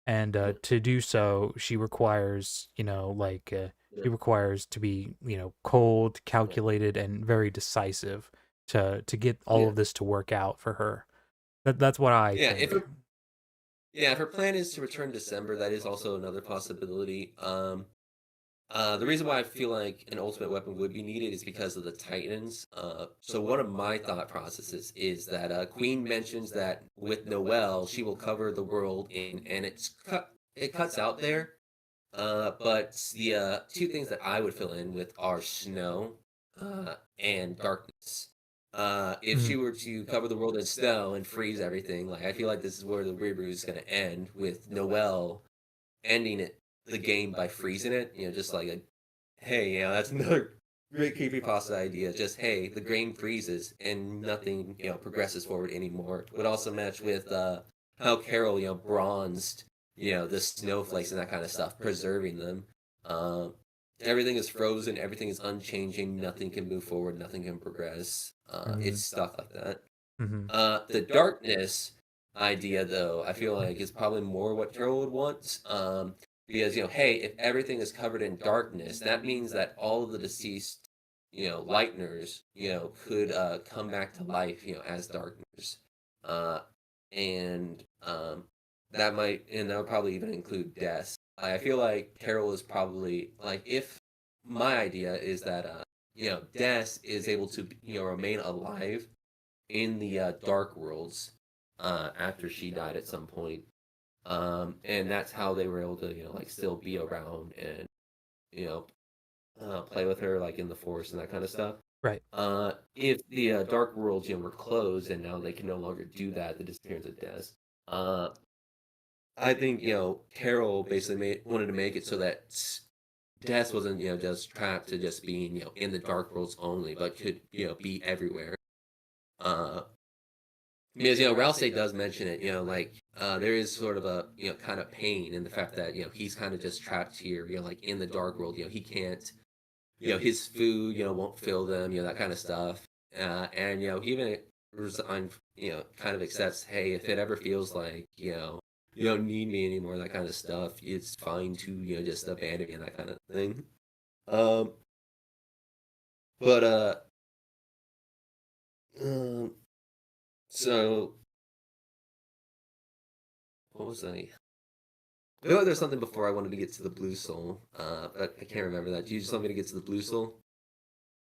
S1: and
S2: yeah,
S1: to do so she requires
S2: yeah,
S1: she requires to be cold,
S2: yeah,
S1: calculated, and very decisive to get all
S2: yeah.
S1: of this to work out for her. That's what I
S2: Yeah, if
S1: think.
S2: her yeah, if her plan is to return December, that is also another possibility. The reason why I feel like an ultimate weapon would be needed is because of the Titans. So one of my thought processes is that Queen mentions that with Noel, she will cover the world in, and it cuts out there. But the two things that I would fill in with are snow and darkness. If
S1: Mm,
S2: she were to cover the world in snow and freeze everything, like I feel like this is where the reboot is going to end with Noel ending the game by freezing it. Just like a hey, that's another great creepypasta idea. Just hey, the game freezes and nothing progresses forward anymore. Would also match with how Carol bronzed the snowflakes and that kind of stuff, preserving them. Um, Everything is frozen, everything is unchanging, nothing can move forward, nothing can progress. It's
S1: mm,
S2: stuck like that.
S1: mm,
S2: The darkness idea, though, I feel like is probably more what Carol would want. Because, hey, if everything is covered in darkness, that means that all of the deceased, lighteners, could come back to life, as darkners. Uh, and that would probably even include deaths. I feel like Carol is probably like if my idea is that Des is able to remain alive in the Dark Worlds after she died at some point. And that's how they were able to, like still be around and, you know, play with her like in the Force and that kind of stuff.
S1: right.
S2: If the Dark Worlds, were closed and now they can no longer do that, the disappearance of Des. Uh, I think, Carol basically wanted to make it so that Des wasn't, just trapped to just being, in the Dark Worlds only, but could, be everywhere. Uh, Because Rousey does mention it, like there is sort of a kind of pain in the fact that he's kind of just trapped here, like in the dark world. He can't, his food, won't fill them, that kind of stuff. And he even resign, kind of accepts, hey, if it ever feels like you don't need me anymore, that kind of stuff, it's fine to just abandon me and that kind of thing. Um, but um, so what was I? I feel like there's something before I wanted to get to the Blue Soul, but I can't remember that. Do you just want me to get to the Blue Soul?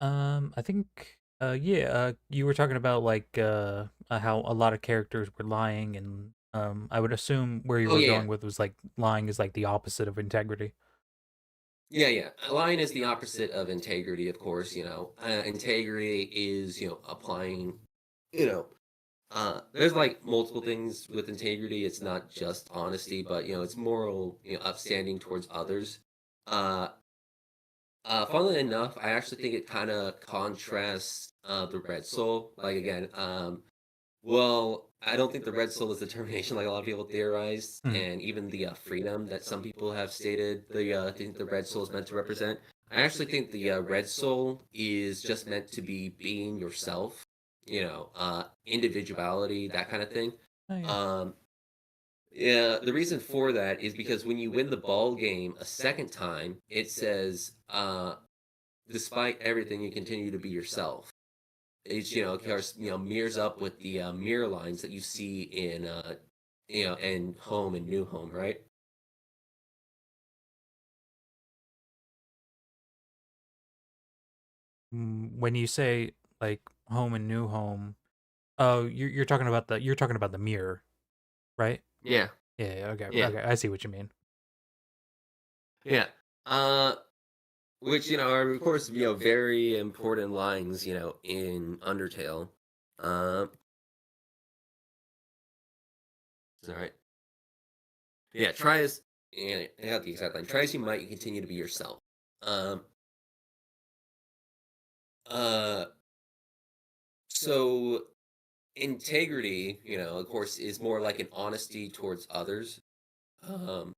S1: I think yeah, you were talking about like how a lot of characters were lying, and I would assume where you
S2: Oh
S1: were
S2: yeah, yeah,
S1: going with was like lying is like the opposite of integrity.
S2: yeah, yeah. Lying is the opposite of integrity, of course. Integrity is applying. You know, there's like multiple things with integrity. It's not just honesty, but it's moral, upstanding towards others. Uh, Funnily enough, I actually think it kind of contrasts the Red Soul. Like again, well, I don't think the red soul is determination like a lot of people theorized,
S1: Mm.
S2: and even the freedom that some people have stated I think the red soul is meant to represent. I actually think the red soul is just meant to be being yourself, individuality, that kind of thing.
S1: Oh yeah.
S2: Um, yeah, the reason for that is because when you win the ball game a second time, it says, despite everything, you continue to be yourself. It's of course mirrors up with the mirror lines that you see in in Home and New Home, right?
S1: When you say like home and new home, oh, you're talking about the mirror, right?
S2: Yeah,
S1: Yeah, yeah, okay,
S2: yeah,
S1: okay, I see what you mean.
S2: yeah. Uh, which are of course very important lines in Undertale. Um, all right. Yeah, and I got the exact line. Try as you might, you continue to be yourself. Um, uh, so integrity, of course, is more like an honesty towards others, um,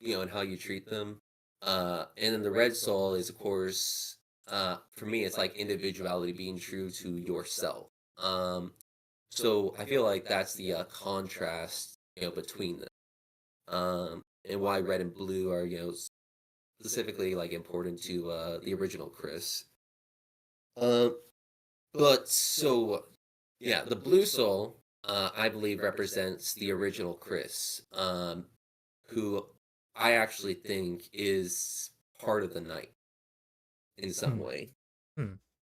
S2: and how you treat them. And then the red soul is, of course, for me, it's like individuality, being true to yourself. So I feel like that's the contrast, between them. And why red and blue are, specifically like important to the original Chris. Um, but so yeah, the blue soul, I believe, represents the original Chris, who I actually think is part of the night in some
S1: Hmm.
S2: way.
S1: Hmm.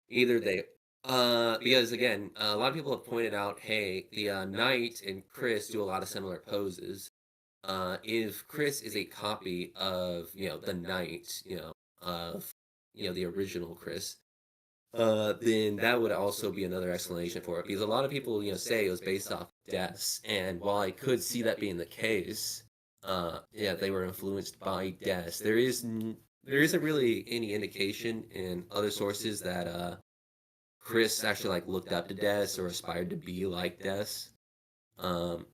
S2: Either they, because again, a lot of people have pointed out, hey, the knight and Chris do a lot of similar poses. If Chris is a copy of, the knight, of, the original Chris, then that would also be another explanation for it. Because a lot of people, say it was based off deaths, and while I could see that being the case, yeah, they were influenced by deaths. There isn't really any indication in other sources that Chris actually like looked up to Des or aspired to be like Des. Um,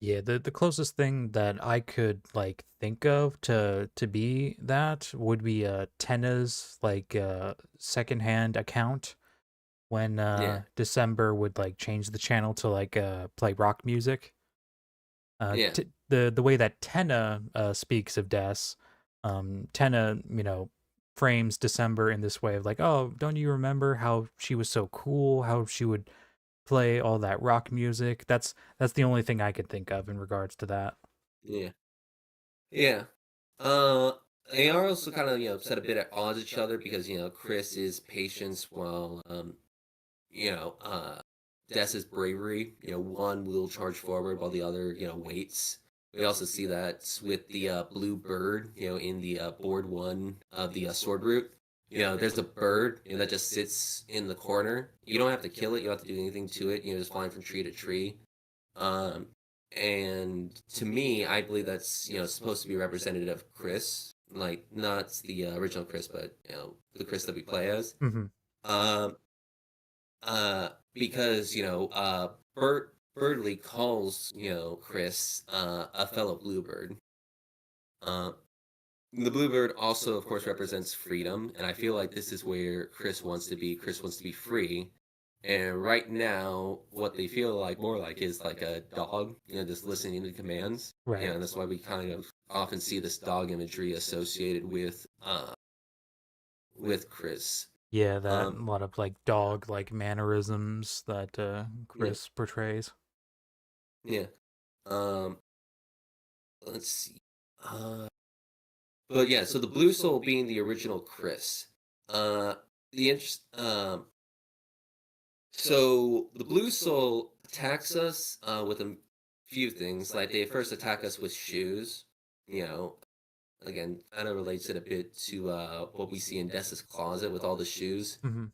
S1: Yeah, the closest thing that I could like think of to be that would be Tenna's like secondhand account when
S2: yeah,
S1: December would like change the channel to like play rock music.
S2: yeah,
S1: The way that Tenna speaks of Des, Tenna, frames December in this way of like, oh, don't you remember how she was so cool? How she would play all that rock music. That's the only thing I could think of in regards to that.
S2: yeah, yeah. Uh, they are also kind of set a bit at odds with each other because Chris is patience while Dessa's bravery. One will charge forward while the other, waits. We also see that with the blue bird, in the board one of the sword route. There's a bird that just sits in the corner. You don't have to kill it. You don't have to do anything to it. Just flying from tree to tree. Um, and to me, I believe that's supposed to be representative of Chris, like not the original Chris, but the Chris that we play as.
S1: Hmm.
S2: Um, because Birdley calls Chris a fellow bluebird. Uh, the bluebird also, of course, represents freedom, and I feel like this is where Chris wants to be. Chris wants to be free, and right now, what they feel like more like is like a dog, just listening to commands.
S1: Right.
S2: And that's why we kind of often see this dog imagery associated with Chris.
S1: Yeah, that a
S2: Um,
S1: lot of like dog like mannerisms that
S2: yeah,
S1: Chris portrays.
S2: yeah. Um, let's see. Uh, but yeah, so the Blue Soul being the original Chris. Uh, the interest. So the Blue Soul attacks us with a few things. Like they first attack us with shoes. You know, again, kind of relates it a bit to what we see in Dessa's closet with all the shoes.
S1: Hmm.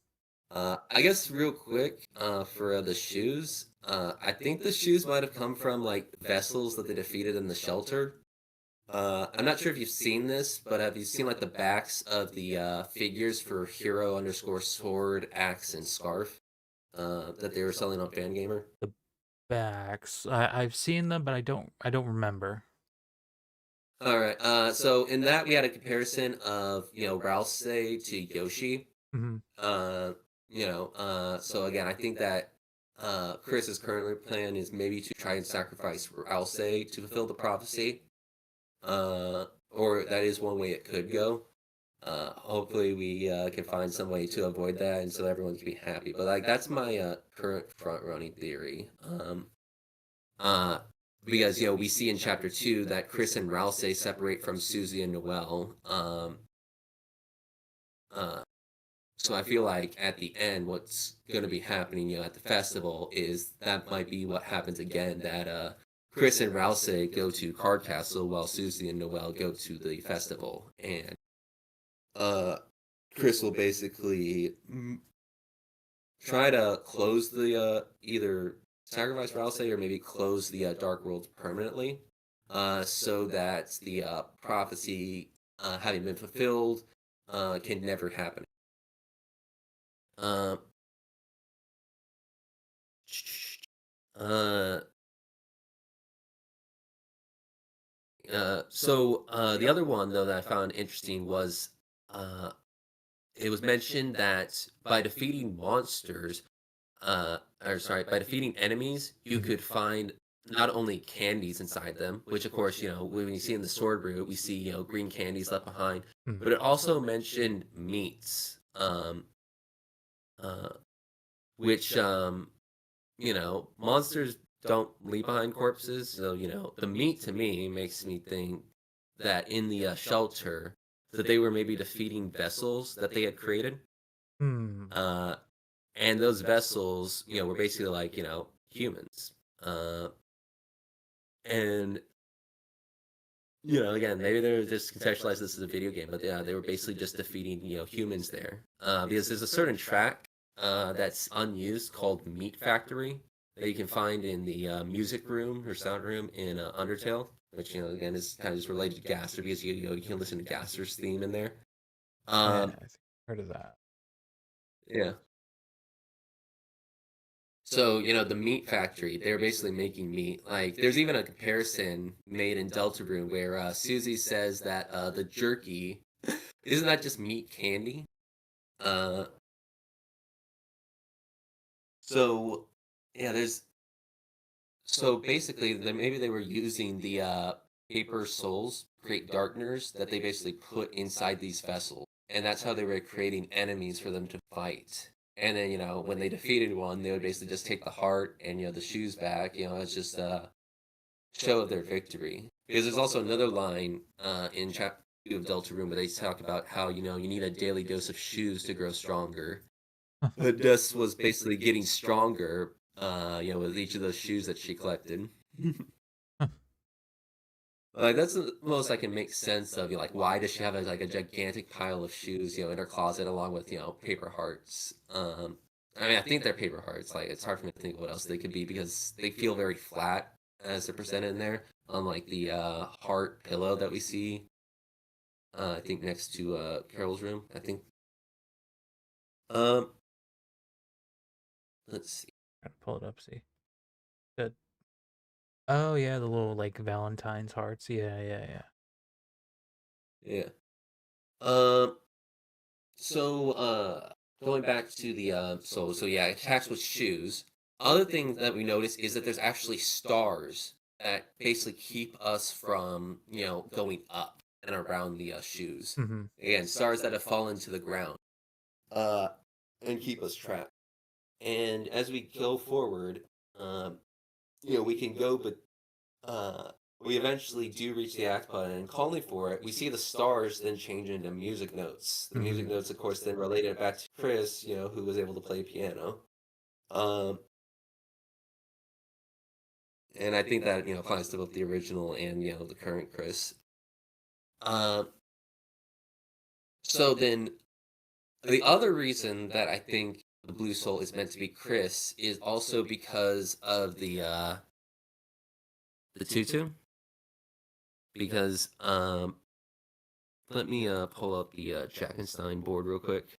S2: I guess real quick for the shoes. I think the shoes might have come from like vessels that they defeated in the shelter. I'm not sure if you've seen this, but have you seen like the backs of the figures for Hero underscore Sword, Axe, and Scarf that they were selling on Fangamer?
S1: The backs, I've seen them, but I don't remember.
S2: All right. So in that we had a comparison of Rouse to Yoshi.
S1: Hmm.
S2: Uh, so again, I think that Chris's current plan is maybe to try and sacrifice Rouse to fulfill the prophecy. Or that is one way it could go. Hopefully we can find some way to avoid that and so everyone can be happy. But like that's my current front running theory. Uh, because we see in chapter 2 that Chris and Rouse separate from Susie and Noel. Uh, so I feel like at the end, what's going to be happening, at the festival is that might be what happens again. That Chris and Rouse go to Card Castle while Susie and Noel go to the festival, and uh, Chris will basically try to close the either sacrifice Rouse or maybe close the Dark World permanently. so that the prophecy having been fulfilled can never happen. Um, uh, the other one though that I found interesting was uh, it was mentioned that by defeating monsters, or sorry, by defeating enemies, you
S1: Mhm.
S2: could find not only candies inside them, which of course, when you see in the sword root, we see, green candies left behind,
S1: Mhm.
S2: but it also mentioned meats, uh, which, monsters don't leave behind corpses. So, the meat to me makes me think that in the shelter, that they were maybe defeating vessels that they had created.
S1: Hmm.
S2: Uh, and those vessels, were basically like, humans. Uh, and again, maybe they're just contextualize this as a video game, but yeah, they were basically just defeating, humans there. Because there's a certain track that's unused called Meat Factory that you can find in the music room or sound room in Undertale, which again is kind of just related to Gaster because you can listen to Gaster's theme in there.
S1: Yeah,
S2: Um,
S1: I think I heard of that.
S2: yeah. So, the meat factory, they're basically making meat. Like, there's even a comparison made in Deltarune where Susie says that the jerky isn't that just meat candy? Uh, so, yeah, so basically, maybe they were using the paper souls, create darkeners that they basically put inside these vessels. And that's how they were creating enemies for them to fight. And then, when they defeated one, they would basically just take the heart and, the shoes back. It's just show of their victory. Because there's also another line in chapter 2 of Deltarune where they talk about how, you need a daily dose of shoes to grow stronger. But Dust was basically getting stronger, with each of those shoes that she collected. Like that's the most I can make sense of. Like, why does she have like a gigantic pile of shoes, in her closet, along with paper hearts? I mean, I think they're paper hearts. Like, it's hard for me to think what else they could be because they feel very flat as they're presented in there, unlike the heart pillow that we see. I think next to Carol's room. I think. Um, let's see.
S1: Trying to pull it up, see. Good. Oh yeah, the little like Valentine's hearts. Yeah, yeah, yeah.
S2: Yeah. Um. Going back to the so yeah, attacks with shoes. Other thing that we notice is that there's actually stars that basically keep us from going up and around the shoes.
S1: Mm-hmm.
S2: Again, stars that have fallen to the ground, uh, and keep us trapped. And as we go forward, um, we can go, but uh, we eventually do reach the act button, and calling for it, we see the stars then change into music notes. The
S1: Mm-hmm.
S2: music notes, of course, then related back to Chris, who was able to play piano. Um, and I think that applies to both the original and the current Chris. Um, so then the other reason that I think the Blue Soul is meant to be Chris is also because of the tutu. Because let me pull up the Jackenstein board real quick.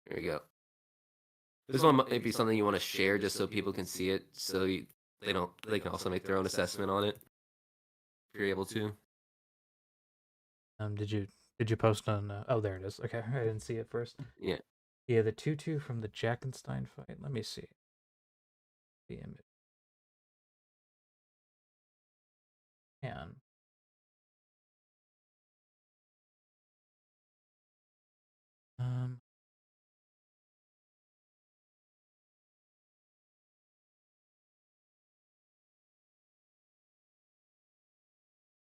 S2: There we go. This one might be something you want to share just so people can see it, so they can also make their own assessment on it if you're able to.
S1: Did you post on? Oh, there it is. Okay, I didn't see it first.
S2: Yeah.
S1: Yeah, the tutu from the Jackenstein fight. Let me see the image. Man, um,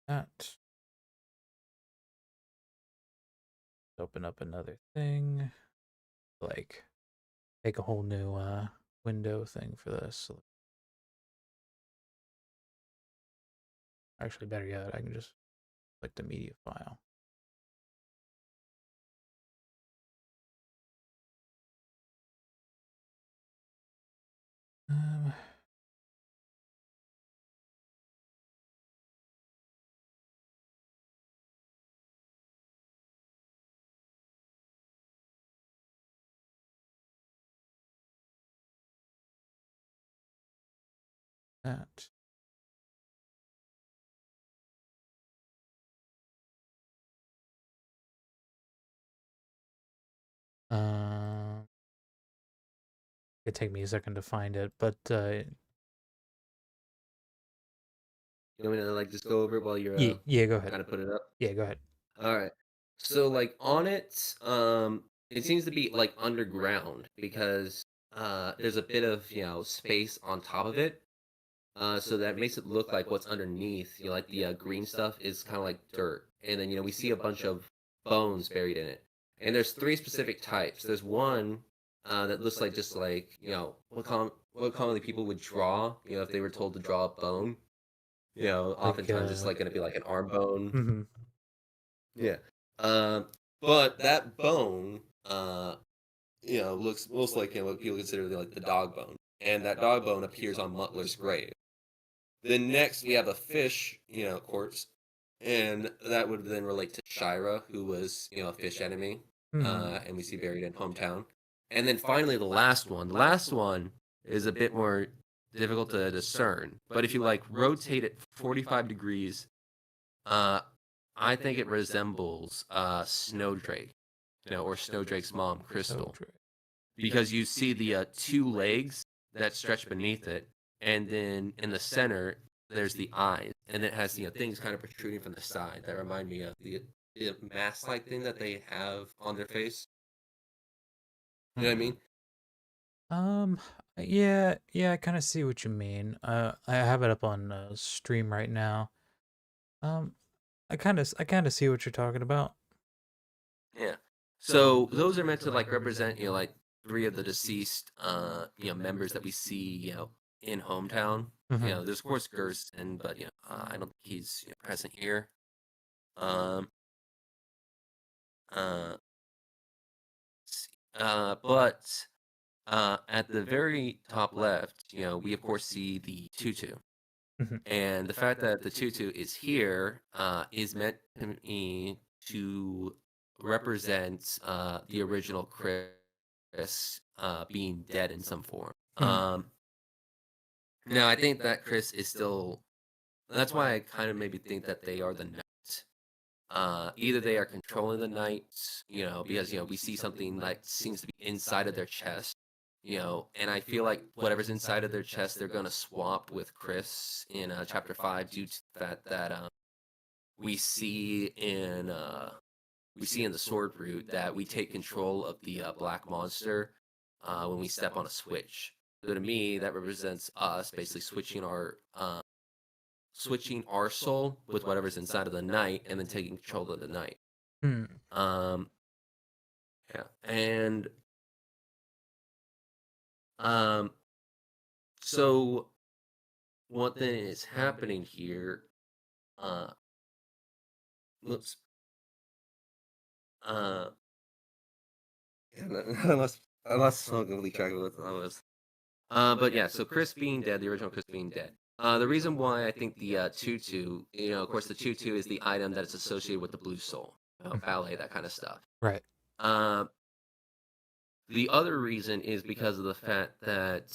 S1: that open up another thing. Like, make a whole new window thing for this. So actually, better yet, I can just click the media file. Um, that. Um, It'd take me a second to find it, but
S2: You want me to like just go over it while you're
S1: yeah, yeah, go ahead.
S2: kind of put it up?
S1: Yeah, go ahead.
S2: All right. So like on it, it seems to be like underground because there's a bit of space on top of it. So that makes it look like what's underneath, like the green stuff is kind of like dirt, and then we see a bunch of bones buried in it. And there's three specific types. There's one that looks like just like what commonly people would draw, if they were told to draw a bone.
S1: Like,
S2: Oftentimes it's like going to be like an arm bone.
S1: mhm.
S2: Yeah. Um, but that bone, looks most like what people consider like the dog bone, and that dog bone appears on Mutler's grave. Then next we have a fish, corpse, and that would then relate to Shira, who was, a fish enemy,
S1: Hmm.
S2: and we see buried in hometown. And then finally the last one. The last one is a bit more difficult to discern, but if you like rotate it 45 degrees, uh, I think it resembles Snowdrake, or Snowdrake's mom,
S1: So
S2: Crystal,
S1: true.
S2: because you see the two legs that stretch beneath it, and then in the center there's the eyes, and it has things kind of protruding from the side that remind me of the mask-like thing that they have on their face. You know what I
S1: Hmm.
S2: mean?
S1: Um, yeah, yeah, I kind of see what you mean. I have it up on stream right now. Um, I kind of see what you're talking about.
S2: Yeah. So those are meant to like represent, like three of the deceased, members that we see, in hometown.
S1: Hmm.
S2: There's of course Gersten, but I don't think he's present here. Um, uh, but at the very top left, we of course see the tutu,
S1: Hmm.
S2: and the fact that the tutu is here is meant to me to represent the original Chris being dead in some form.
S1: Hmm.
S2: Now I think that Chris is still. That's why I kind of maybe think that they are the knight. Either they are controlling the knights, because we see something that seems to be inside of their chest, and I feel like whatever's inside of their chest, they're gonna swap with Chris in chapter 5 due to the fact that we see in the sword root that we take control of the black monster when we step on a switch. So to me, that represents us basically switching our soul with whatever's inside of the knight, and then taking control of the knight.
S1: Hmm.
S2: Um, yeah, and um, so what then is happening here? Uh, whoops. Uh, unless I'm completely track of what that was. But yeah, so Chris being dead, the original Chris being dead. The reason why I think the tutu, of course, the tutu is the item that is associated with the blue soul, ballet, that kind of stuff.
S1: Right.
S2: Um, the other reason is because of the fact that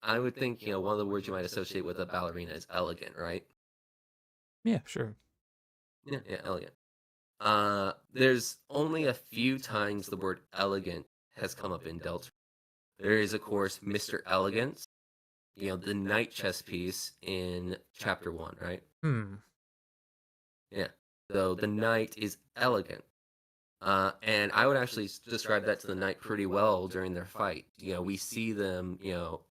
S2: I would think, one of the words you might associate with a ballerina is elegant, right?
S1: Yeah, sure.
S2: Yeah, yeah, elegant. There's only a few times the word elegant has come up in Delta. There is, of course, Mr. Elegance, the knight chess piece in chapter 1, right?
S1: Hmm.
S2: Yeah. So the knight is elegant. And I would actually describe that to the knight pretty well during their fight. We see them,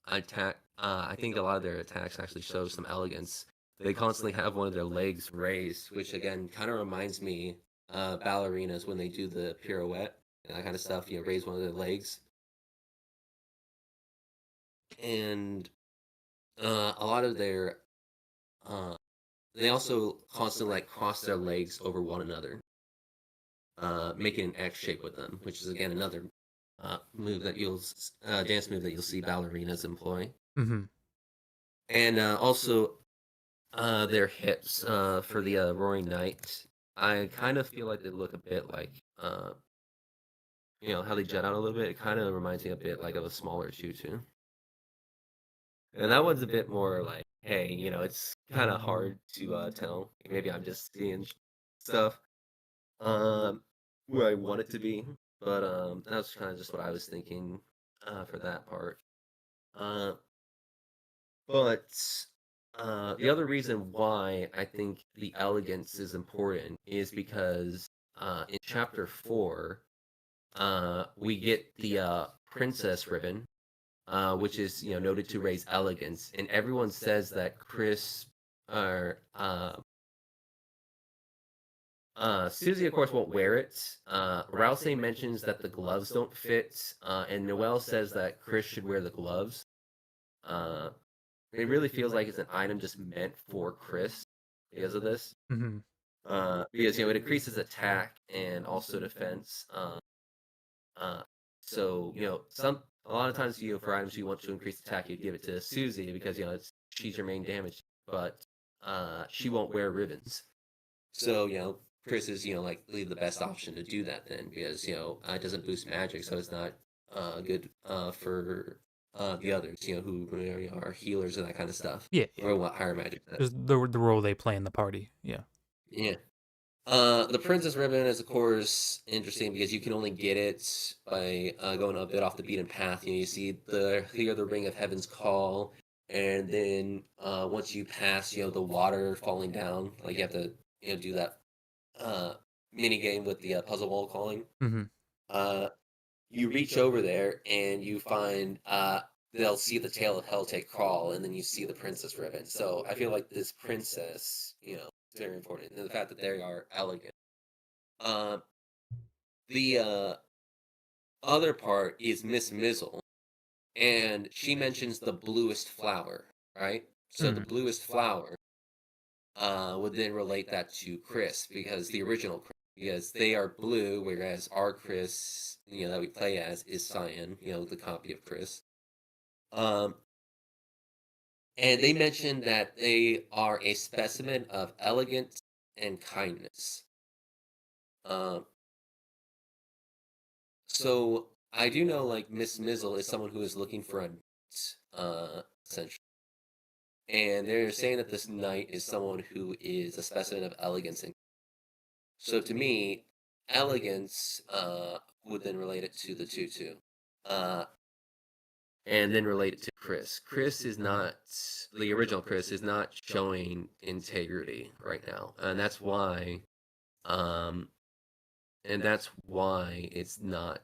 S2: attack. I think a lot of their attacks actually show some elegance. They constantly have one of their legs raised, which again kind of reminds me ballerinas when they do the pirouette and that kind of stuff. Raise one of their legs, and a lot of their uh, they also constantly like cross their legs over one another, making an X shape with them, which is again another move that you'll dance move that you'll see ballerinas employ,
S1: Mm-hmm.
S2: and also their hips for the Roaring Knight. I kind of feel like they look a bit like how they jet out a little bit. It kind of reminds me a bit like of a smaller tutu. And that one's a bit more like, hey, it's kind of hard to tell. Maybe I'm just seeing stuff um where I want it to be, but that's kind of just what I was thinking for that part. Uh, but the other reason why I think the elegance is important is because in chapter 4, we get the princess ribbon, which is noted to raise elegance, and everyone says that Chris or Susie, of course, won't wear it. Rouse mentions that the gloves don't fit, and Noel says that Chris should wear the gloves. Uh, it really feels like it's an item just meant for Chris because of this.
S1: Mm-hmm.
S2: Because it increases attack and also defense. Uh, so a lot of times for items you want to increase attack, you give it to Susie because she's your main damage, but she won't wear ribbons. So Chris is like the best option to do that then because it doesn't boost magic, so it's not good for the others who are healers and that kind of stuff
S1: Yeah, yeah.
S2: or what higher magic.
S1: Just the role they play in the party. Yeah.
S2: Yeah. The Princess Ribbon is, of course, interesting because you can only get it by going a bit off the beaten path. You see hear the Ring of Heaven's call, and then once you pass, the water falling down, like you have to, do that uh, mini game with the puzzle wall calling.
S1: Mm-hmm.
S2: Uh, you reach over there and you find they'll see the tail of hell take crawl, and then you see the princess ribbon. So I feel like this princess, is very important, and the fact that they are elegant. Uh, the other part is Miss Mizzle, and she mentions the bluest flower, right? So the
S1: Mm-hmm.
S2: bluest flower would then relate that to Chris because the original Chris, because they are blue, whereas our Chris, that we play as is cyan, the copy of Chris. Um, and they mentioned that they are a specimen of elegance and kindness. Um, so I do know like Miss Mizzle is someone who is looking for a essentially. And they're saying that this knight is someone who is a specimen of elegance. And so to me, elegance would then relate it to the tutu. Uh, and then relate it to Chris. Chris is not, the original Chris is not showing integrity right now. Um, and that's why it's not,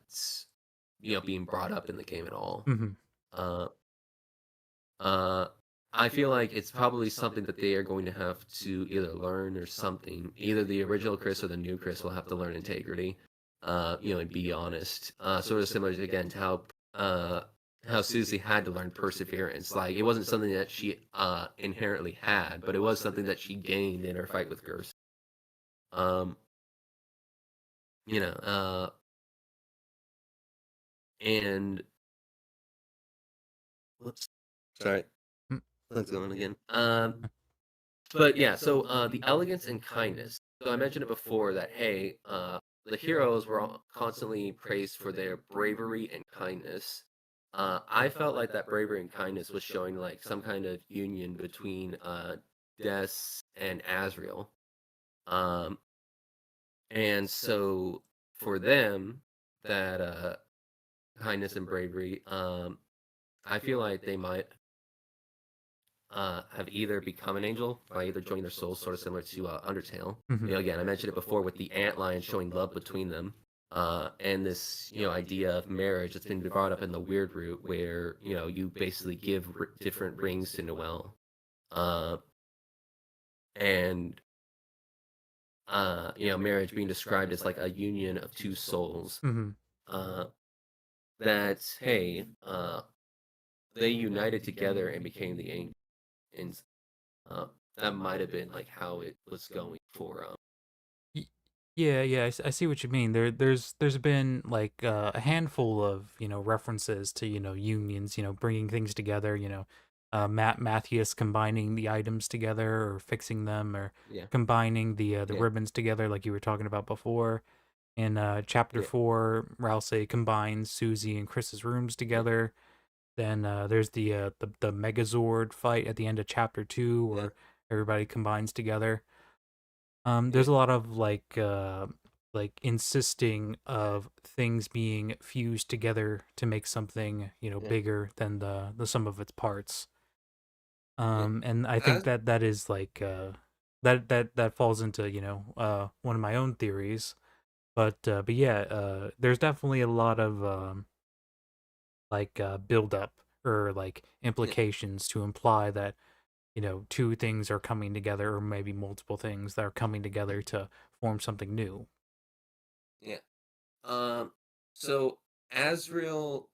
S2: being brought up in the game at all.
S1: Mm-hmm.
S2: Uh, Uh, I feel like it's probably something that they are going to have to either learn or something. Either the original Chris or the new Chris will have to learn integrity, and be honest. Sort of similar again to how Susie had to learn perseverance. Like it wasn't something that she inherently had, but it was something that she gained in her fight with Gerst. Um, you know, uh, and whoops, sorry, let's go on again. But yeah, so the elegance and kindness. So I mentioned it before that hey, the heroes were all constantly praised for their bravery and kindness. I felt like that bravery and kindness was showing like some kind of union between Des and Azrael. Um, and so for them, that kindness and bravery, I feel like they might have either become an angel by either joining their souls, sort of similar to Undertale.
S1: Mm-hmm.
S2: Again, I mentioned it before with the antlion showing love between them, and this idea of marriage that's been brought up in the weird root, where you basically give different rings to Noel, uh, and marriage being described as like a union of two souls.
S1: Mm-hmm.
S2: Uh, that hey, they united together and became the angel, and uh, that might have been like how it was going for
S1: Yeah, yeah, I see what you mean. There's been like a handful of references to unions, bringing things together. Matthias combining the items together or fixing them or
S2: Yeah,
S1: combining the
S2: yeah,
S1: ribbons together, like you were talking about before. In chapter
S2: yeah,
S1: 4, Rousey combines Susie and Chris's rooms
S2: yeah,
S1: together. Then there's the Megazord fight at the end of chapter 2,
S2: yeah,
S1: where everybody combines together.
S2: yeah,
S1: There's a lot of like insisting of things being fused together to make something,
S2: yeah,
S1: bigger than the sum of its parts.
S2: yeah.
S1: And I think
S2: As
S1: that is like that falls into, one of my own theories. But yeah, there's definitely a lot of like build up or like
S2: yeah,
S1: implications to imply that two things are coming together, or maybe multiple things that are coming together to form something new.
S2: yeah. Um, so Azrael,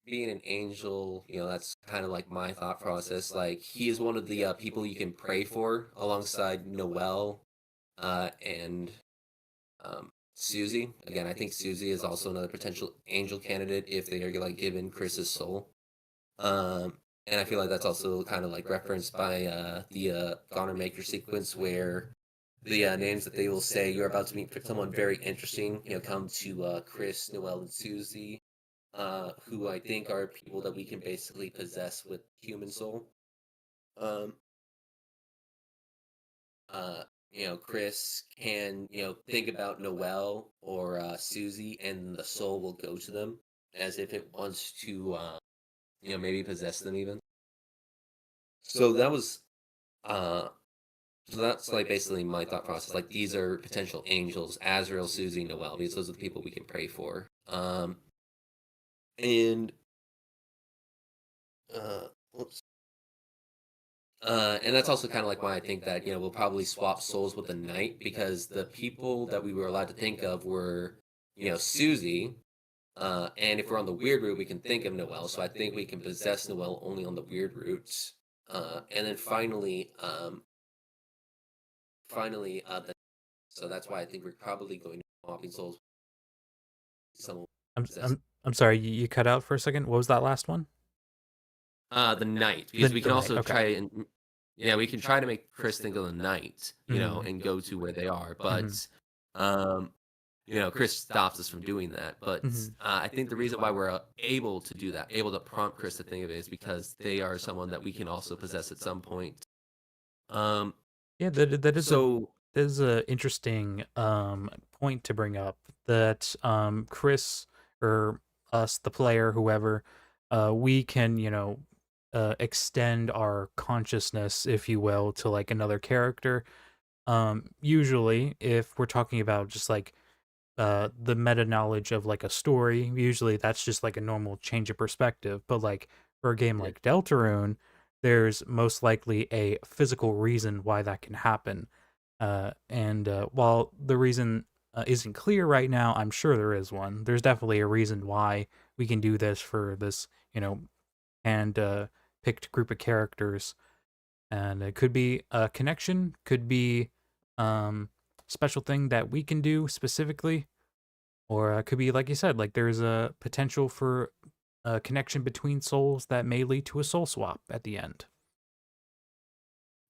S2: being an angel, that's kind of like my thought process. Like he is one of the people you can pray for alongside Noel, and Susie. Again, I think Susie is also another potential angel candidate if they are like given Chris's soul. Um, and I feel like that's also kind of like referenced by the Goner Maker sequence where the names that they will say you're about to meet someone very interesting, come to Chris, Noel, and Susie, who I think are people that we can basically possess with human soul. Um, uh, Chris can, think about Noel or Susie, and the soul will go to them as if it wants to, maybe possess them even. So that was uh So that's like basically my thought process. Like these are potential angels: Azrael, Susie, Noel, because those are the people we can pray for. And whoops. And that's also kind of like why I think that we'll probably swap souls with the knight, because the people that we were allowed to think of were Susie. And if we're on the weird route, we can think of Noel. So I think we can possess Noel only on the weird routes. And then finally, so that's why I think we're probably going to swapping souls someone
S1: I'm
S2: possessed.
S1: I'm sorry, you cut out for a second. What was that last one?
S2: The knight, because we
S1: The
S2: can
S1: night.
S2: also
S1: Okay.
S2: try and yeah, we can try to make Chris think of the knight,
S1: Mm-hmm.
S2: and go to where they are.
S1: Mm-hmm.
S2: But um, Chris stops us from doing that. But
S1: Mm-hmm.
S2: I think the reason why we're able to do that, able to prompt Chris to think of it, is because they are someone that we can also possess at some point. Um,
S1: Yeah, that
S2: so
S1: is a interesting point to bring up. That Chris or us, the player, whoever, we can extend our consciousness, if you will, to like another character. Usually, if we're talking about just like the meta knowledge of like a story, usually that's just like a normal change of perspective. But like for a game
S2: yeah,
S1: like Deltarune, there's most likely a physical reason why that can happen. And while the reason isn't clear right now, I'm sure there is one. There's definitely a reason why we can do this for this, and picked group of characters. And it could be a connection, could be um special thing that we can do specifically, or it could be like you said, like there's a potential for a connection between souls that may lead to a soul swap at the end.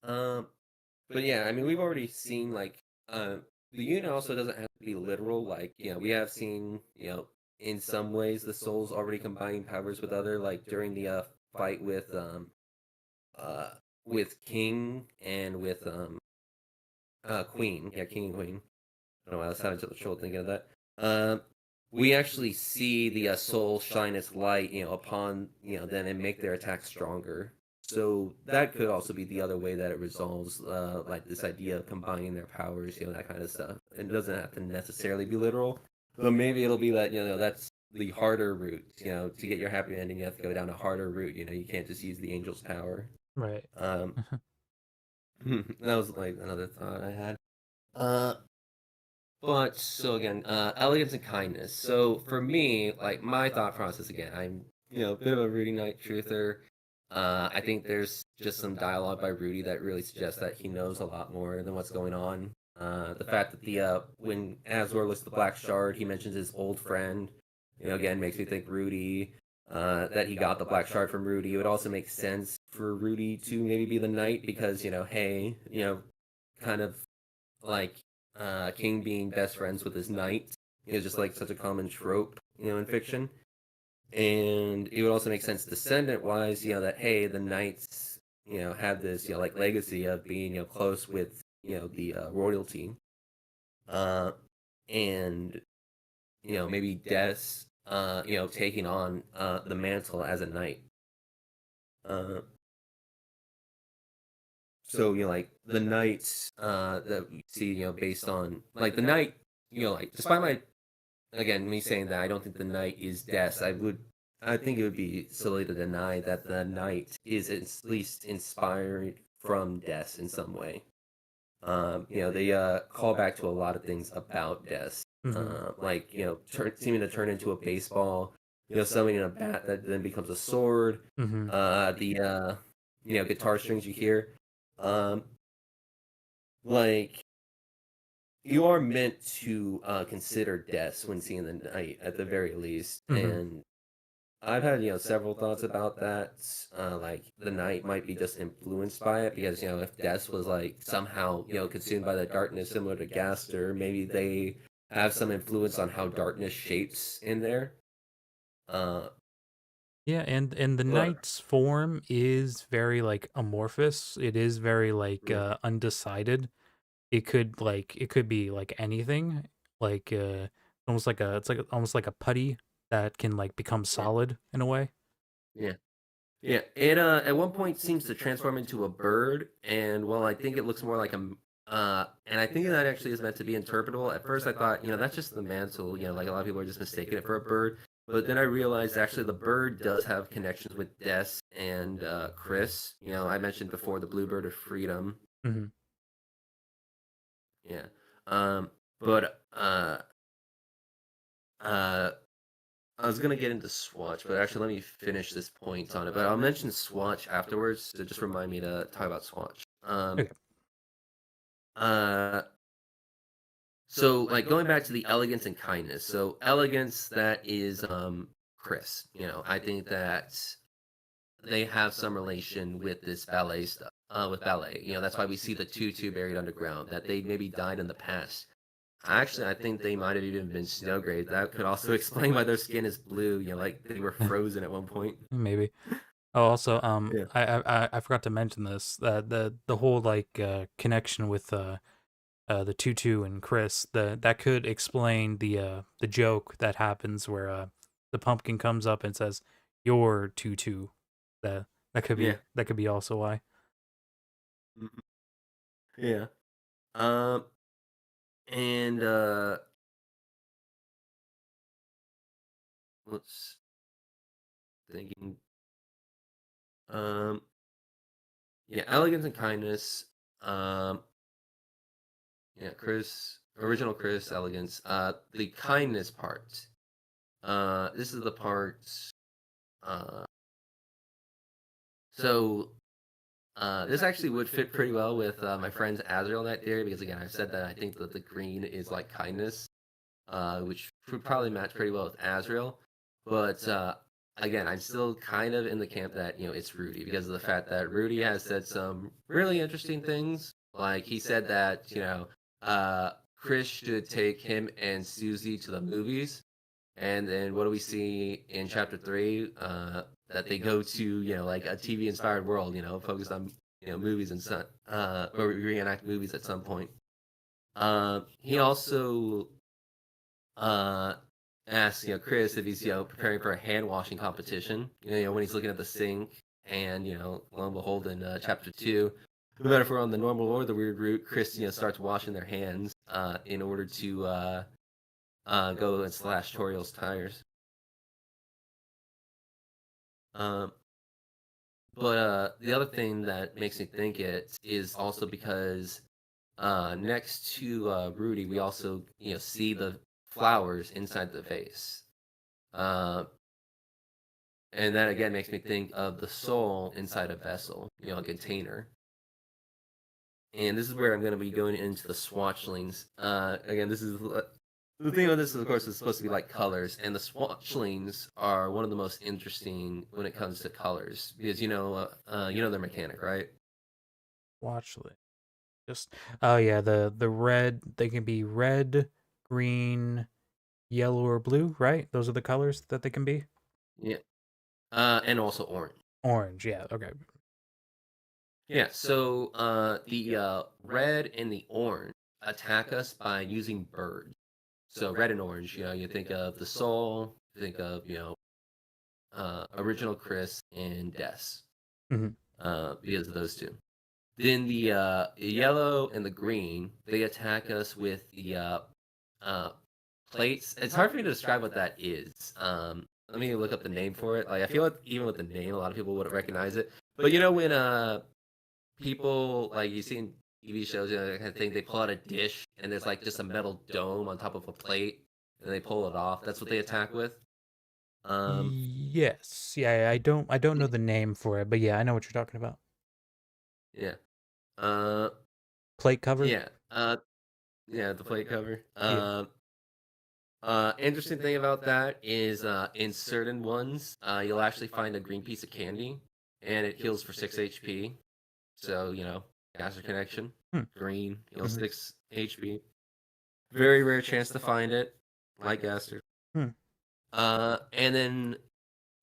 S2: um, but yeah, I mean, we've already seen like the unit also doesn't have to be literal. Like, we have seen, in some ways the souls already combining powers with other, like during the fight uh with King and with Queen. Yeah, King and Queen. I don't know, I was having trouble thinking of that. We actually see the soul shine its light, upon them, and make their attack stronger. So that could also be the other way that it resolves, like this idea of combining their powers, that kind of stuff. It doesn't have to necessarily be literal, but maybe it'll be that that's the harder route. To get your happy ending, you have to go down a harder route. You can't just use the angel's power.
S1: Right.
S2: Um, that was like another thought I had. Uh, but so again, elegance and kindness. So for me, like my thought process again, I'm a bit of a Rudy Knight truther. I think there's just some dialogue by Rudy that really suggests that he knows a lot more than what's going on. The fact that the when Asgore looks at the black shard, he mentions his old friend. Again, makes me think Rudy. That he got the black shard from Rudy. It would also make sense for Rudy to maybe be the knight because hey, kind of like king being best friends with his knight is just like such a common trope, in fiction. And it would also make sense descendant wise, that hey, the knights, have this, like legacy of being, close with, the royalty. And maybe Des, taking on the mantle as a knight. So like the knights that we see, based on like the knight, like despite my again me saying that I don't think the knight is Des, I think it would be silly to deny that the knight is at least inspired from Des in some way. They call back to a lot of things about Des,
S1: Mm-hmm.
S2: like seeming to turn into a baseball, summoning a bat that then becomes a sword.
S1: Mm-hmm.
S2: The guitar strings you hear, um, like you are meant to consider Des when seeing the knight at the very least,
S1: Mm-hmm.
S2: and I've had several thoughts about that. Like the knight might be just influenced by it because if Des was like somehow consumed by the darkness similar to Gaster, maybe they have some influence on how darkness shapes in there. Uh,
S1: Yeah, and the
S2: but
S1: knight's form is very like amorphous. It is very like
S2: mm,
S1: undecided. It could be like anything. Like almost like a it's like almost like a putty that can like become
S2: yeah,
S1: solid in a way.
S2: yeah. Yeah, it at one point seems to transform into a bird, and well, I think it looks more like and I think that actually is meant to be interpretable. At first, I thought, that's just the mantle, like a lot of people are just mistaking it for a bird. But then I realized actually the bird does have connections with Des and Chris. I mentioned before the bluebird of freedom.
S1: Mm-hmm.
S2: Yeah, but uh, I was gonna get into Swatch, but actually, let me finish this point on it. But I'll mention Swatch afterwards to just remind me to talk about Swatch.
S1: Okay.
S2: Uh, so like going back to the elegance and kindness. So elegance, that is Chris. I think that they have some relation with this ballet stuff. With ballet, that's why we see the tutu buried underground. That they maybe died in the past. Actually, I think they might have even been snow grade. That could also explain why their skin is blue. Like they were frozen at one point.
S1: Maybe. Oh, also,
S2: Yeah.
S1: I forgot to mention this that the whole like connection with the tutu and Chris that could explain the joke that happens where the pumpkin comes up and says your tutu. That
S2: Yeah.
S1: that could be also why.
S2: Mhm. Yeah. Um. And let's thinking. Um. Yeah. Elegance and kindness. Um. Yeah. Chris. Original Chris. Elegance. The kindness part. This is the part. Uh. So. This actually would fit pretty well with my friend's Azrael Knight theory because again, I've said that I think that the green is like kindness, which would probably match pretty well with Azrael. But again, I'm still kind of in the camp that it's Rudy because of the fact that Rudy has said some really interesting things. Like he said that Chris should take him and Susie to the movies, and then what do we see in chapter three? That they go to like a TV inspired world, focused on movies and such, or reenact movies at some point. He also uh asks Chris if he's preparing for a hand washing competition. When he's looking at the sink, and lo and behold, in chapter two, no matter if we're on the normal or the weird route, Chris starts washing their hands in order to go and slash Toriel's tires. Um, but the other thing that makes me think it is also because next to Rudy, we also see the flowers inside the vase. Uh, And that again makes me think of the soul inside a vessel, a container. and this is where I'm going to be going into the swatchlings. Again, this is the thing about this, of course, is supposed to be like colors, and the swatchlings are one of the most interesting when it comes to colors because you know their mechanic, right?
S1: Watch list. Just oh yeah, the red. They can be red, green, yellow, or blue. Right? Those are the colors that they can be.
S2: Yeah, and also orange.
S1: Orange. Yeah. Okay.
S2: Yeah, so the red and the orange attack us by using birds. So red and orange, you think of the soul, you think of original Chris and Des,
S1: Hmm.
S2: because of those two. Then the yellow and the green, they attack us with the uh, plates. It's hard for me to describe what that is. Let me look up the name for it. Like I feel like even with the name, a lot of people wouldn't recognize it. But you know when people like you see in TV shows, that kind of thing, they pull out a dish and there's like just a metal dome on top of a plate, and they pull it off. That's what they attack with. Um,
S1: Yes. Yeah. I don't know the name for it, but yeah, I know what you're talking about.
S2: yeah. Uh,
S1: Plate cover.
S2: yeah. Yeah, the plate cover.
S1: Yeah.
S2: Interesting thing about that is in certain ones, you'll actually find a green piece of candy, and it heals for 6 HP. So Gaster connection,
S1: Hmm.
S2: green,
S1: Hmm.
S2: 6 HP. Very rare chance to find it, like Gaster.
S1: Hmm.
S2: And then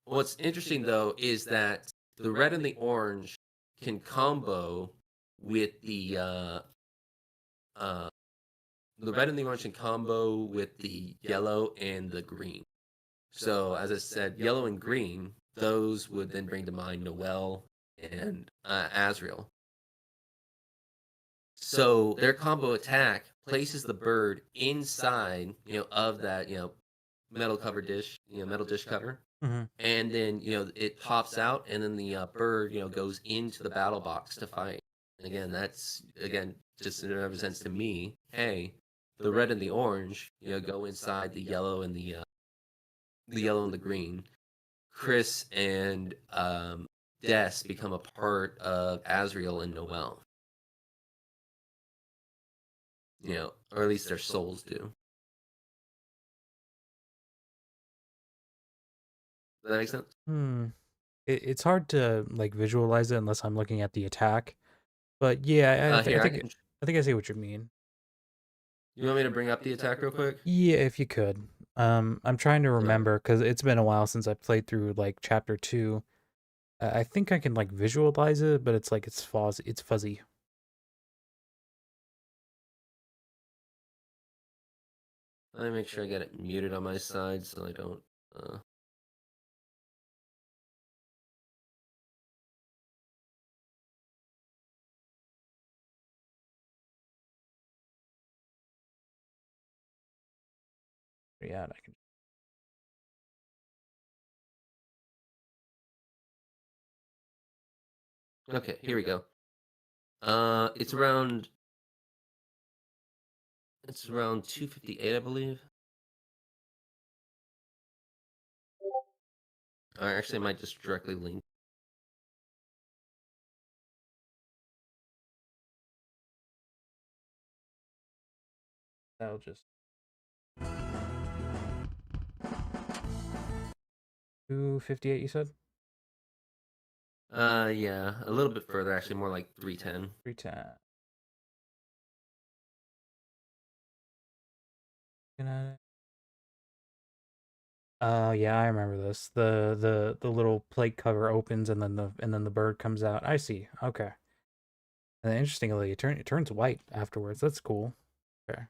S2: what's interesting though is that the red and the orange can combo with uh, the red and the orange can combo with the yellow and the green. So as I said, yellow and green, those would then bring to mind Noel and Azrael. So their combo attack places the bird inside, of that, metal cover dish, metal dish cover,
S1: Hmm.
S2: and then it pops out, and then the bird, goes into the battle box to fight. And again, that's again just represents to me, hey, the red and the orange, go inside the yellow and the green. Chris and Des become a part of Azrael and Noel, or at least their souls do. Does that make sense?
S1: Hmm. It's hard to like visualize it unless I'm looking at the attack. But yeah,
S2: Here,
S1: I think I see what you mean.
S2: you want me to bring up the attack real quick?
S1: Yeah, if you could. I'm trying to
S2: All right.
S1: remember because it's been a while since I played through like chapter two. I think I can like visualize it, but it's like it's fuzzy. It's fuzzy.
S2: Let me make sure I get it muted on my side so I don't. Uh...
S1: Yeah, I can.
S2: Okay, here we go. Uh, it's around it's around 258, I believe. Actually, I might just directly link.
S1: That'll just 258. You said
S2: Yeah, a little bit further, actually, more like 310.
S1: 310. Gonna. Oh yeah, I remember this. The little plate cover opens and then the bird comes out. I see. Okay. And then interestingly, it turns white afterwards. That's cool. Okay.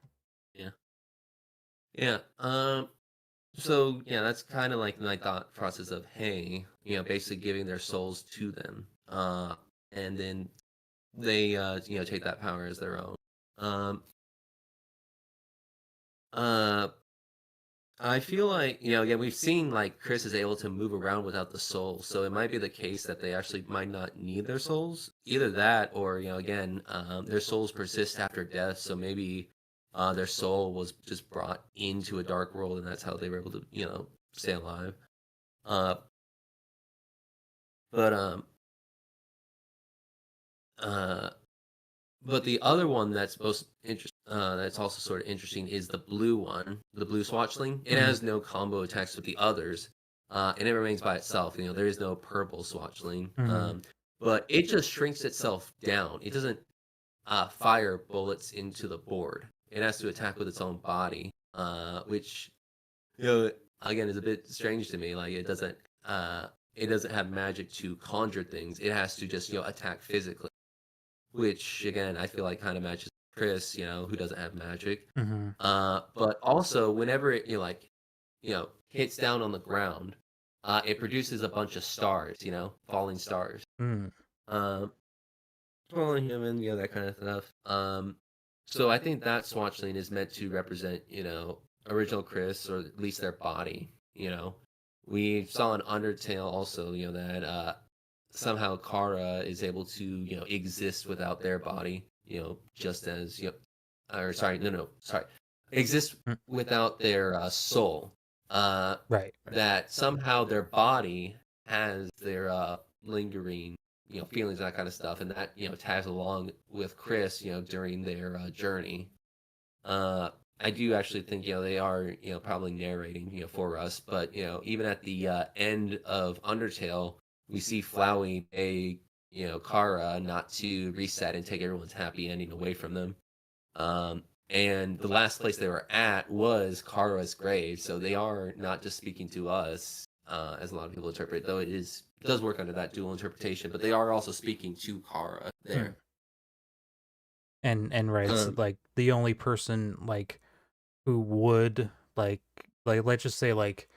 S2: Yeah, yeah. So yeah, that's kind of like my thought process of hey, basically giving their souls to them, and then they take that power as their own. Um, uh, I feel like again we've seen like Chris is able to move around without the soul, so it might be the case that they actually might not need their souls. Either that, or again, their souls persist after death, so maybe their soul was just brought into a dark world, and that's how they were able to stay alive. Uh, but uh but the other one that's most interest that's also sort of interesting is the blue one, the blue swatchling. It
S1: Mm-hmm.
S2: has no combo attacks with the others, and it remains by itself. You know, there is no purple swatchling,
S1: Mm-hmm.
S2: but it just shrinks itself down. It doesn't fire bullets into the board. It has to attack with its own body, which you know again is a bit strange to me. Like it doesn't have magic to conjure things. It has to just attack physically, which again I feel like kind of matches Chris, who doesn't have magic.
S1: Mm-hmm.
S2: But also whenever it hits down on the ground, it produces a bunch of stars, falling stars.
S1: Mm.
S2: Um, fallen human, that kind of stuff. So I think that Swatchling is meant to represent, original Chris, or at least their body. We saw in Undertale also, that somehow Kara is able to, exist without their body, just as or sorry, no, sorry, exist
S1: Mm.
S2: without their soul. Uh,
S1: Right.
S2: that somehow their body has their lingering feelings, that kind of stuff, and that tags along with Chris during their journey. I do actually think they are probably narrating for us, but even at the end of Undertale, we see Flowey beg Kara not to reset and take everyone's happy ending away from them. And the last place they were at was Kara's grave, so they are not just speaking to us, as a lot of people interpret, though it does work under that dual interpretation, but they are also speaking to Kara
S1: Mm.
S2: there.
S1: And right, it's
S2: Um,
S1: like the only person like who would like let's just say like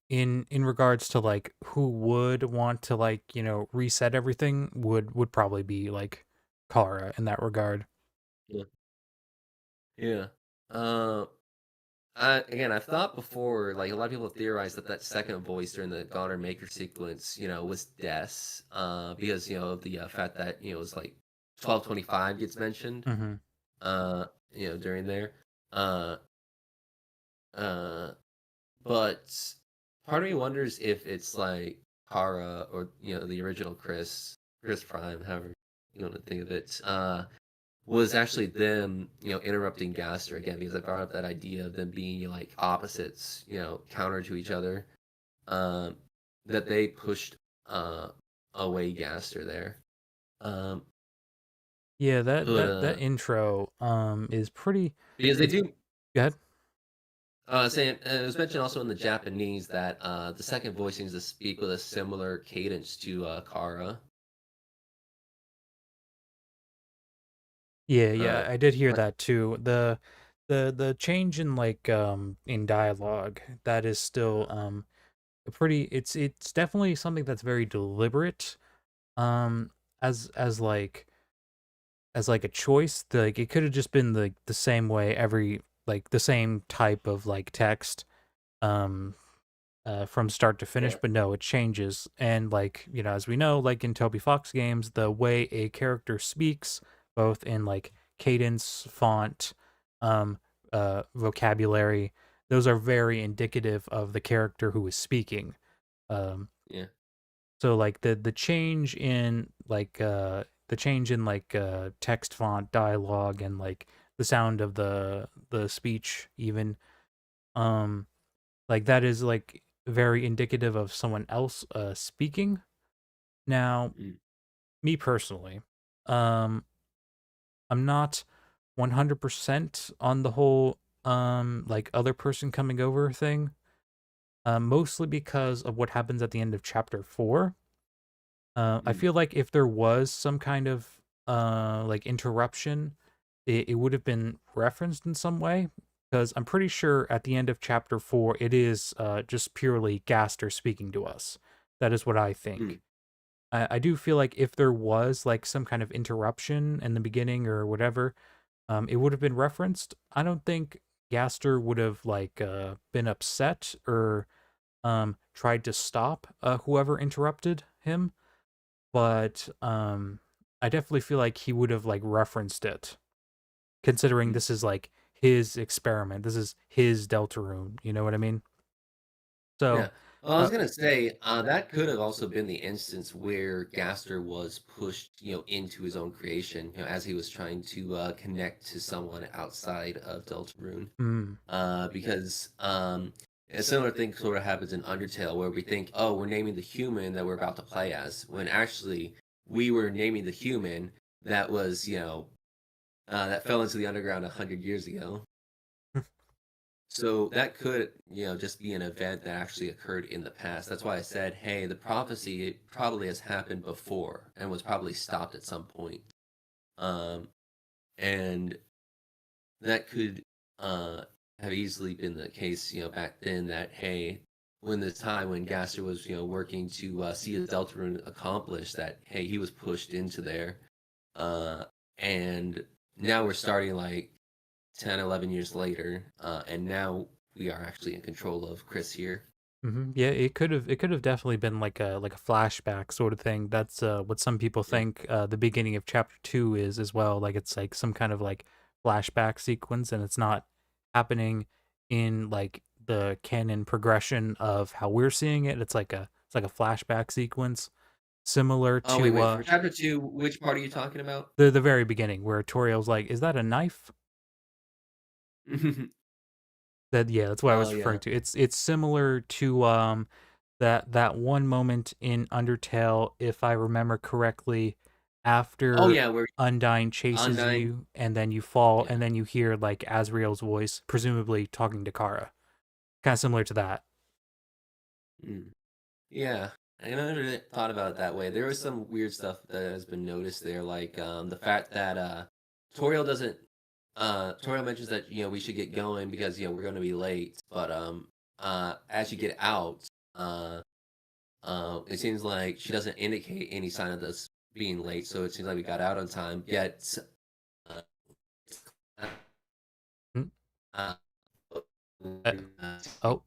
S1: in regards to like who would want to like reset everything would probably be like Kara in that regard.
S2: yeah, yeah. Uh, I've thought before, like a lot of people have theorized that that second voice during the Goner Maker sequence, was Des, because of the fact that it was like 1225 gets mentioned,
S1: Mm-hmm.
S2: during there. Uh, uh, but part of me wonders if it's like Kara, or the original Chris Prime, however you want to think of it, was actually them interrupting Gaster again, because I brought up that idea of them being like opposites, counter to each other. Um, that they pushed away Gaster there. Um,
S1: Yeah, that
S2: but
S1: that that intro is pretty.
S2: because they
S1: It's
S2: do.
S1: good.
S2: Saying it was mentioned also in the Japanese that the second voice seems to speak with a similar cadence to Kara.
S1: Yeah,
S2: Uh,
S1: yeah, I did hear
S2: like,
S1: that too. The change in like in dialogue, that is still a pretty, it's definitely something that's very deliberate um as as like a choice. Like it could have just been the same way every like the same type of like text um from start to finish,
S2: yeah,
S1: but no, it changes. And like, as we know, like in Toby Fox games, the way a character speaks, both in like cadence, font, um, vocabulary, those are very indicative of the character who is speaking. Um,
S2: yeah,
S1: so like the change in like text font, dialogue, and like the sound of the speech even um like that is like very indicative of someone else speaking. Now,
S2: mm,
S1: me personally, um I'm not 100% on the whole like other person coming over thing. Mostly because of what happens at the end of chapter 4. I
S2: mm,
S1: feel like if there was some kind of like interruption, it would have been referenced in some way, because I'm pretty sure at the end of chapter 4 it is just purely Gaster speaking to us. That is what I
S2: mm,
S1: think. I do feel like if there was like some kind of interruption in the beginning or whatever, it would have been referenced. I don't think Gaster would have like been upset or tried to stop whoever interrupted him, but I definitely feel like he would have like referenced it, considering
S2: mm.
S1: this is like his experiment. This is his Deltarune. You know what I mean?
S2: Yeah.
S1: So
S2: Well, I was
S1: Uh,
S2: gonna say that could have also been the instance where Gaster was pushed, into his own creation, as he was trying to connect to someone outside of Deltarune.
S1: mm,
S2: Because a similar thing sort of happens in Undertale, where we think, oh, we're naming the human that we're about to play as, when actually we were naming the human that was, that fell into the underground 100 years ago. So that could, just be an event that actually occurred in the past. That's why I said, hey, the prophecy probably has happened before and was probably stopped at some point. Um, and that could have easily been the case, back then that, hey, when the time when Gaster was, working to see his Deltarune accomplished, that, hey, he was pushed into there. Uh, and now we're starting like 10, 11 years later, and now we are actually in control of Chris here.
S1: yeah, it could have definitely been like a flashback sort of thing. That's what some people
S2: Yeah.
S1: think the beginning of chapter 2 is as well. Like it's like some kind of like flashback sequence, and it's not happening in like the canon progression of how we're seeing it. It's like a flashback sequence similar
S2: Oh, wait,
S1: to
S2: wait. For chapter two, which part are you talking about?
S1: the very beginning where Toriel's like, "Is that a knife?" That yeah, that's what I
S2: Oh,
S1: was referring
S2: yeah.
S1: to. It's similar to that one moment in Undertale, if I remember correctly,
S2: Oh,
S1: after
S2: yeah, where
S1: Undyne chases
S2: Undyne.
S1: you and then you fall
S2: Yeah.
S1: and then you hear like Asriel's voice, presumably talking to Kara. Kind of similar to that.
S2: Mm. Yeah. I never really thought about it that way. There was some weird stuff that has been noticed there, like the fact that Toriel doesn't Toriel mentions that we should get going because we're going to be late, but as you get out, uh it seems like she doesn't indicate any sign of this being late, so it seems like we got out on time. Yet, uh,
S1: Mm,
S2: uh,
S1: uh, oh,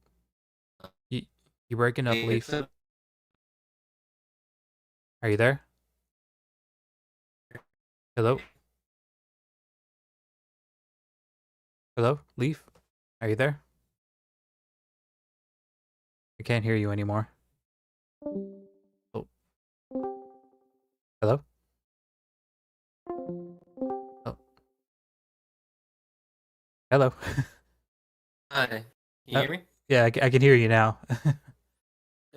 S1: you you breaking up, Leaf? Are you there? Hello, hello, Leaf? Are you there? I can't hear you anymore. Oh, hello. Oh, hello.
S2: Hi, can you
S1: Oh,
S2: hear me?
S1: yeah, I can hear you now.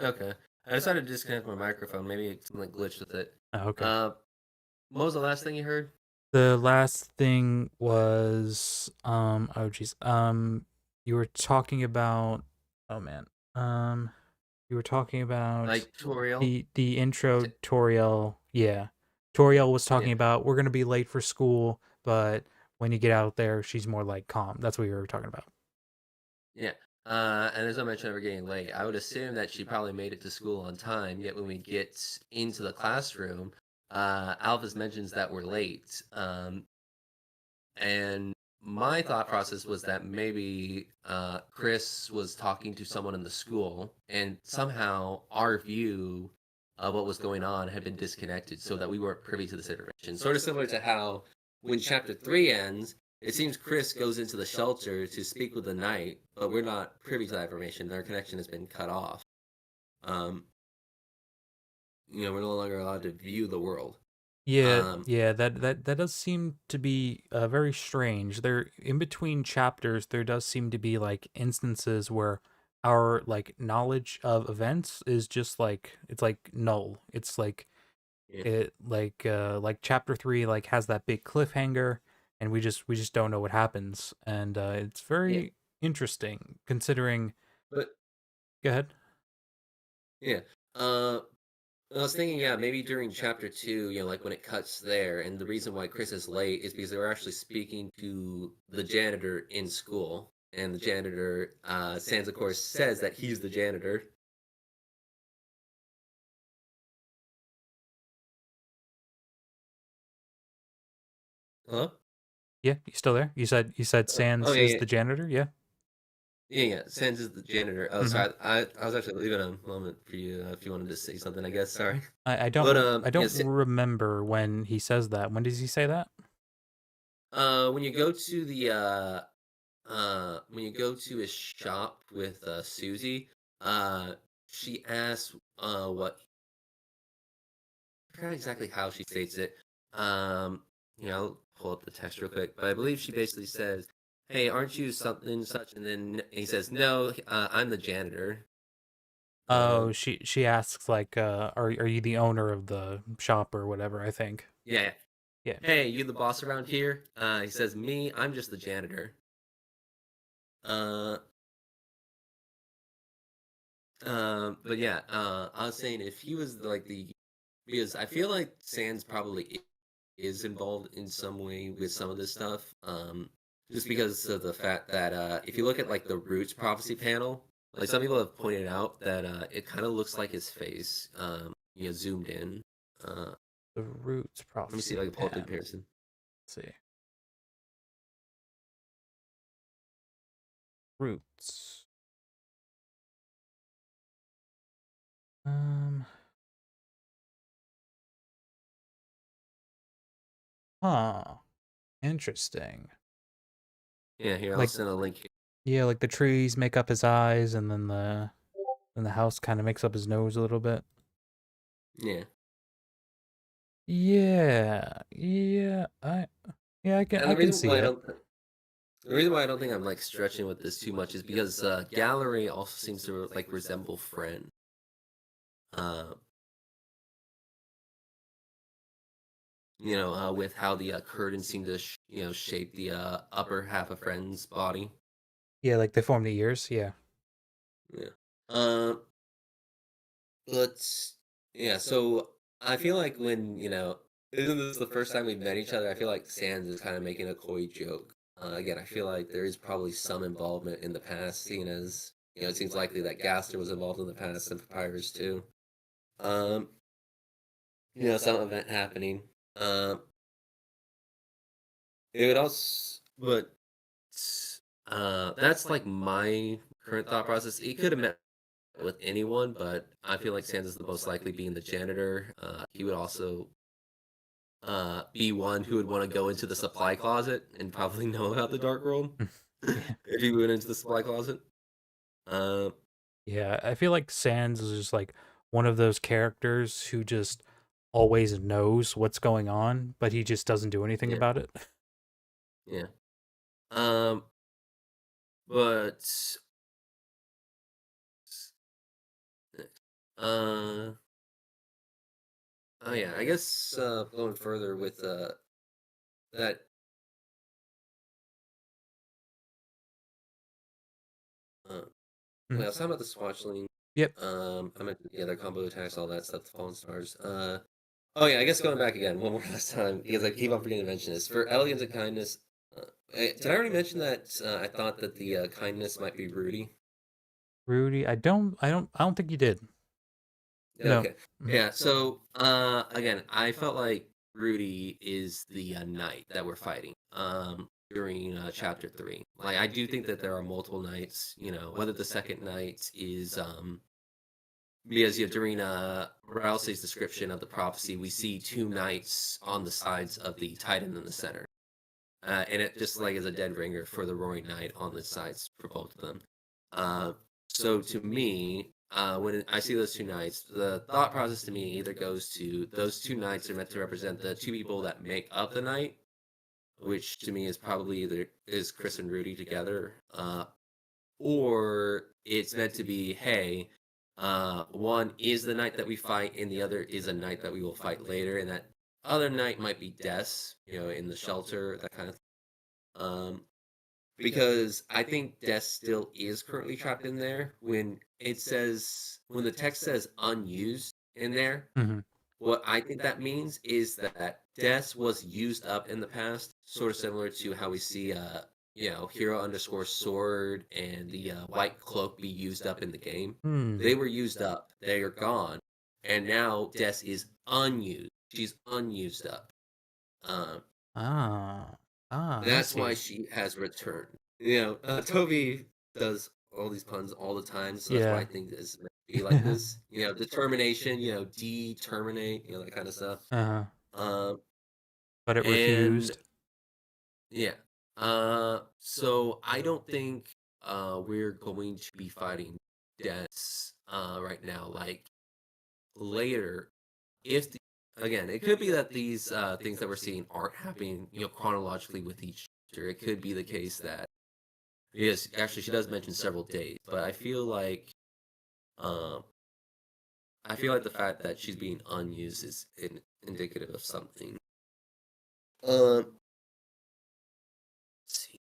S2: Okay, I decided to disconnect my microphone. Maybe something glitched with it.
S1: Oh, okay.
S2: Uh, what was the last thing you heard?
S1: The last thing was oh geez. You were talking about oh man. Um you were talking about
S2: Like Toriel?
S1: the intro Toriel. Yeah. Toriel was
S2: Yeah,
S1: talking about we're gonna be late for school, but when you get out there, she's more like calm. That's what you were talking about.
S2: yeah. And as I mentioned, we're getting late. I would assume that she probably made it to school on time. Yet when we get into the classroom, Alphys mentions that we're late. And my thought process was that maybe Chris was talking to someone in the school, and somehow our view of what was going on had been disconnected so that we weren't privy to this information. Sort of similar to how when chapter 3 ends, it seems Chris goes into the shelter to speak with the knight, but we're not privy to that information. Our connection has been cut off. Um, we're no longer allowed to view the world.
S1: Yeah,
S2: Um,
S1: yeah, that does seem to be very strange. There in between chapters, there does seem to be like instances where our like knowledge of events is just like it's like null. It's
S2: yeah,
S1: like chapter 3 like has that big cliffhanger and we just don't know what happens and it's
S2: yeah,
S1: very interesting considering
S2: but
S1: go ahead.
S2: yeah. Uh, I was thinking, yeah, maybe during chapter 2, like when it cuts there, and the reason why Chris is late is because they were actually speaking to the janitor in school, and the janitor, Sans, of course, says that he's the janitor. Hello?
S1: Yeah, you still there? You said
S2: Oh,
S1: Sans
S2: yeah,
S1: is
S2: yeah,
S1: the janitor, yeah.
S2: yeah. Sans is the janitor. Oh,
S1: hmm
S2: sorry, I was actually leaving a moment for you if you wanted to say something. I guess. Sorry,
S1: I
S2: but
S1: I don't remember when he says that. When does he say that?
S2: when you go to the when you go to his shop with Susie, uh she asks what I forgot exactly how she states it. I'll pull up the text real quick, but I believe she basically says, "Hey, aren't you something such?" And then he says, "No, I'm the janitor."
S1: Oh,
S2: Um,
S1: she asks like, are you the owner of the shop or whatever? I think.
S2: yeah, yeah.
S1: Yeah.
S2: Hey, you the boss around here? He says, "Me, I'm just the janitor." Uh, but yeah, I was saying if he was like the because I feel like Sans probably is involved in some way with some of this stuff. Just because of the fact that if you look at like the Roots prophecy panel, like some people have pointed out that it kind of looks like his face, zoomed in. Uh,
S1: The Roots
S2: Let me see
S1: prophecy
S2: if I can pull up the
S1: panel.
S2: comparison.
S1: Let's see. Roots. Um. Huh. Interesting.
S2: Yeah, here I'll
S1: Like,
S2: send a link here.
S1: yeah, like the trees make up his eyes, and then the house kind of makes up his nose a little bit.
S2: Yeah,
S1: Yeah, yeah, I can
S2: and
S1: I can see it.
S2: the reason why I don't think I'm like stretching with this too much is because Gallery also seems to like resemble Friend. Uh, with how the curtains seem to shape the upper half of Friend's body.
S1: Yeah, like they form the ears. Yeah.
S2: Yeah. Um, but yeah, so I feel like when isn't this the first time we've met each other? I feel like Sans is kind of making a coy joke. Again, I feel like there is probably some involvement in the past, seeing as it seems likely that Gaster was involved in the past and Papyrus too. Um, some event happening. Um, it would also, but that's like my current thought process. He could have met with anyone, but I feel like Santa's the most likely being the janitor. He would also be one who would want to go into the supply closet and probably know about the dark world
S1: Yeah.
S2: if he went into the supply closet. Uh,
S1: Yeah, I feel like Sans is just like one of those characters who just always knows what's going on, but he just doesn't do anything
S2: yeah,
S1: about it.
S2: yeah. Um, but uh, oh yeah, I guess going further with that. Uh,
S1: Mhm.
S2: I was talking about the Swatch link.
S1: Yep.
S2: I meant their combo attacks, all that stuff, the fallen stars. Oh yeah, I guess going back again one more last time because I keep on forgetting to mention this. For elegance and kindness, did I already mention that I thought that the kindness might be Rudy?
S1: Rudy, I don't think you did.
S2: Yeah,
S1: No.
S2: okay,
S1: Mhm.
S2: yeah. So again, I felt like Rudy is the knight that we're fighting during chapter 3. Like I do think that there are multiple knights. Whether the second knight is because during Rousey's description of the prophecy, we see two knights on the sides of the Titan in the center. And it just like is a dead ringer for the Roaring Knight on the sides for both of them. Uh, so to me, when I see those two knights, the thought process to me either goes to those two knights are meant to represent the two people that make up the knight, which to me is probably either is Chris and Rudy together, or it's meant to be, hey, one is the knight that we fight, and the other is a knight that we will fight later, and that other knight might be Des, in the shelter, that kind of thing. Because I think Des still is currently trapped in there when the text says unused in there.
S1: Mhm.
S2: What I think that means is that Des was used up in the past, sort of similar to how we see hero underscore sword and the white cloak be used up in the game.
S1: Hmm.
S2: They were used up, they are gone, and now Des is unused. She's unused up. Um,
S1: Ah. I
S2: That's why
S1: see.
S2: she has returned. Toby does all these puns all the time, so that's why I
S1: Yeah.
S2: think this meant to be like this. Determination, determinate, that kind of stuff.
S1: Uh-huh.
S2: Um,
S1: But it
S2: and
S1: refused.
S2: yeah. So I don't think we're going to be fighting Deaths right now. Like later, if the, again, it could be that these things that we're seeing aren't happening, chronologically with each chapter. It could be the case that yes, actually, she does mention several days, but um, I feel like the fact that she's being unused is indicative of something. Let's see.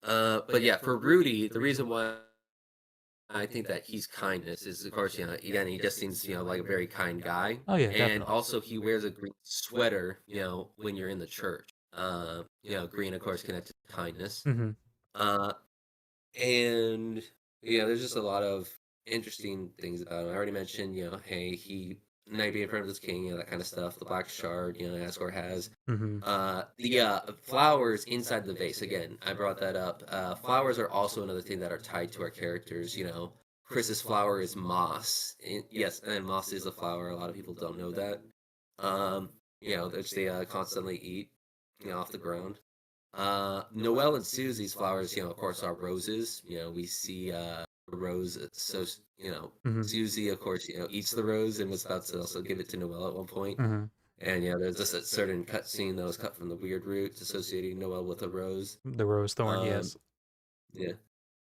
S2: But yeah, for Rudy, the reason why I think that he's kindness is, of course, again, he just seems, like a very kind guy,
S1: Oh yeah,
S2: and
S1: definitely.
S2: also he wears a green sweater, when you're in the church. Green, of course, connected to kindness.
S1: Mm-hmm.
S2: Uh, and yeah, there's just a lot of interesting things about him. I already mentioned, hey, he knight being in front of his king, that kind of stuff. The black shard, Asgore has.
S1: Mm-hmm.
S2: The flowers inside the vase. Again, I brought that up. Flowers are also another thing that are tied to our characters. Chris's flower is moss. Yes, and moss is a flower. A lot of people don't know that. Um, which they constantly eat, off the ground. Noel and Susie's flowers, of course, are roses. We see a rose. So
S1: Mm-hmm.
S2: Susie, of course, eats the rose and was about to also give it to Noel at one point.
S1: Mm-hmm.
S2: And there's just a certain cut scene that was cut from the weird roots associating Noel with a rose.
S1: The rose thorn,
S2: Um,
S1: yes.
S2: yeah.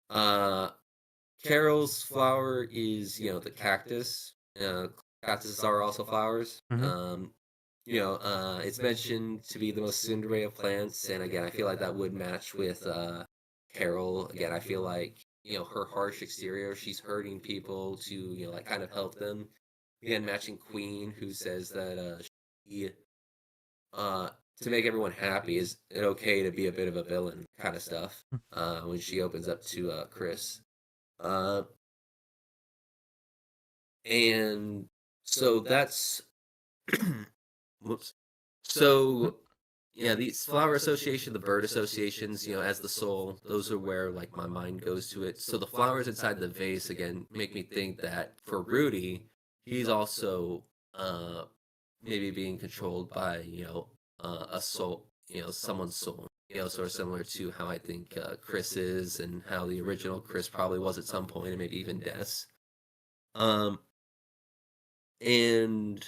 S2: Uh, Carol's flower is, the cactus. Cactuses are also flowers.
S1: Mm-hmm.
S2: It's mentioned to be the most assumed array of plants, and again, I feel like that would match with Carol. Again, I feel like her harsh exterior, she's hurting people to like kind of help them. Again, matching Queen, who says that she uh, to make everyone happy, is it okay to be a bit of a villain kind of stuff when she opens up to Chris. Uh, and so that's whoops. So yeah, these flower association, the bird associations, as the soul, those are where like my mind goes to it. So the flowers inside the vase again make me think that for Rudy, he's also uh maybe being controlled by, a soul, someone's soul. Sort of similar to how I think Chris is and how the original Chris probably was at some point, and maybe even Des. Um, and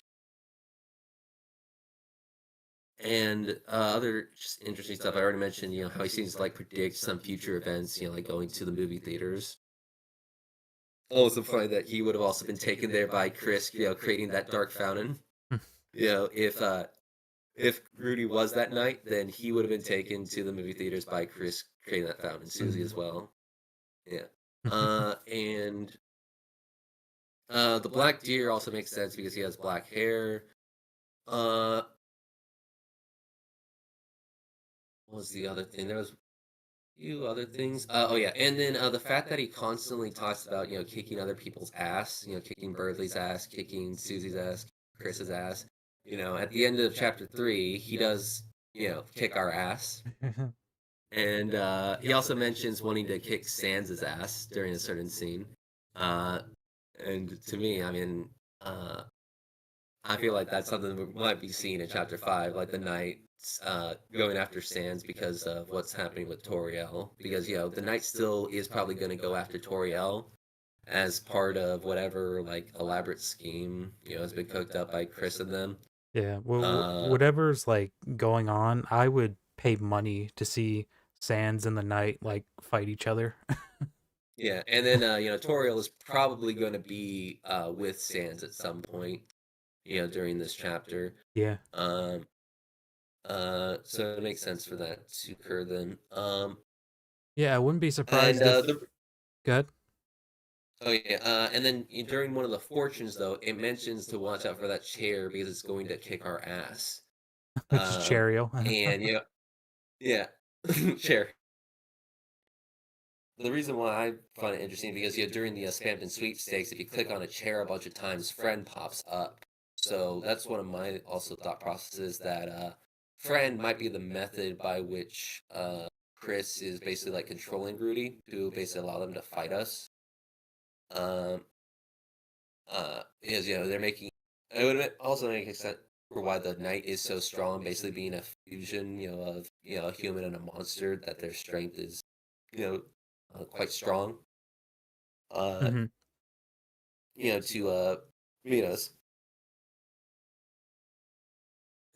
S2: other just interesting stuff. I already mentioned, how he seems to like predict some future events, like going to the movie theaters. Also funny that he would have also been taken there by Chris, creating that dark fountain. If Rudy was that knight, then he would have been taken to the movie theaters by Chris creating that fountain, Susie as
S1: Mm-hmm.
S2: well. Yeah. And the black deer also makes sense because he has black hair. Uh, what was the other thing? There was a few other things. Oh yeah, and then the fact that he constantly talks about kicking other people's ass, kicking Birdley's ass, kicking Susie's ass, Chris's ass. At the end of chapter 3, he does kick our ass. And he also mentions wanting to kick Sans' ass during a certain scene. Uh, and to me, I mean, uh, I feel like that's something we might be seeing in chapter 5, like the knights going after Sans because of what's happening with Toriel. Because the knight still is probably going to go after Toriel as part of whatever like elaborate scheme has been cooked up by Chris and them.
S1: Yeah, well,
S2: Uh,
S1: whatever's like going on, I would pay money to see Sans and the Knight like fight each other.
S2: yeah, and then Toriel is probably going to be with Sans at some point, during this chapter.
S1: Yeah,
S2: Um, so it makes sense for that to occur then.
S1: yeah, I wouldn't be
S2: And
S1: surprised if. Good.
S2: oh yeah, and then during one of the fortunes though, it mentions to watch out for that chair because it's going to kick our ass.
S1: Which is
S2: Um,
S1: Cherio.
S2: and yeah, chair. The reason why I find it interesting because during the Spamton sweepstakes, if you click on a chair a bunch of times, friend pops up. So that's one of my also thought processes that friend might be the method by which Chris is basically like controlling Rudy to basically allow them to fight us. Um, because they're making it would also make sense for why the knight is so strong, basically being a fusion, of a human and a monster, that their strength is, you know, quite strong. Uh,
S1: Mhm.
S2: to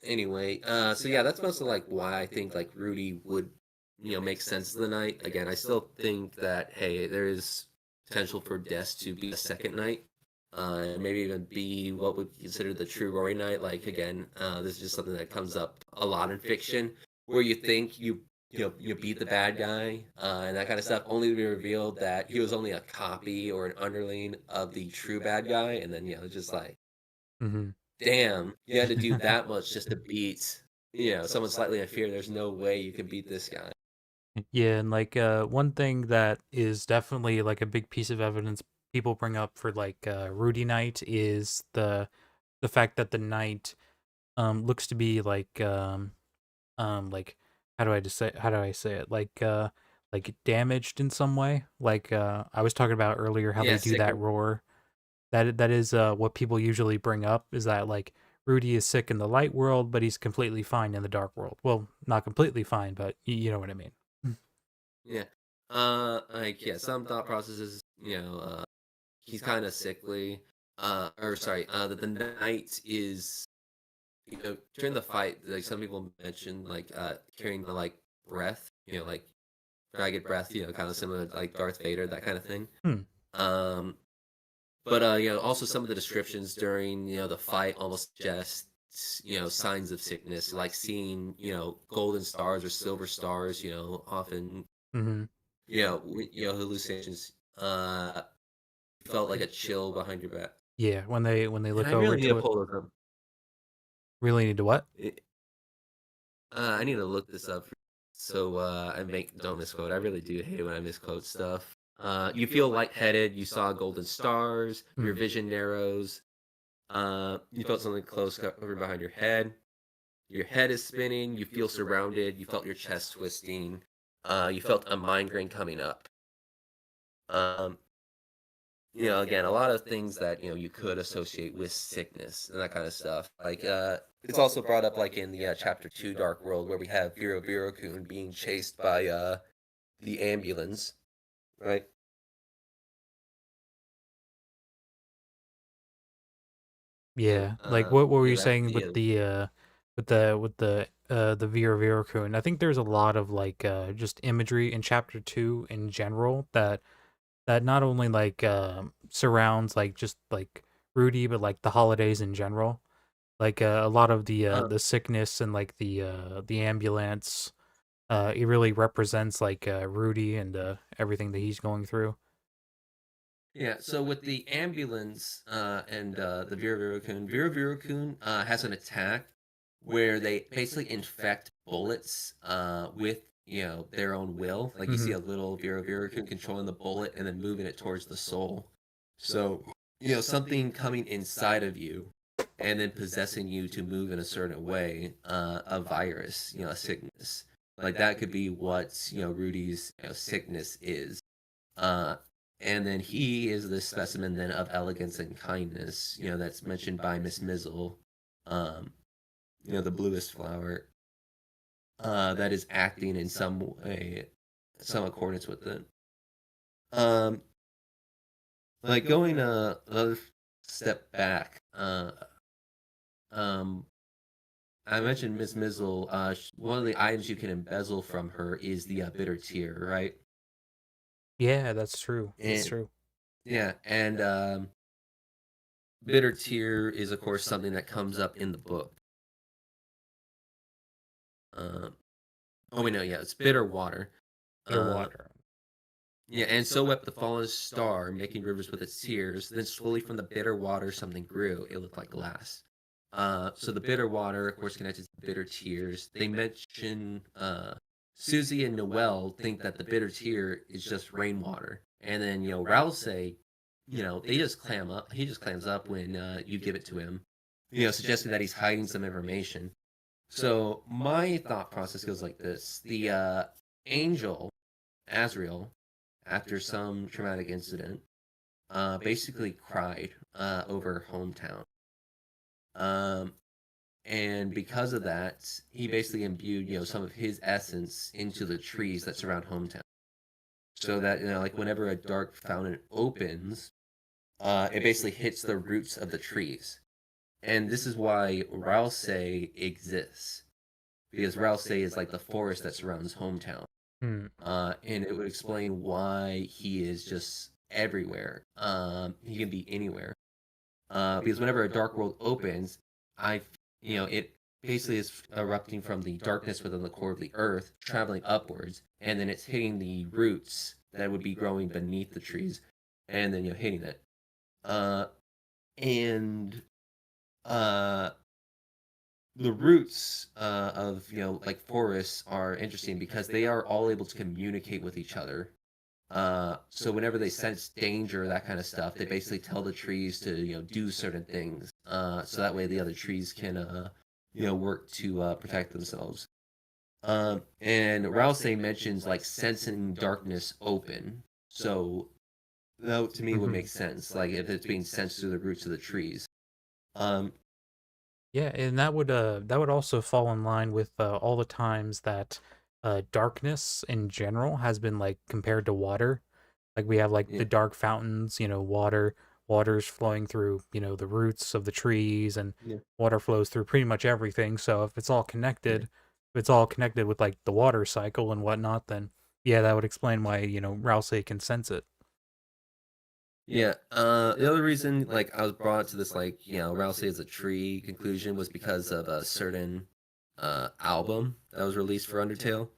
S2: anyway, so yeah, that's mostly like why I think like Rudy would, make sense of the night. Again, I still think that hey, there is potential for Des to be a second night, and maybe even be what would be considered the true Rory night. Like again, this is just something that comes up a lot in fiction, where you think you beat the bad guy and that kind of stuff, only to be revealed that he was only a copy or an underling of the true bad guy, and then it's just like
S1: Mhm.
S2: damn, you had to do that much just to beat, someone slightly inferior. There's no way you can beat this guy.
S1: Yeah, and like one thing that is definitely like a big piece of evidence people bring up for like Rudy Knight is the fact that the knight looks to be like how do I say it? Like damaged in some way. Like I was talking about earlier how
S2: Yeah,
S1: they do that
S2: sickened.
S1: roar. That is what people usually bring up is that like Rudy is sick in the light world, but he's completely fine in the dark world. Well, not completely fine, but you know what I mean.
S2: Yeah. Like yeah, some thought processes, he's kind of sickly. Or sorry, that the knight is, during the fight, like some people mentioned, like carrying the like breath, like dragon breath, kind of similar to like Darth Vader, that kind of thing.
S1: Hmm.
S2: Um, But also some of the descriptions during the fight almost just signs of sickness, like seeing golden stars or silver stars. Often
S1: Mm-hmm.
S2: hallucinations. Felt like a chill behind your back,
S1: Yeah, when they
S2: and
S1: look
S2: I
S1: over
S2: really need to
S1: to it,
S2: pull those up.
S1: really need to what?
S2: I need to look this up so I make don't misquote. I really do hate when I misquote stuff. You feel lightheaded. You saw golden stars. Your
S1: Hmm.
S2: vision narrows. You felt something close over behind your head. Your head is spinning. You feel surrounded. You felt your chest twisting. You felt a migraine coming up. Um, again, a lot of things that you could associate with sickness and that kind of stuff. Like, it's also brought up like in the chapter 2 Dark World, where we have Vero Virokun being chased by the ambulance, right?
S1: Yeah, like what were you
S2: That
S1: saying with the Vera Vera Kun? I think there's a lot of like just imagery in chapter 2 in general that not only like surrounds like just like Rudy but like the holidays in general. Like a lot of the sickness and like the ambulance it really represents like Rudy and everything that he's going through.
S2: Yeah, so with the ambulance and the Vera Virokun has an attack where they basically infect bullets with their own will. Like you see
S1: Mhm.
S2: a little Vera Virokun controlling the bullet and then moving it towards the soul. So something coming inside of you and then possessing you to move in a certain way, a virus, a sickness. Like that could be what Rudy's sickness is. Uh, and then he is the specimen then of elegance and kindness, that's mentioned by Miss Mizzle, um, the bluest flower, that is acting in some way, some accordance with it. Um, like going another step back, um, I mentioned Miss Mizzle. One of the items you can embezzle from her is the bitter tear, right?
S1: Yeah, that's true. That's
S2: And
S1: true.
S2: yeah, and bitter tear is of course something that comes up in the book. Um, oh wait, no, yeah, it's bitter water.
S1: Bitter
S2: Uh,
S1: water.
S2: yeah, and so wept the fallen star, making rivers with its tears. Then slowly from the bitter water something grew. It looked like glass. So the bitter water, of course, connected to the bitter tears. They mention Susie and Noel think that the bitter tear is just rainwater, and then Raoul say, they just clam up. He just clams up when you give it to him, suggesting that he's hiding some information. So my thought process goes like this: the angel Azrael, after some traumatic incident, basically cried over hometown. Um, and because of that, he basically imbued some of his essence into the trees that surround hometown. so that like whenever a dark fountain opens, it basically hits the roots of the trees. And this is why Rouse exists, because Rouse is like the forest that surrounds hometown.
S1: Hmm.
S2: And it would explain why he is just everywhere. He can be anywhere. Because whenever a dark world opens, I, it basically is erupting from the darkness within the core of the earth, traveling upwards, and then it's hitting the roots that would be growing beneath the trees, and then hitting it. Uh, and uh, the roots of like forests are interesting because they are all able to communicate with each other. So whenever they sense danger, that kind of stuff, they basically tell the trees to do certain things. So that way the other trees can work to protect themselves. And Rouse mentions like sensing darkness open. So that to me would
S1: Hmm.
S2: make sense. Like if it's being sensed through the roots of the trees. Um,
S1: Yeah, and that would also fall in line with all the times that darkness in general has been like compared to water. Like we have like
S2: yeah,
S1: the dark fountains, water's flowing through, the roots of the trees, and
S2: yeah,
S1: water flows through pretty much everything. So
S2: yeah.
S1: if it's all connected with like the water cycle and whatnot, then yeah, that would explain why, Rouse can sense it.
S2: Yeah. The other reason, like, I was brought to this, like, Rousey is a tree conclusion was because of a certain album that was released for Undertale,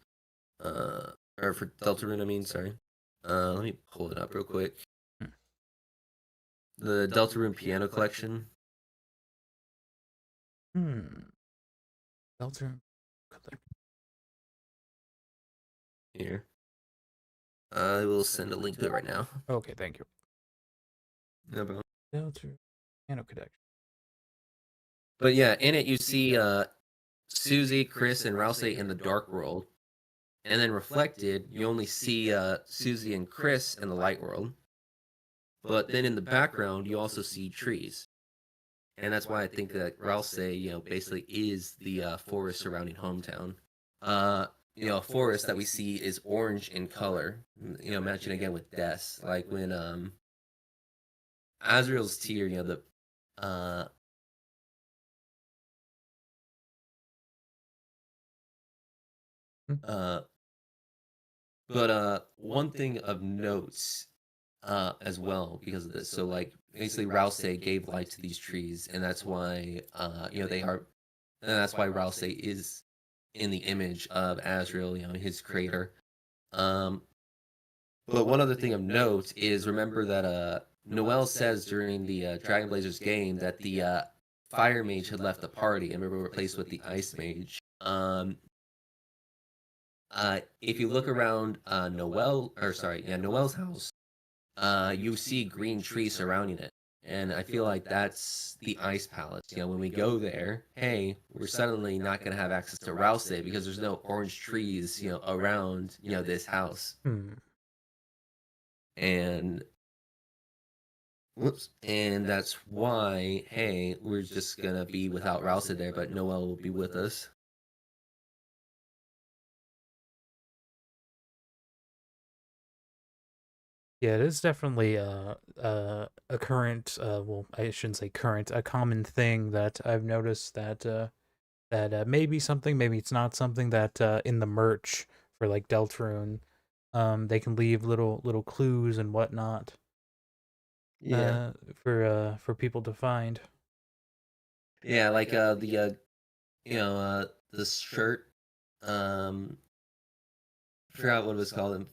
S2: or for Deltarune, I mean, sorry. Let me pull it up real quick. The Deltarune Piano Collection.
S1: Hmm. Deltarune.
S2: Here. I will send a link to it right now.
S1: Okay, thank you.
S2: No problem.
S1: Deltarune. Piano connection.
S2: But yeah, in it you see Susie, Chris, and Rousey in the dark world. And then reflected, you only see Susie and Chris in the light world. But then in the background, you also see trees. And that's why I think that Rouse, basically is the forest surrounding hometown. Uh, a forest that we see is orange in color. Matching again with Death. Like when Azrael's tear, the uh
S1: Hmm.
S2: uh but one thing of notes as well because of this. So like basically Rouse gave life to these trees, and that's why they are, and that's why Rouse is in the image of Azrael, his creator. Um, but one other thing of note is remember that Noel says during the Dragon Blazers game that the Fire Mage had left the party and we were replaced with the Ice Mage. If you look around Noel's house, you see green trees surrounding it. And I feel like that's the ice palace. When we go there, hey, we're suddenly not going to have access to Rouse because there's no orange trees, around, this house.
S1: Hmm.
S2: And whoops, and that's why, hey, we're just going to be without Rouse there, but Noel will be with us.
S1: Yeah, it is definitely a current well, I shouldn't say current, a common thing that I've noticed that maybe something, maybe it's not something that in the merch for like Deltarune, they can leave little clues and whatnot
S2: Yeah.
S1: for people to find.
S2: Yeah, like the shirt, um I forgot what it was called.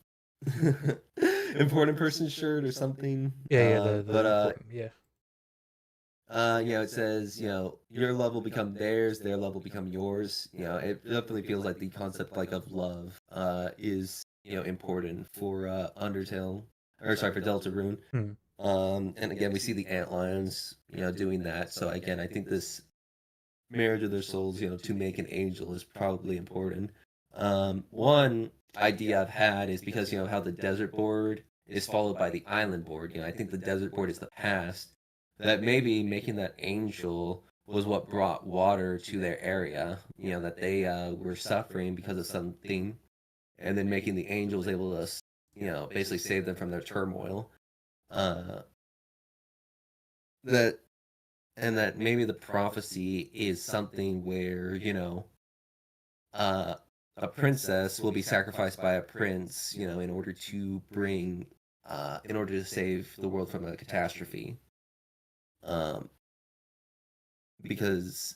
S2: Important person shirt or something.
S1: Yeah, yeah, the
S2: But
S1: important, yeah.
S2: it says, your love will become theirs, their love will become yours. It definitely feels like the concept like of love is, important for Undertale, or sorry, for Deltarune.
S1: Hmm.
S2: And again, we see the antlions, doing that. So again, I think this marriage of their souls, to make an angel is probably important. One idea I've had is because how the desert board is followed by the island board. I think the desert board is the past. That maybe making that angel was what brought water to their area. That they were suffering because of something, and then making the angels able to basically save them from their turmoil. Uh, that and that maybe the prophecy is something where uh, a princess will be sacrificed by a prince, in order to in order to save the world from a catastrophe. Um, because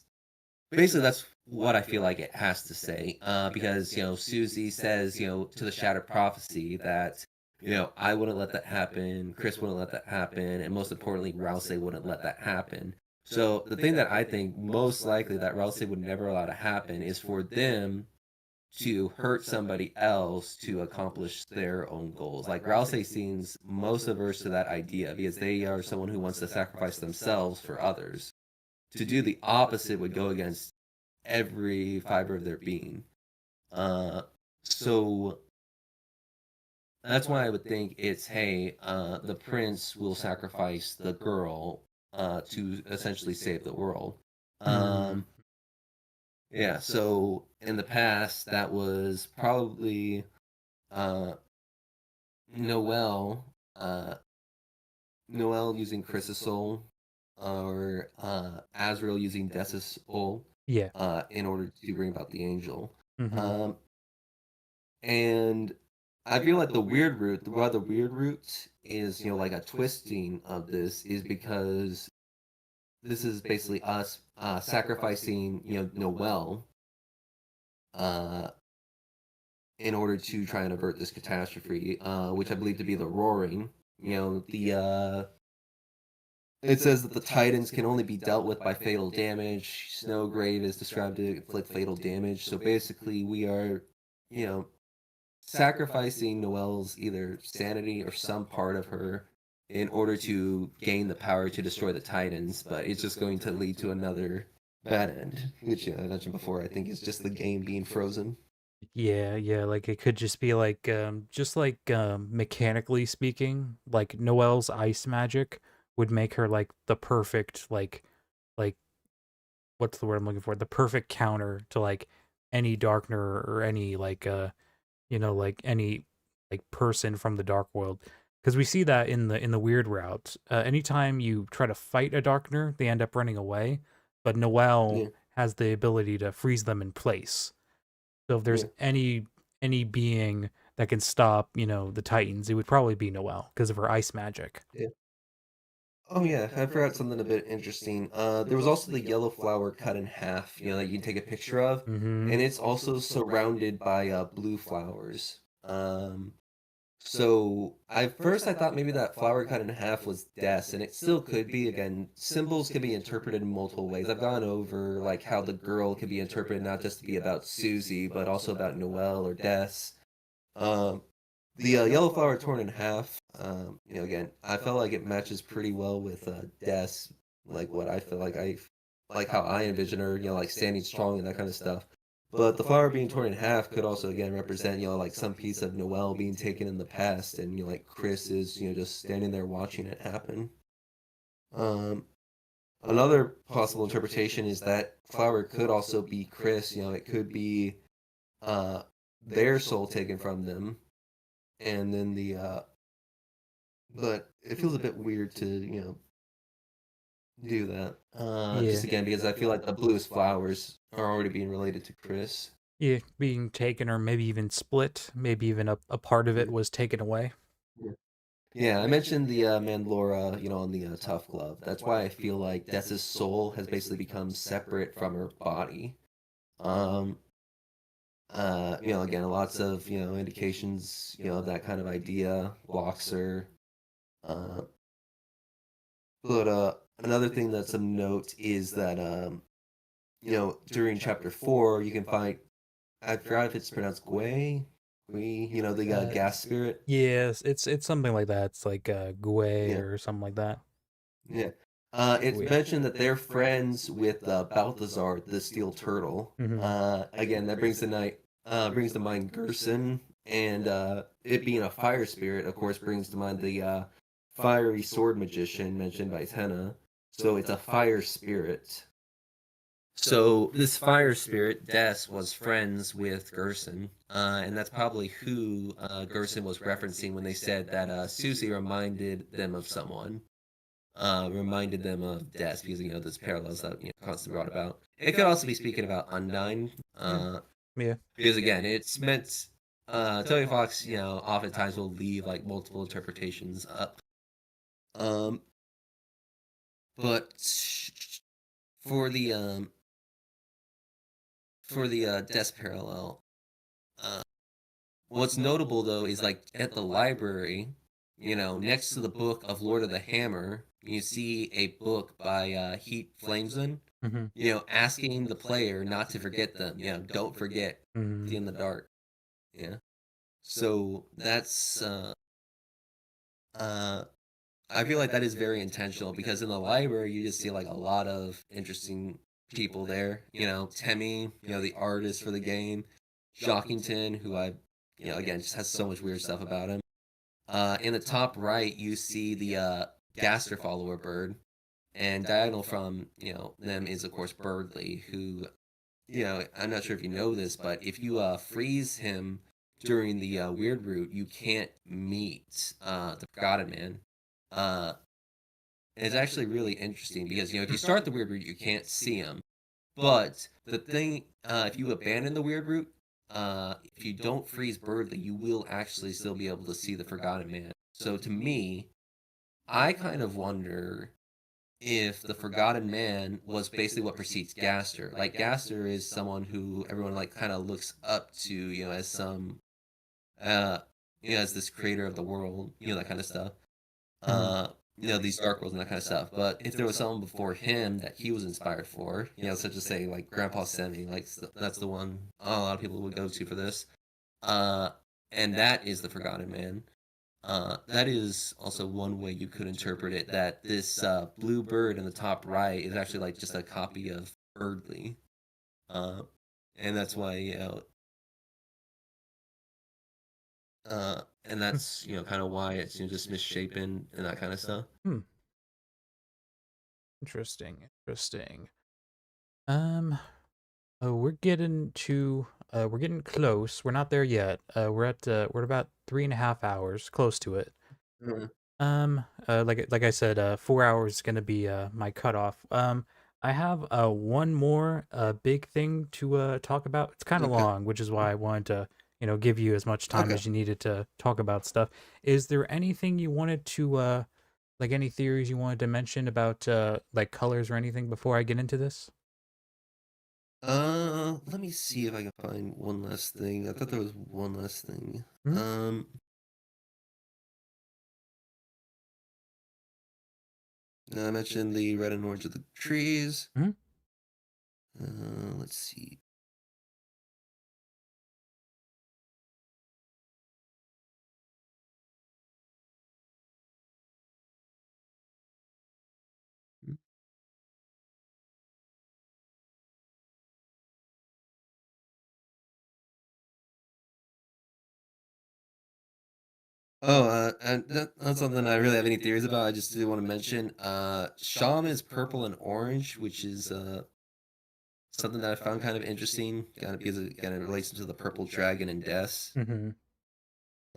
S2: basically that's what I feel like it has to say. Because Susie says to the Shattered Prophecy that I wouldn't let that happen, Chris wouldn't let that happen, and most importantly, Rousey wouldn't let that happen. So the thing that I think most likely that Rousey would never allow to happen is for them to hurt somebody else to accomplish their own goals. Like Rousey seems most averse to that idea because they are someone who wants to sacrifice themselves for others. To do the opposite would go against every fiber of their being. Uh, so that's why I would think it's hey, the prince will sacrifice the girl to essentially save the world.
S1: Hmm.
S2: Yeah, so in the past, that was probably uh, Noel, uh, Noel using Chris's soul, or Azrael using Dessa's soul,
S1: Yeah.
S2: in order to bring about the angel.
S1: Hmm.
S2: Um, and I feel like the weird root, one of the weird roots is, like a twisting of this is because this is basically us sacrificing, Noel, uh, in order to try and avert this catastrophe, which I believe to be the roaring. It says that the Titans can only be dealt with by fatal damage. Snowgrave is described to inflict fatal damage. So basically, we are, you know, sacrificing Noelle's either sanity or some part of her in order to gain the power to destroy the Titans, but it's just going to lead to another bad end, which I mentioned before, I think is just the game being frozen.
S1: Yeah, yeah, like it could just be like just like mechanically speaking, like Noelle's ice magic would make her like the perfect like what's the word I'm looking for? The perfect counter to like any darkner or any like like any like person from the dark world. Because we see that in the weird route. Anytime you try to fight a darkner, they end up running away. But Noelle
S2: Yeah,
S1: has the ability to freeze them in place. So if there's
S2: yeah,
S1: any being that can stop, the Titans, it would probably be Noelle because of her ice magic.
S2: yeah. Oh yeah, I forgot something a bit interesting. There was also the yellow flower cut in half, that you can take a picture of,
S1: Mm-hmm.
S2: and it's also surrounded by blue flowers. So I thought maybe that flower cut in half was Des, and it still could be. Again, symbols can be interpreted in multiple ways. I've gone over like how the girl can be interpreted not just to be about Susie, but also about Noel or Des. Um, the yellow flower torn in half. Again, I felt like it matches pretty well with Des, like what I feel like like how I envision her, like standing strong and that kind of stuff. But the flower being torn in half could also again represent, like some piece of Noel being taken in the past, and like Chris is, just standing there watching it happen. Um, Another possible interpretation is that flower could also be Chris. It could be uh their soul taken from them, and then the but it feels a bit weird to do that. Just
S1: Yeah.
S2: again because I feel like the bluest flowers are already being related to Chris.
S1: Yeah, being taken or maybe even split, maybe even a part of it
S2: Yeah,
S1: was taken away.
S2: yeah. Yeah, I mentioned the Mandalora, on the Tough Glove. That's why I feel like Dessa's soul has basically become separate from her body. Um, Again, lots of indications, of that kind of idea blocks her. Uh, but another thing that's of note is that during chapter 4, you can find, I forgot if it's pronounced Gui, the
S1: Uh,
S2: gas spirit.
S1: yes, it's something like that. It's like Gouet
S2: Yeah,
S1: or something like that.
S2: yeah. It's mentioned that they're friends with Balthazar, the steel turtle.
S1: Hmm.
S2: Again, that brings to mind Gerson, and it being a fire spirit, of course, brings to mind the fiery sword magician mentioned by Tenna. So it's a fire spirit. So this fire spirit, Des, was friends with Gerson, and that's probably who Gerson was referencing when they said that Susie reminded them of someone, reminded them of Des, because there's parallels that constantly brought about. It could also be speaking about Undyne,
S1: Mm. Yeah.
S2: because again, it's meant. Toby Fox, oftentimes will leave like multiple interpretations up. Um, but for the um, for the Des parallel, uh, what's notable though is like at the library, next to the book of Lord of the Hammer, you see a book by Heat Flameson,
S1: Mm-hmm.
S2: asking the player not to forget them. Don't forget
S1: Mm-hmm.
S2: in the dark. Yeah. So that's uh I feel like that is very intentional because in the library you just see like a lot of interesting people there. Temmie, the artist for the game, Jockington, who again just has so much weird stuff about him. In the top right, you see the Gaster follower bird, and diagonal from them is of course Birdly, who I'm not sure if you know this, but if you freeze him during the weird route, you can't meet the Forgotten Man. Uh, it's actually really interesting because if you start the weird route, you can't see him. But the thing, if you abandon the weird route, if you don't freeze Birdly, you will actually still be able to see the Forgotten Man. So to me, I kind of wonder if the Forgotten Man was basically what precedes Gaster. Like Gaster is someone who everyone like kind of looks up to, as some, uh, as this creator of the world, that kind of stuff.
S1: Mm-hmm.
S2: uh, these dark worlds and that kind of stuff. But if there was someone before him that he was inspired for, such as say like Grandpa Semi, like that's the one a lot of people would go to for this. Uh, and that is the Forgotten Man. That is also one way you could interpret it. That this blue bird in the top right is actually like just a copy of Birdly, uh, and that's why and that's kind of why it's just misshapen and that kind of stuff.
S1: Hmm. Interesting. Interesting. Um. Oh, we're getting close. We're not there yet. We're at about 3.5 hours, close to it.
S2: Mhm.
S1: Like I said, 4 hours is gonna be my cutoff. I have one more big thing to talk about. It's kind of
S2: Okay.
S1: long, which is why I wanted to give you as much time
S2: Okay.
S1: as you needed to talk about stuff. Is there anything you wanted to like any theories you wanted to mention about like colors or anything before I get into this?
S2: Let me see if I can find one last thing. I thought there was one last thing.
S1: Hmm.
S2: I mentioned the red and orange of the trees.
S1: Hmm.
S2: Let's see. Oh, and that's not something I really have any theories about. I just do want to mention. Sham is purple and orange, which is something that I found kind of interesting. Kind of because it kind of relates to the purple dragon and death.
S1: Mm-hmm.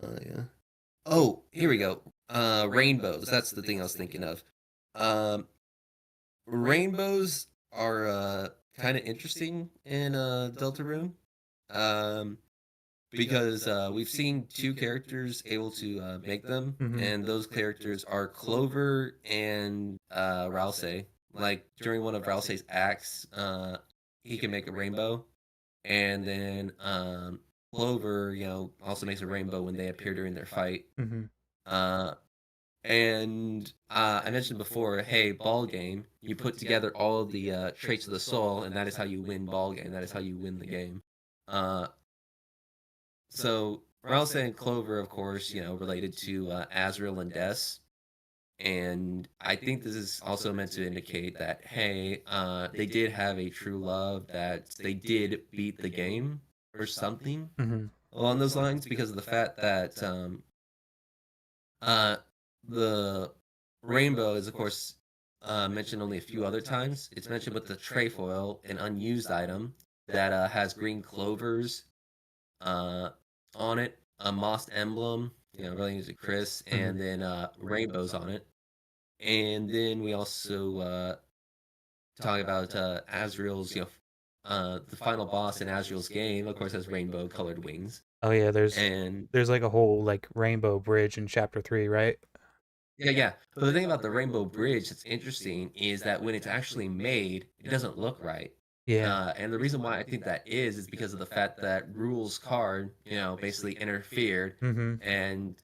S2: Yeah. Oh, here we go. Rainbows. That's the thing I was thinking of. Um, Rainbows are kind of interesting in Deltarune, um, because we've seen two characters able to make them,
S1: Mm-hmm.
S2: and those characters are Clover and Rousey. Like during one of Rousey's acts, he can make a rainbow, and then Clover, also makes a rainbow when they appear during their fight.
S1: Mm-hmm.
S2: Uh, and I mentioned before, hey, ball game, you put together all of the traits of the soul, and that is how you win ball game. That is how you win the game. Uh, so Rouse and Clover, of course, related to Azrael and Des. And I think this is also meant to indicate that, hey, they did have a true love, that they did beat the game or something
S1: Mm-hmm.
S2: along those lines because of the fact that uh, the rainbow is, of course, mentioned only a few other times. It's mentioned with the trefoil, an unused item that has green clovers uh, on it, a moss emblem, really use it Chris,
S1: Mhm.
S2: and then rainbows on it. And then we also talk about Azrael's, the final boss in Azrael's game, of course, has rainbow colored wings.
S1: Oh yeah,
S2: And
S1: there's like a whole like rainbow bridge in chapter 3, right?
S2: yeah, yeah. But the thing about the Rainbow Bridge that's interesting is that when it's actually made, it doesn't look right.
S1: Yeah.
S2: And the reason why I think that is because of the fact that Rule's card, basically interfered,
S1: Mm-hmm.
S2: and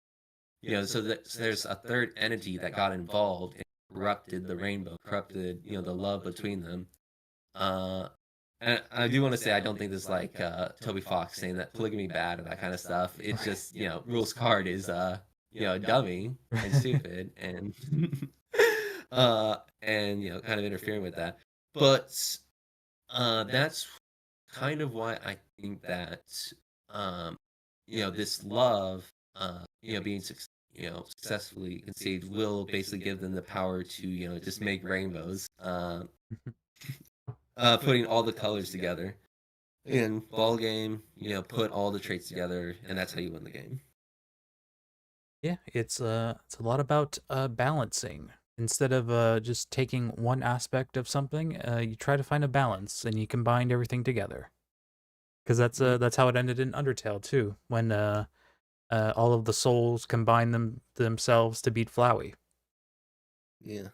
S2: so there's a third entity that got involved and corrupted the rainbow, corrupted the love between them. Uh, and I do want to say I don't think this is like Toby Fox saying that polygamy bad and that kind of stuff. It's just Rule's card is a dummy and stupid and and kind of interfering with that. But that's kind of why I think that um this love being successfully conceived will basically give them the power to just make rainbows, putting all the colors together in ball game, put all the traits together, and that's how you win the game.
S1: Yeah, it's a lot about balancing. Instead of just taking one aspect of something, you try to find a balance and you combine everything together. Because
S2: Mhm.
S1: that's how it ended in Undertale too, when all of the souls combine themselves to beat Flowey.
S2: Yeah.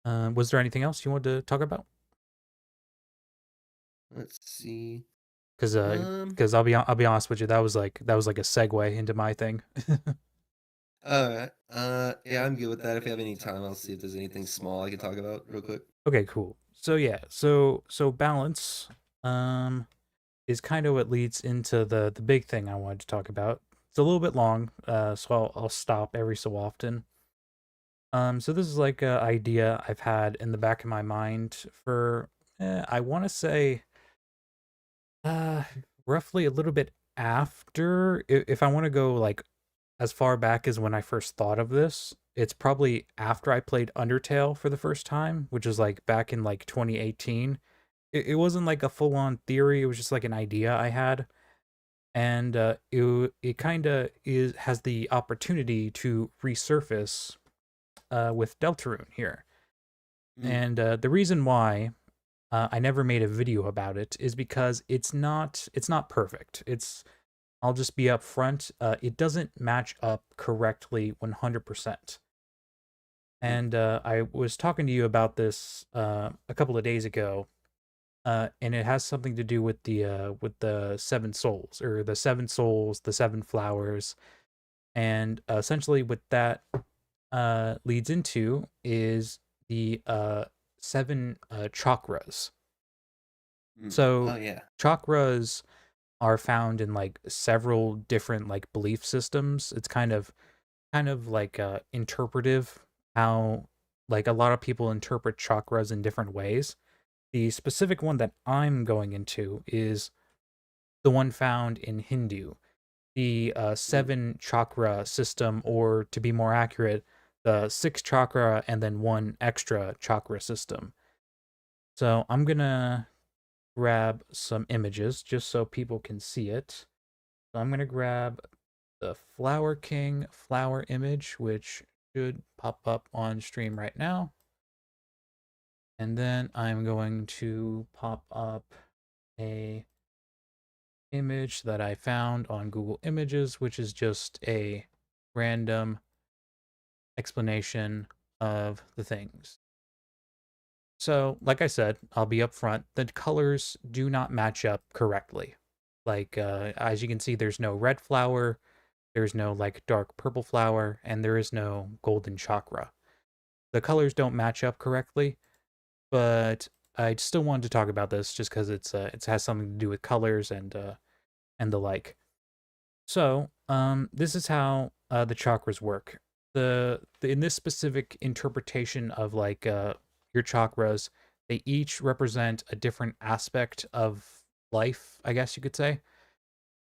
S1: Was there anything else you wanted to talk about?
S2: Let's see.
S1: Because
S2: Um.
S1: I'll be honest with you, that was like a segue into my thing.
S2: All right. Yeah, I'm good with that. If you have any time, I'll see if there's anything small I can talk about real quick.
S1: Okay, cool. So yeah, so balance um is kind of what leads into the big thing I wanted to talk about. It's a little bit long, so I'll stop every so often. So this is like a idea I've had in the back of my mind for I want to say uh roughly a little bit after, if I want to go like as far back as when I first thought of this, it's probably after I played Undertale for the first time, which is like back in like 2018. It wasn't like a full on theory, it was just like an idea I had. And it kind of is has the opportunity to resurface with Deltarune here.
S2: Mm.
S1: And the reason why I never made a video about it is because it's not perfect. I'll just be upfront. It doesn't match up correctly 100%.
S2: Mm.
S1: And I was talking to you about this a couple of days ago, and it has something to do with the seven souls, or the seven souls, the seven flowers, and essentially what that leads into is the seven chakras.
S2: Mm. Oh
S1: So
S2: yeah.
S1: chakras are found in like several different like belief systems. It's kind of like interpretive, how like a lot of people interpret chakras in different ways. The specific one that I'm going into is the one found in Hindu, the
S2: Mm.
S1: seven chakra system, or to be more accurate, the six chakra and then one extra chakra system. So I'm gonna grab some images just so people can see it. So I'm gonna grab the Flower King flower image, which should pop up on stream right now. And then I'm going to pop up a image that I found on Google Images, which is just a random explanation of the things. So, like I said, I'll be upfront. The colors do not match up correctly. Like, as you can see, there's no red flower, there's no like dark purple flower, and there is no golden chakra. The colors don't match up correctly, but I still wanted to talk about this just because it has something to do with colors and the like. So, this is how the chakras work. The in this specific interpretation of like your chakras, they each represent a different aspect of life, I guess you could say.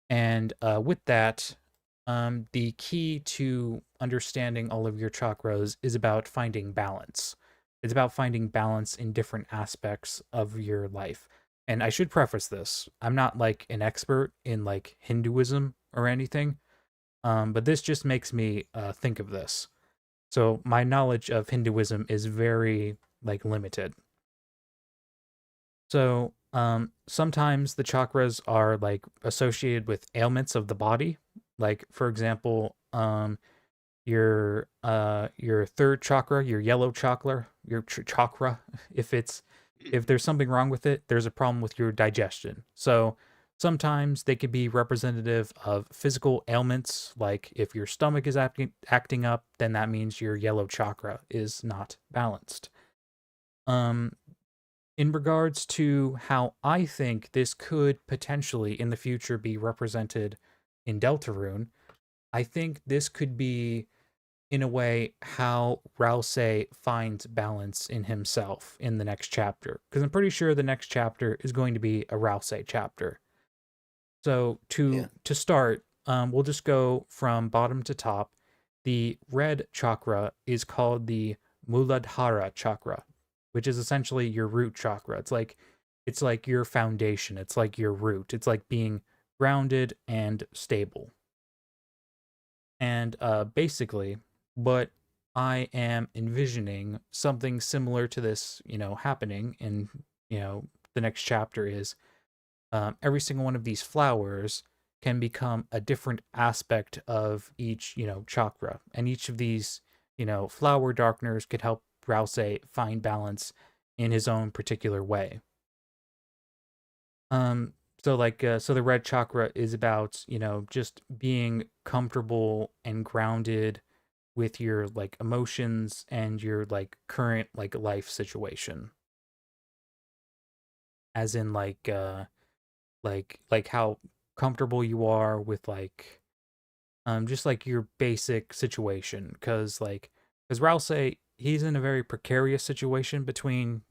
S1: And with that, the key to understanding all of your chakras is about finding balance. It's about finding balance in different aspects of your life. And I should preface this. I'm not like an expert in like Hinduism or anything. But this just makes me think of this. So my knowledge of Hinduism is very like limited. So sometimes the chakras are like associated with ailments of the body. Like for example, your third chakra, your yellow chakra, your chakra, if there's something wrong with it, there's a problem with your digestion. So sometimes they could be representative of physical ailments, like if your stomach is acting up, then that means your yellow chakra is not balanced. Um, in regards to how I think this could potentially in the future be represented in Deltarune, I think this could be in a way how Rouse finds balance in himself in the next chapter, because I'm pretty sure the next chapter is going to be a Rouse chapter. So
S2: Yeah.
S1: to start, we'll just go from bottom to top. The red chakra is called the Muladhara chakra, which is essentially your root chakra. It's like your foundation. It's like your root. It's like being grounded and stable. And basically, what I am envisioning something similar to this, happening in, the next chapter is every single one of these flowers can become a different aspect of each, chakra. And each of these, flower darkeners could help Rouse find balance in his own particular way. Um, so the red chakra is about, just being comfortable and grounded with your like emotions and your like current like life situation. As in like how comfortable you are with like just like your basic situation cuz Rouse he's in a very precarious situation between,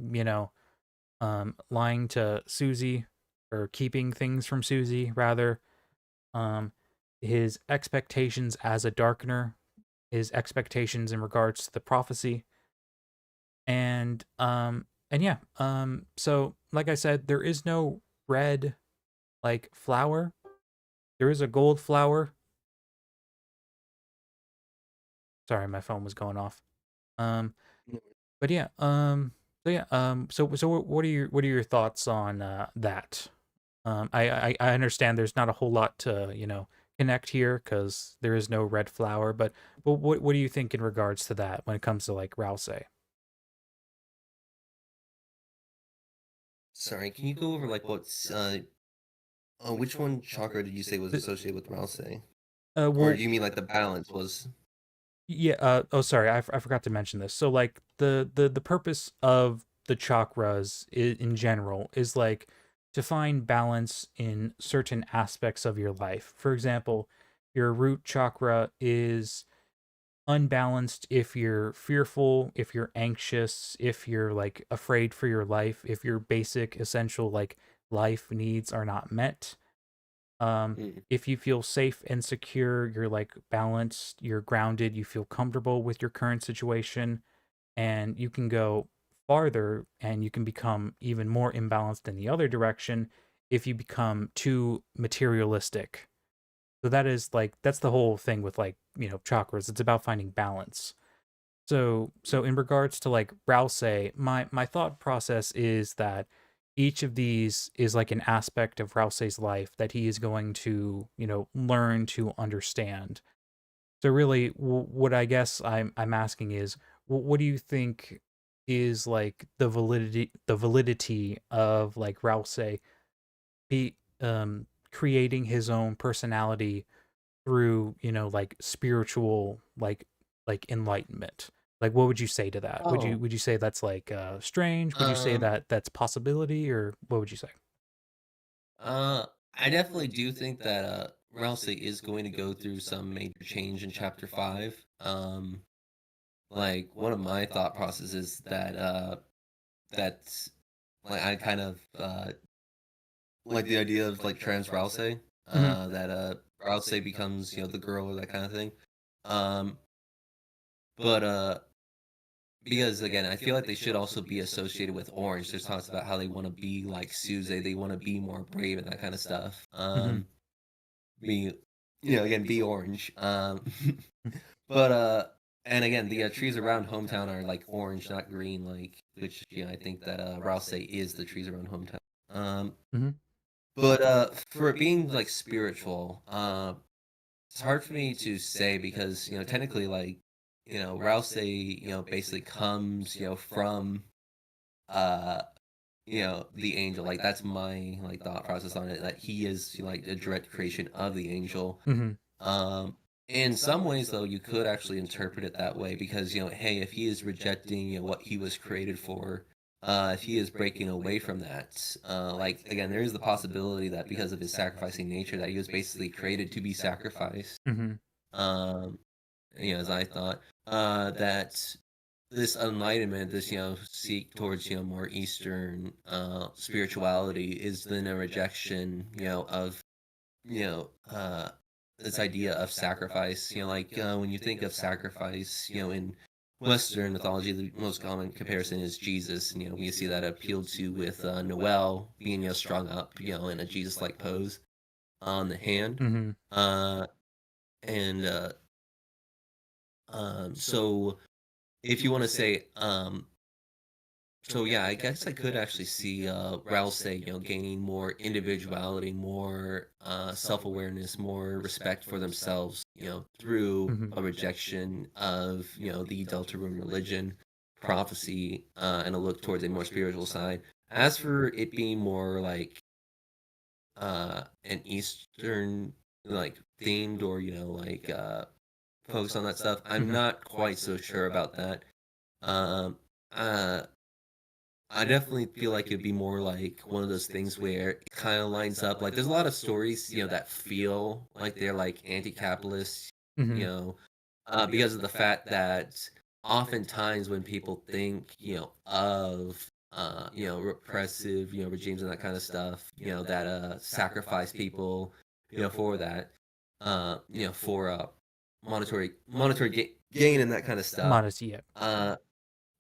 S1: lying to Susie or keeping things from Susie rather. Um, his expectations as a darkener, his expectations in regards to the prophecy, and yeah. So like I said, there is no red like flower. There is a gold flower. Sorry, my phone was going off. Um, but yeah. So what are your thoughts on that? I understand there's not a whole lot to connect here because there is no red flower. But what do you think in regards to that when it comes to like Rouse?
S2: Sorry, can you go over like what's which one chakra did you say was
S1: The,
S2: associated with Rouse? Or do
S1: well,
S2: you mean like the balance was?
S1: yeah. Oh, sorry. I forgot to mention this. So like the purpose of the chakras in general is like to find balance in certain aspects of your life. For example, your root chakra is unbalanced if you're fearful, if you're anxious, if you're like afraid for your life, if your basic essential like life needs are not met.
S2: Mm,
S1: If you feel safe and secure, you're like balanced, you're grounded, you feel comfortable with your current situation, and you can go farther and you can become even more imbalanced in the other direction if you become too materialistic. So that's the whole thing with like, chakras. It's about finding balance. So in regards to like Rouse, my thought process is that each of these is like an aspect of Rouse's life that he is going to, learn to understand. So really, what I guess I'm asking is, what do you think is like the validity of like Rouse be creating his own personality through, like spiritual like enlightenment? Like what would you say to that? would you
S2: Oh.
S1: would you say that's like strange? Would you say
S2: Um,
S1: that that's possibility, or what would you say?
S2: I definitely do think that Rouse is going to go through some major change in chapter 5. Like one of my thought processes that's like I kind of like the idea of like trans Rouse,
S1: Hmm.
S2: that Rouse becomes, the girl or that kind of thing. Um but because again, I feel like they should also be associated with orange. There's talks about how they want to be like Suze, they want to be more brave and that kind of stuff.
S1: Mm-hmm.
S2: Be again, be orange. But and again, the trees around hometown are like orange, not green, like which I think that Rouse is the trees around hometown. Um,
S1: Mm-hmm.
S2: but for it being like spiritual, it's hard for me to say because technically like Rouse basically comes from uh the angel. Like that's my like thought process on it, that he is like a direct creation of the angel.
S1: Mm-hmm.
S2: um in some ways though, you could actually interpret it that way because hey, if he is rejecting what he was created for, if he is breaking away from that, like again, there is the possibility that because of his sacrificing nature, that he was basically created to be sacrificed.
S1: Mm-hmm.
S2: um as I thought, that this enlightenment, this seek towards more Eastern spirituality, is then a rejection of you know uh this idea of sacrifice. Like when you think of sacrifice, in Western mythology, the most common comparison is Jesus, and we see that appealed to with Noel being strung up in a Jesus-like pose on the hand.
S1: Mm-hmm.
S2: uh and so if you want to say, so yeah, I guess I could actually see Rouse, gaining more individuality, more self-awareness, more respect for themselves, through
S1: Mm-hmm.
S2: a rejection of the Deltarune religion, prophecy, and a look towards a more spiritual side. As for it being more like an Eastern like themed, or like focused on that stuff, I'm
S1: Mm-hmm.
S2: not quite so sure about that. Um, uh, I definitely feel like it'd be more like one of those things where it kind of lines up. Like, there's a lot of stories, that feel like they're like anti-capitalist,
S1: Mm-hmm.
S2: you know, because of the fact that oftentimes when people think, of, repressive, regimes and that kind of stuff, that sacrifice people, for that, for monetary gain and that kind of stuff.
S1: Modesty, yeah.
S2: Uh,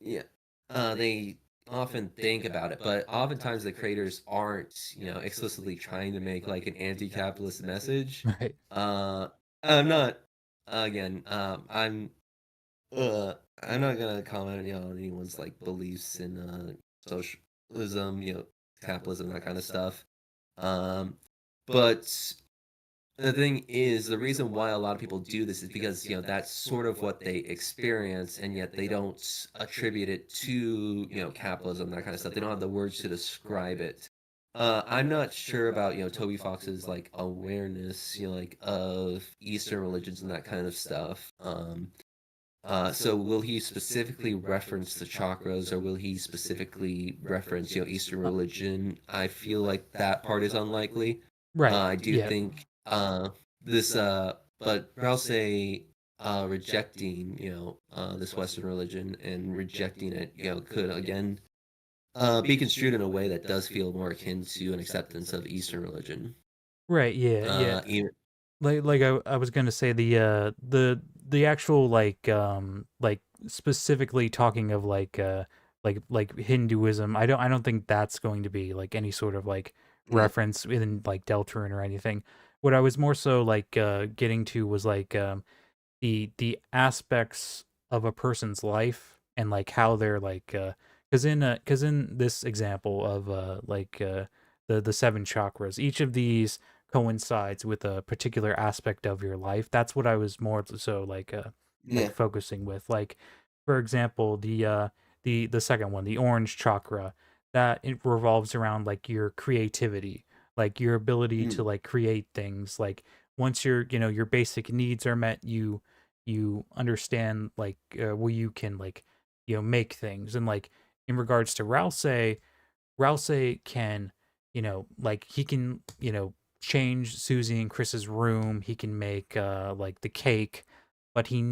S2: yeah. They often think about it, but oftentimes the creators aren't, explicitly trying to make like an anti-capitalist message.
S1: Right.
S2: Uh, I'm not. Again, uh, I'm not gonna comment, on anyone's like beliefs in socialism, capitalism, that kind of stuff. Um, but the thing is, the reason why a lot of people do this is because that's sort of what they experience, and yet they don't attribute it to capitalism, that kind of stuff. They don't have the words to describe it. I'm not sure about Toby Fox's like awareness, like of Eastern religions and that kind of stuff. So will he specifically reference the chakras, or will he specifically reference Eastern religion? I feel like that part is unlikely.
S1: Right.
S2: I do
S1: Yeah.
S2: think this but Rouse rejecting this Western religion and rejecting it could again be construed in a way that does feel more akin to an acceptance of Eastern religion.
S1: Right. Yeah. Yeah.
S2: Even,
S1: Like I was gonna say the actual like specifically talking of like Hinduism. I don't think that's going to be like any sort of like
S2: yeah,
S1: reference in like Deltarune or anything. What I was more so like getting to was like the aspects of a person's life and like how they're like because in this example of the seven chakras, each of these coincides with a particular aspect of your life. That's what I was more so like
S2: yeah,
S1: focusing with. Like for example, the second one, the orange chakra, that it revolves around like your creativity, like your ability to
S2: mm,
S1: like create things. Like once your basic needs are met, you understand like where you can like make things. And like in regards to Rouse can, like he can, change Susie and Chris's room. He can make like the cake, but
S2: yeah,
S1: he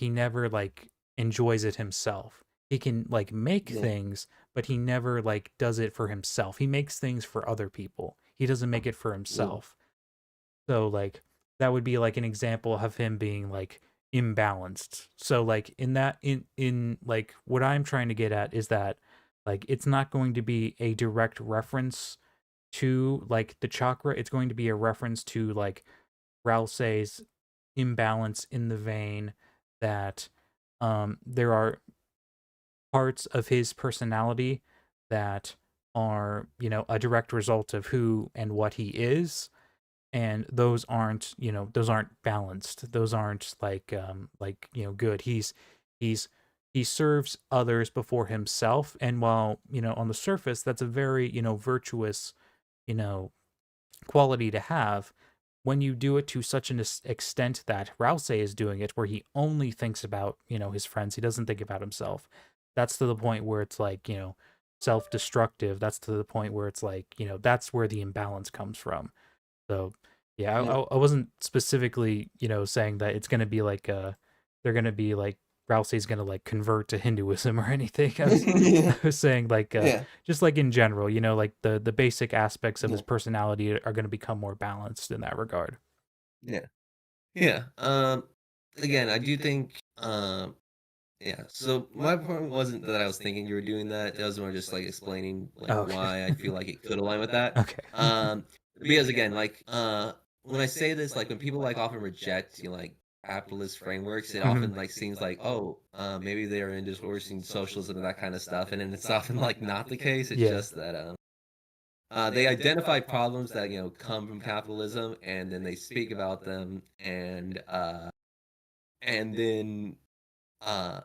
S1: never like enjoys it himself. He can like make
S2: yeah,
S1: things, but he never like does it for himself. He makes things for other people. He doesn't make it for
S2: yeah,
S1: himself. So like that would be like an example of him being like, imbalanced. So like in like what I'm trying to get at is that like it's not going to be a direct reference to like the chakra. It's going to be a reference to like Ralsei's imbalance in the vein that there are parts of his personality that are, you know, a direct result of who and what he is, and those aren't, you know, those aren't balanced, those aren't like, you know, good. He's he serves others before himself, and while, you know, on the surface that's a very, you know, virtuous, you know, quality to have, when you do it to such an extent that Rousey is doing it, where he only thinks about, you know, his friends, he doesn't think about himself. That's to the point where it's like, you know, self-destructive. That's to the point where it's like, you know, that's where the imbalance comes from. So yeah,
S2: Yeah.
S1: I wasn't specifically, you know, saying that it's gonna be like they're gonna be like Rousey's gonna like convert to Hinduism or anything.
S2: Yeah.
S1: I was saying like
S2: Yeah.
S1: just like in general, you know, like the basic aspects of his
S2: Yeah.
S1: personality are gonna become more balanced in that regard.
S2: Yeah. Yeah. Again, I do think yeah. So my point wasn't that I was thinking you were doing that. It was more just like explaining like
S1: Oh, okay.
S2: why I feel like it could align with that.
S1: Okay.
S2: Because again, like when I say this, like when people like often reject, you know, like capitalist frameworks, it
S1: Mhm.
S2: often like seems like, oh, maybe they're endorsing socialism and that kind of stuff. And then it's often like not the case. It's
S1: Yeah.
S2: just that they identify problems that, you know, come from capitalism, and then they speak about them, and then uh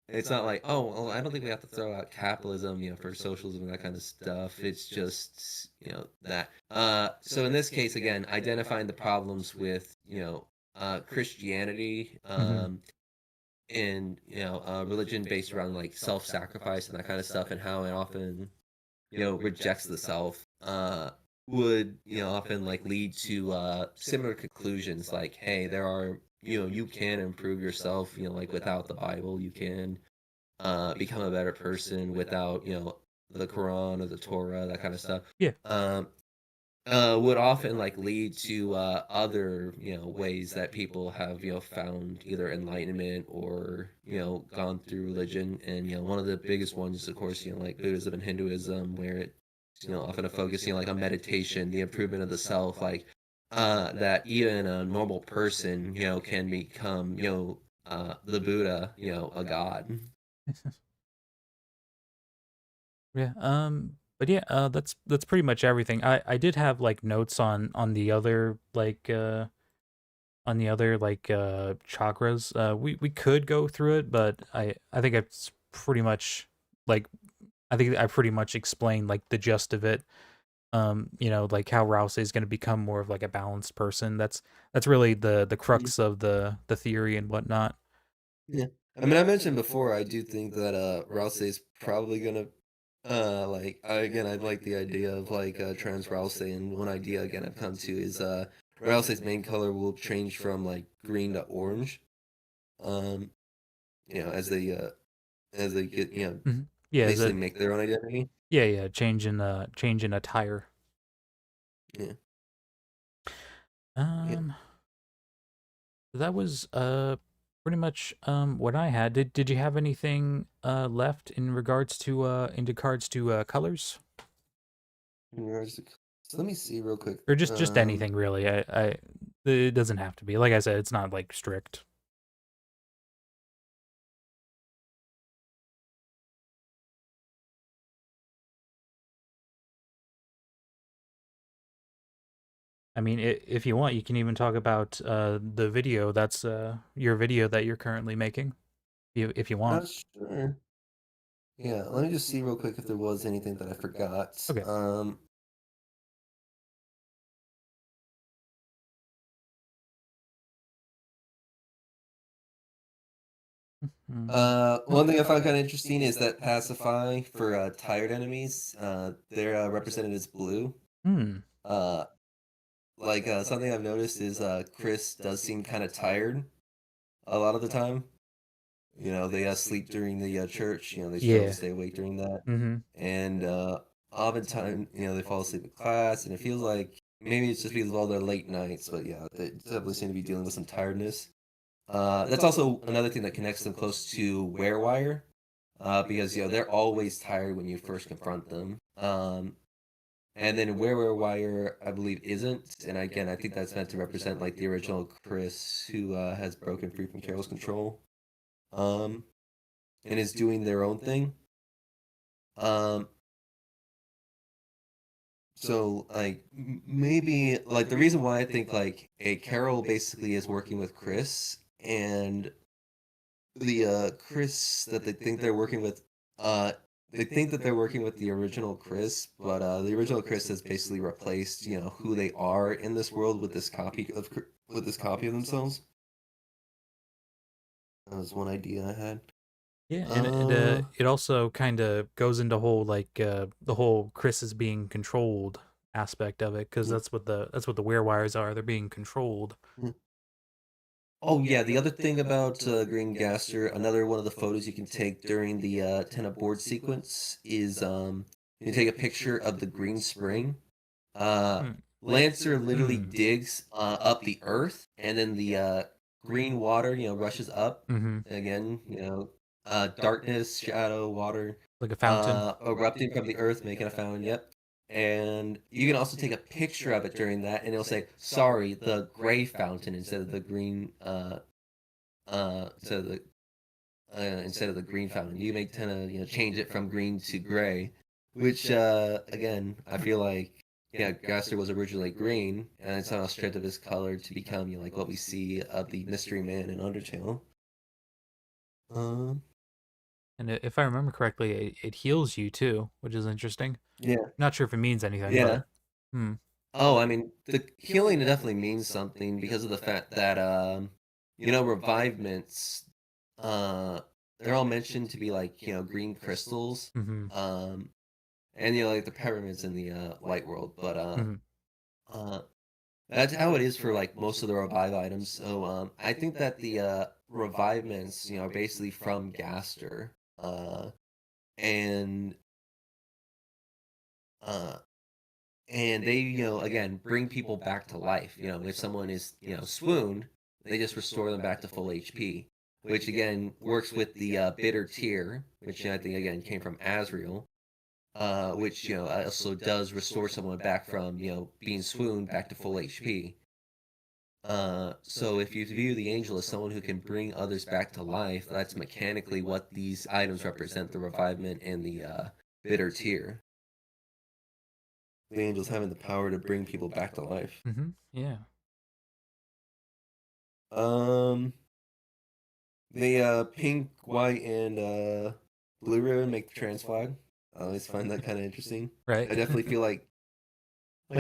S2: it's not like, oh, well, I don't think we have to throw out capitalism, you know, for socialism and that kind of stuff. It's just, you know, that. So in this case, again, identifying the problems with, you know, Christianity,
S1: Mhm.
S2: and, you know, religion based around like self-sacrifice and that kind of stuff, and how it often, you know, rejects the self, would, you know, often like lead to similar conclusions like, hey, there are, you know, you can improve yourself, you know, like without the Bible, you can become a better person without, you know, the Quran or the Torah, that kind of stuff.
S1: Yeah.
S2: Um, would often like lead to other, you know, ways that people have, you know, found either enlightenment or, you know, gone through religion. And, you know, one of the biggest ones, of course, you know, like Buddhism and Hinduism, where it, you know, often a focus, you know, like on meditation, the improvement of the self, like that even a normal person, you know, can become, you know, the Buddha, you know, a god.
S1: Yeah. But yeah, that's pretty much everything. I did have like notes on the other like chakras. We could go through it, but I think it's pretty much like I think I pretty much explained like the gist of it. You know, like how Rouse is going to become more of like a balanced person. That's really the crux of the theory and whatnot.
S2: Yeah. I mean, I mentioned before, I do think that Rouse is probably gonna like again, I like the idea of like trans Rouse, and one idea again I've come to is Rouse's main color will change from like green to orange. Um, you know, as they get, you know,
S1: Mhm. Yeah, is
S2: basically
S1: it?
S2: make their own identity.
S1: Yeah, yeah. Change in attire.
S2: Yeah. Yeah.
S1: Um, that was pretty much what I had. Did you have anything left in regards to colors,
S2: In regards to, so let me see real quick.
S1: or just anything really? It doesn't have to be. Like I said, it's not like strict. I mean, if you want, you can even talk about the video. That's your video that you're currently making, if you want.
S2: Sure. Yeah, let me just see real quick if there was anything that I forgot.
S1: Okay. Mhm.
S2: One thing I found kind of interesting is that pacify for tired enemies, they're represented as blue.
S1: Hmm.
S2: Uh, like something I've noticed is Chris does seem kind of tired a lot of the time. You know, they sleep during the church. You know, they struggle to
S1: Yeah.
S2: stay awake during that,
S1: Mm-hmm.
S2: and oftentimes, you know, they fall asleep in class, and it feels like maybe it's just because of all their late nights. But yeah, they definitely seem to be dealing with some tiredness. That's also another thing that connects them close to Werewire, because they're always tired when you first confront them. And then Werewire, I believe, isn't. And again, I think that's meant to represent like the original Chris, who has broken free from Carol's control, um, and is doing their own thing. Um, so like maybe like the reason why I think like a Carol basically is working with Chris, and the Chris that they think they're working with, uh they think that they're working with the original Chris, but the original Chris has basically replaced who they are in this world with this copy of themselves. That was one idea I had.
S1: Yeah, and
S2: Uh
S1: it also kind of goes into whole like the whole Chris is being controlled aspect of it, because
S2: mm,
S1: that's what the werewires are. They're being controlled.
S2: mm. Oh yeah, the other thing about Green Gaster, another one of the photos you can take during the tenant board sequence is you take a picture of the green spring. Uh,
S1: Hmm.
S2: Lancer literally
S1: Hmm.
S2: digs up the earth, and then the green water, rushes up.
S1: Mm-hmm.
S2: Again, darkness, shadow, water,
S1: Like a fountain.
S2: erupting from the earth, making a fountain. Yep. And you can also take a picture of it during that, and it'll say, "Sorry, the gray fountain," instead of the green. Instead of the green fountain. You may tend to change it from green to gray, which again I feel like Gaster was originally green, and it's on a strip of his color to become like what we see of the Mystery Man in Undertale. Um,
S1: And if I remember correctly, it heals you too, which is interesting.
S2: yeah,
S1: Not sure if it means anything,
S2: yeah.
S1: but hmm.
S2: Oh, I mean, the healing definitely means something because of the fact that revivements, uh, they're all mentioned to be like green crystals.
S1: Mm-hmm.
S2: Um, and like the pyramids in the light world, but
S1: Mm-hmm.
S2: uh that's how it is for like most of the revive items. So I think that the revivements are basically from Gaster, and uh and they again bring people back to life. If someone is swooned, they just restore them back to full HP, which again works with the bitter tear, which I think again came from Asriel, which also does restore someone back from being swooned back to full HP. So if you view the angel as someone who can bring others back to life, that's mechanically what these items represent: the revivement and the bitter tear. The angels having the power to bring people back to life.
S1: Mm-hmm. Yeah.
S2: Um, the pink, white, and blue ribbon make the trans flag. I always find that kind of interesting.
S1: Right.
S2: I definitely feel like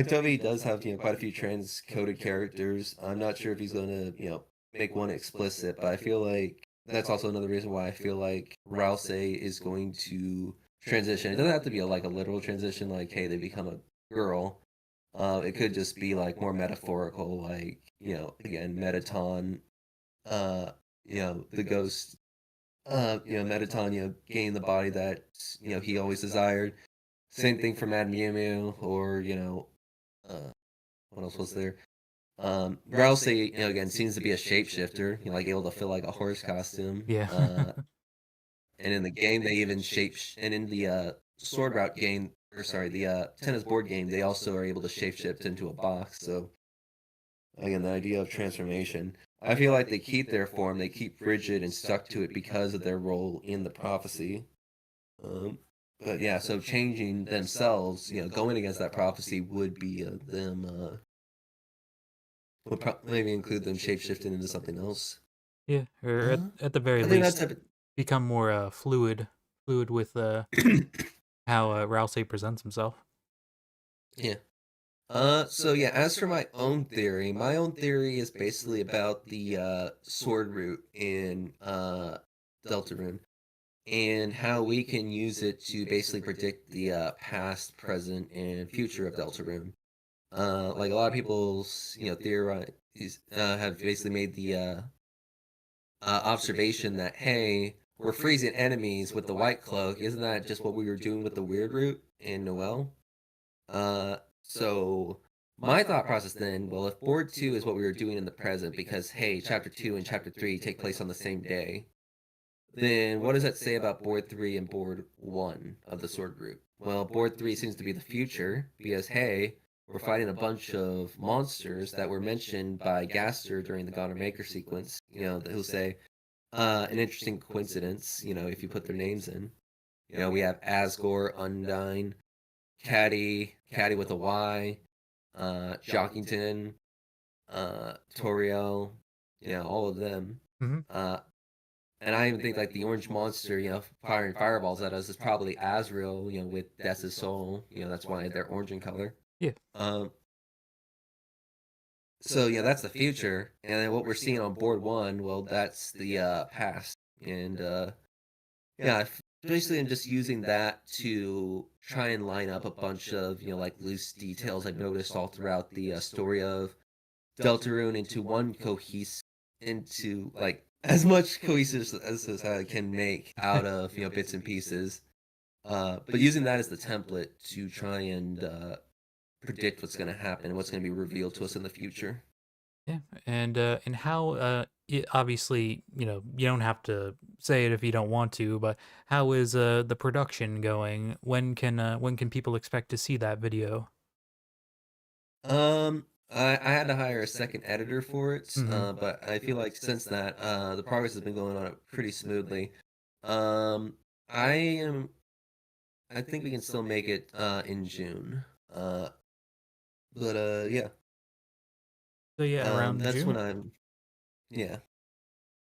S2: Toby does have quite a few trans coded characters. I'm not sure if he's going to make one explicit, but I feel like that's also another reason why I feel like Rouse is going to transition. It doesn't have to be like a literal transition, like hey they become a girl. It could just be like more metaphorical, like again Metaton, the ghost, Metaton gain the body that he always desired. Same thing for Mad Mew Mew, or uh, what else was there? Rouse, again seems to be a shapeshifter, like able to fill like a horse costume.
S1: Yeah.
S2: And in the game they even and in the Sword Route game, or sorry, the tennis board game, they also are able to shapeshift into a box. So again, the idea of transformation. I feel like they keep their form, they keep rigid and stuck to it because of their role in the prophecy. Um, but yeah, so changing themselves, going against that prophecy would be them. Would maybe include them shapeshifting into something else.
S1: Yeah. Or
S2: Uh,
S1: at the very
S2: I think that's
S1: least,
S2: type of
S1: become more fluid with how Rousey presents himself.
S2: yeah. So yeah, as for my own theory is basically about the sword root in Deltarune, and how we can use it to basically predict the past, present, and future of Deltarune. Like a lot of people's theorize have basically made the observation that hey, we're freezing enemies with the white cloak. Isn't that just what we were doing with the weird root in Noel? So My thought process then, well, if board 2 is what we were doing in the present, because hey, chapter 2 and chapter 3 take place on the same day, then what does that say about board 3 and board 1 of the sword group? Well, board 3 seems to be the future because hey, we're fighting a bunch of monsters that were mentioned by Gaster during the Goner Maker sequence. He'll say, an interesting coincidence, if you put their names in. We have Asgore, Undyne, Caddy with a Y, Jockington, Toriel, all of them.
S1: Mm-hmm.
S2: And I even think like the orange monster, firing fireballs at us is probably Azrael, with Death's soul. That's why they're orange in color.
S1: Yeah.
S2: Um, so that's the future, and then what we're seeing on board 1, well, that's the past, and basically I'm just using that to try and line up a bunch of like loose details I've noticed all throughout the story of Deltarune into one cohesive, into like as much cohesive as I can make out of bits and pieces. But using that as the template to try and predict what's going to happen and what's going to be revealed to us in the future.
S1: Yeah, and how obviously, you don't have to say it if you don't want to, but how is the production going? When can people expect to see that video?
S2: I had to hire a second editor for it,
S1: Mm-hmm.
S2: but I feel like since that, the progress has been going on pretty smoothly. Um, I am. I think we can still make it in June. Uh, but yeah.
S1: So yeah, around
S2: That's when
S1: June.
S2: I'm. Yeah.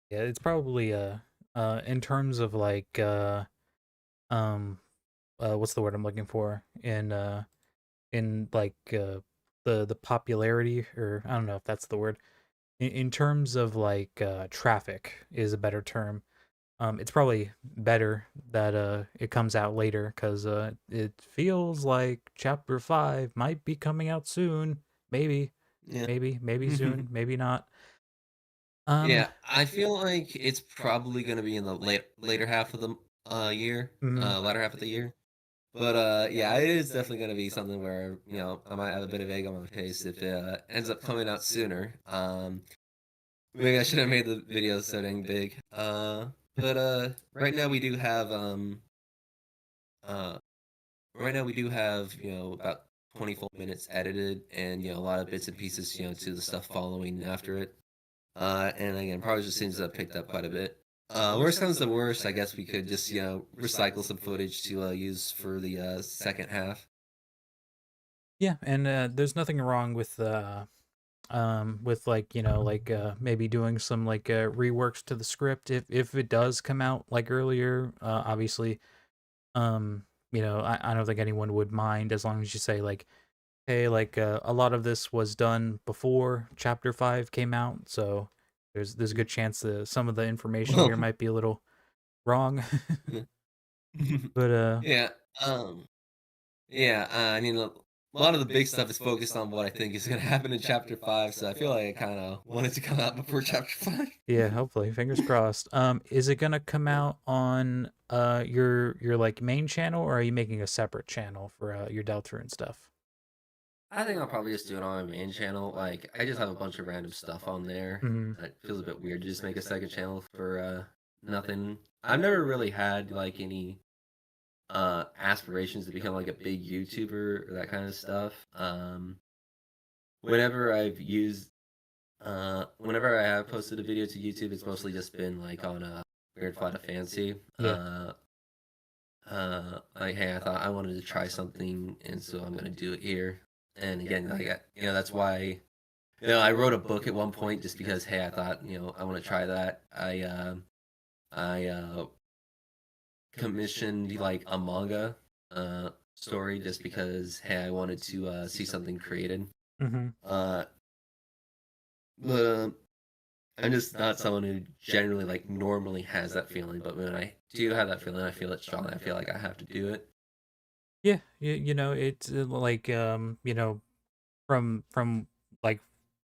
S1: Yeah, it's probably in terms of like um what's the word I'm looking for in like the popularity, or I don't know if that's the word, in terms of like traffic is a better term. It's probably better that it comes out later, because it feels like chapter 5 might be coming out soon. Maybe,
S2: Yeah.
S1: maybe soon, maybe not. Um,
S2: Yeah, I feel like it's probably going to be in the later half of the year,
S1: mm,
S2: latter half of the year. But yeah, it is definitely going to be something where I might have a bit of egg on my face if it ends up coming out sooner. Maybe I should have made the video so dang big. But right now we do have uh right now we do have about 20 full minutes edited, and a lot of bits and pieces to the stuff following after it. And again, probably just seems to have picked up quite a bit. Worst comes to worst, I guess we could just recycle some footage to use for the second half.
S1: yeah, and there's nothing wrong with like, like maybe doing some like reworks to the script if it does come out like earlier. Obviously, um, I don't think anyone would mind, as long as you say like, hey, like a lot of this was done before chapter 5 came out, so there's a good chance that some of the information
S2: Well,
S1: here might be a little wrong.
S2: yeah.
S1: But
S2: Yeah. Um, yeah. I mean, a lot of the big stuff is focused on what I think is going to happen in chapter 5, so I feel like I kind of wanted to come out before chapter 5.
S1: yeah, hopefully, fingers crossed. Is it gonna come out on your like main channel, or are you making a separate channel for your Deltarune stuff?
S2: I think I'll probably just do it on my main channel. Like, I just have a bunch of random stuff on there.
S1: Mm-hmm.
S2: It feels a bit weird to just make a second channel for nothing. I've never really had like any aspirations to become like a big YouTuber or that kind of stuff. Whenever I've used whenever I have posted a video to YouTube, it's mostly just been like on a weird flight of fancy.
S1: Yeah.
S2: Like, hey, I thought I wanted to try something, and so I'm gonna do it here. And again, like, that's why, I wrote a book at one point just because, hey, I thought, I want to try that. I commissioned like a manga story just because, hey, I wanted to see something created.
S1: Mm-hmm.
S2: Uh, but I'm just not someone who generally like normally has that feeling. But when I do have that feeling, I feel it strongly. I feel like I have to do it.
S1: Yeah, it's like from like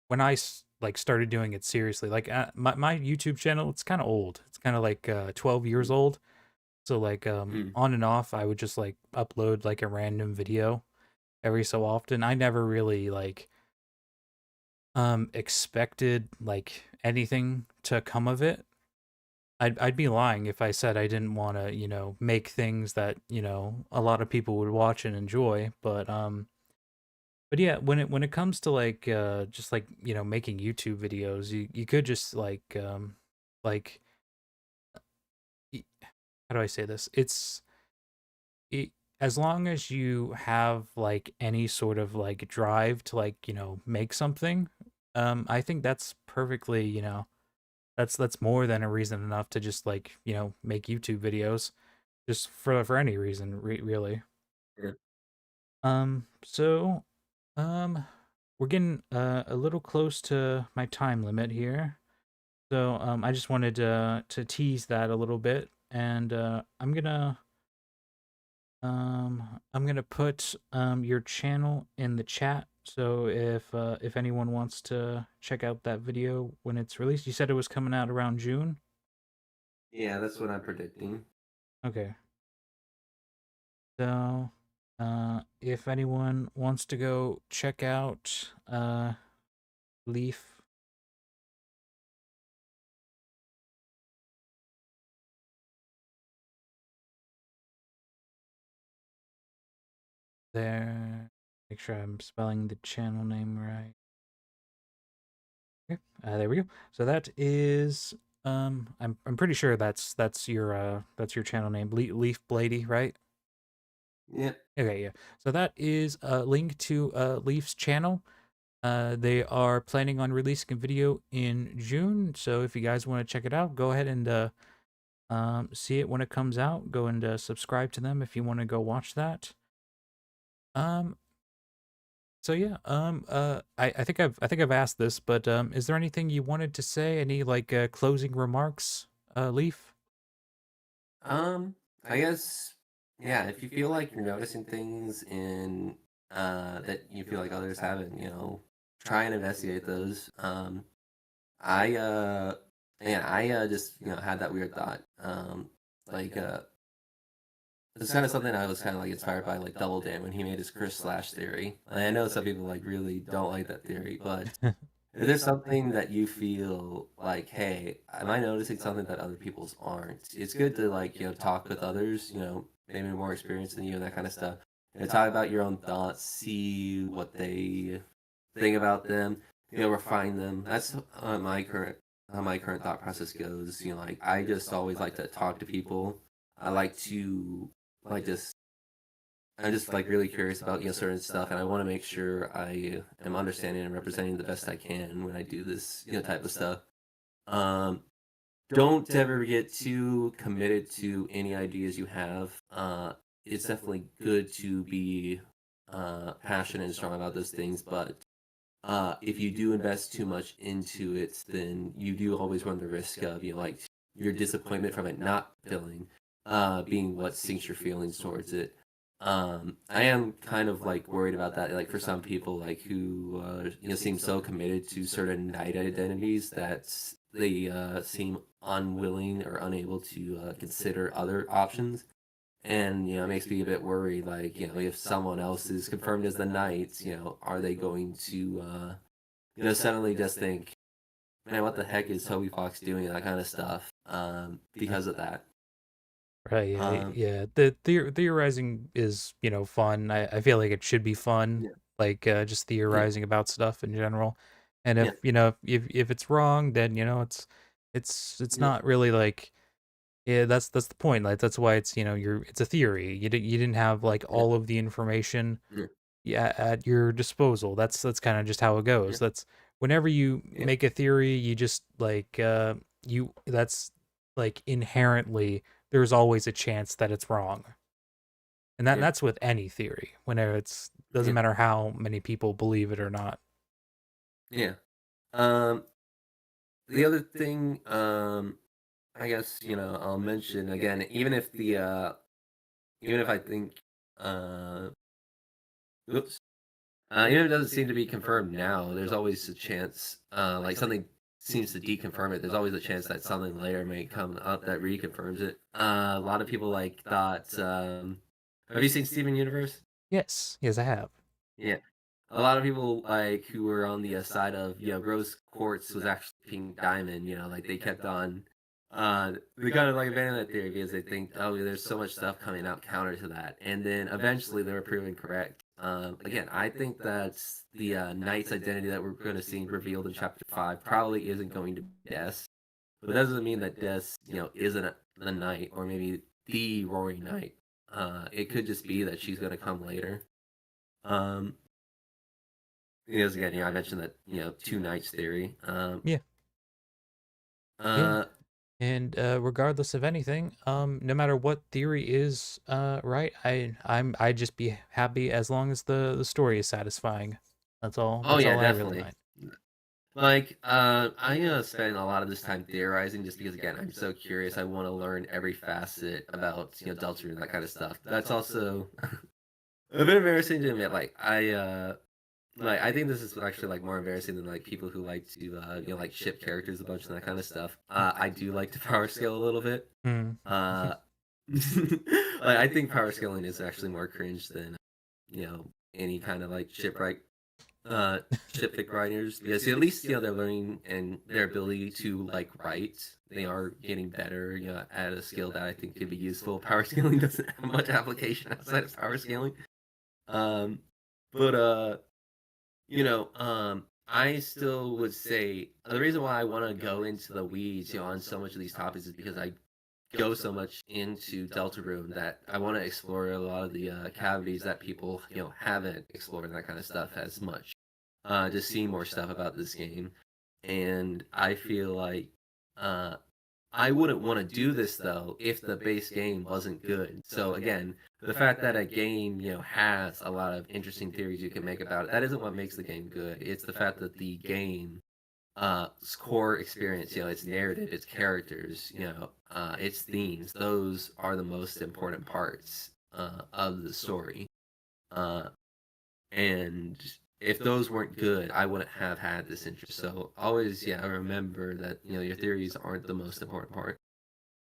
S1: when like started doing it seriously. Like my YouTube channel, it's kind of old. It's kind of like 12 years old. So like
S2: Mm,
S1: on and off, I would just like upload like a random video every so often. I never really like expected like anything to come of it. I'd be lying if I said I didn't want to, make things that, a lot of people would watch and enjoy, but yeah, when it comes to like just like, making YouTube videos, you could just like y- how do I say this? It, as long as you have like any sort of like drive to like, make something, I think that's perfectly, that's more than a reason enough to just like, make YouTube videos just for any reason, really.
S2: Yeah.
S1: So, um, we're getting a little close to my time limit here. So, I just wanted to tease that a little bit, and I'm gonna put your channel in the chat. So if anyone wants to check out that video when it's released, you said it was coming out around June.
S2: Yeah, that's what I'm predicting.
S1: Okay. So, if anyone wants to go check out Leaf there, make sure I'm spelling the channel name right. Okay, there we go. So that is I'm pretty sure that's your channel name, Leaf Blady, right?
S2: Yep.
S1: Okay, yeah. So that is a link to Leaf's channel. They are planning on releasing a video in June, so if you guys want to check it out, go ahead and see it when it comes out. Go and subscribe to them if you want to go watch that. Um, so yeah, I think I've asked this, but is there anything you wanted to say? Any like closing remarks, Leaf?
S2: Um, I guess, yeah, if you feel like you're noticing things in that you feel like others haven't, try and investigate those. I yeah, I just, had that weird thought. Like it's kind of something I was kind of like inspired by, like Double Dan when he made his Chris Slash theory. And I know some people like really don't like that theory, but if there's something that you feel like, hey, am I noticing something that other people's aren't? It's good to like, talk with others, maybe more experienced than you and that kind of stuff. Talk about your own thoughts, see what they think about them, refine them. That's how my current thought process goes. Like I just always like to talk to people. I like to like just I'm just like really curious about certain stuff, and I want to make sure I am understanding and representing the best I can when I do this type of stuff. Um, don't ever get too committed to any ideas you have. It's definitely good to be passionate and strong about those things, but if you do invest too much into it, then you do always run the risk of like your disappointment from it not filling, being what sinks your feelings towards it. I am kind of like worried about that. Like for some people, like who seem so committed to certain night identities that they seem unwilling or unable to consider other options. And it makes me a bit worried. Like if someone else is confirmed as the knight, are they going to suddenly just think, man, what the heck is Toby Fox doing? That kind of stuff. Because of that.
S1: Right, yeah,
S2: Um,
S1: yeah. The theorizing is, fun. I feel like it should be fun,
S2: yeah,
S1: like just
S2: yeah,
S1: theorizing about stuff in general. And
S2: yeah,
S1: if it's wrong, then it's
S2: yeah,
S1: not really like, yeah, that's the point. Like that's why it's, it's a theory. You didn't have like
S2: yeah,
S1: all of the information,
S2: yeah,
S1: yeah, at your disposal. That's kind of just how it goes.
S2: yeah,
S1: That's whenever you
S2: yeah,
S1: make a theory, you just like you that's like inherently there's always a chance that it's wrong. And
S2: yeah,
S1: that's with any theory. Whenever it's doesn't
S2: yeah,
S1: matter how many people believe it or not.
S2: yeah. Um, the other thing, I guess I'll mention again, even if I think, uh, oops, even if it doesn't seem to be confirmed now, there's always a chance, like something seems to deconfirm it. There's always a chance that something later may come up that reconfirms it. A lot of people like thought. Have you seen Steven Universe?
S1: Yes, yes, I have.
S2: Yeah. A lot of people, like, who were on the, side of, rose quartz was actually pink diamond, like, they kept on, they kind of, like, abandoned that theory because they think, "Oh, there's so much stuff coming out counter to that," and then eventually they were proven correct. Again, I think that's the, knight's identity that we're gonna see revealed in chapter 5 probably isn't going to be Des, but that doesn't mean that Des, isn't the knight or maybe the roaring knight. It could just be that she's gonna come later. Um Because again, I mentioned that, two nights theory.
S1: Yeah, yeah.
S2: Uh,
S1: And regardless of anything, no matter what theory is right, I just be happy as long as the story is satisfying. That's all.
S2: oh
S1: That's
S2: yeah,
S1: all I really
S2: definitely.
S1: mind.
S2: Like, I spend a lot of this time theorizing just because again, I'm so curious. I want to learn every facet about, Deltarune and that kind of stuff. That's also a bit embarrassing to admit. Like I think this is actually like more embarrassing than like people who like to like ship characters a bunch and that kind of stuff. I do like to power scale a little bit.
S1: Mm.
S2: Uh, like I think power scaling is actually more cringe than any kind of like uh shipfic writers because at least they're learning and their ability to like write. They are getting better, at a skill that I think could be useful. Power scaling doesn't have much application outside of power scaling. Um, but I still would say the reason why I want to go into the weeds, on so much of these topics is because I go so much into Deltarune that I want to explore a lot of the cavities that people haven't explored and that kind of stuff as much. To see more stuff about this game, and I feel like uh, I wouldn't want to do this though if the base game wasn't good. So again, the fact that a game has a lot of interesting theories you can make about it, that isn't what makes the game good. It's the fact that the game core experience, its narrative, its characters, its themes, those are the most important parts of the story. Uh, and if those weren't good, I wouldn't have had this interest. So always, yeah, remember that your theories aren't the most important part.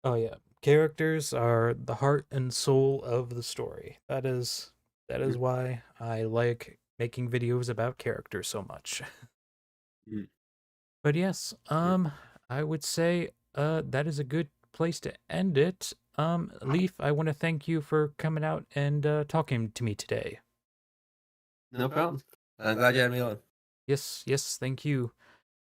S1: Oh yeah, characters are the heart and soul of the story. That is
S2: Mm,
S1: why I like making videos about characters so much.
S2: mm,
S1: But yes,
S2: yeah.
S1: I would say that is a good place to end it. Leaf, I want to thank you for coming out and talking to me today.
S2: No problem. I'm glad you had me on.
S1: Yes, yes, thank you.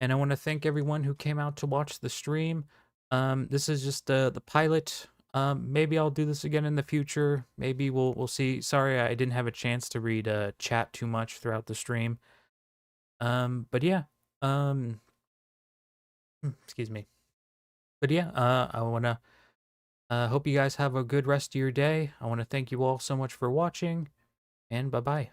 S1: And I want to thank everyone who came out to watch the stream. This is just the pilot. Maybe I'll do this again in the future. Maybe we'll see. Sorry, I didn't have a chance to read chat too much throughout the stream. But yeah. Um, excuse me. But yeah, I wanna hope you guys have a good rest of your day. I want to thank you all so much for watching, and bye bye.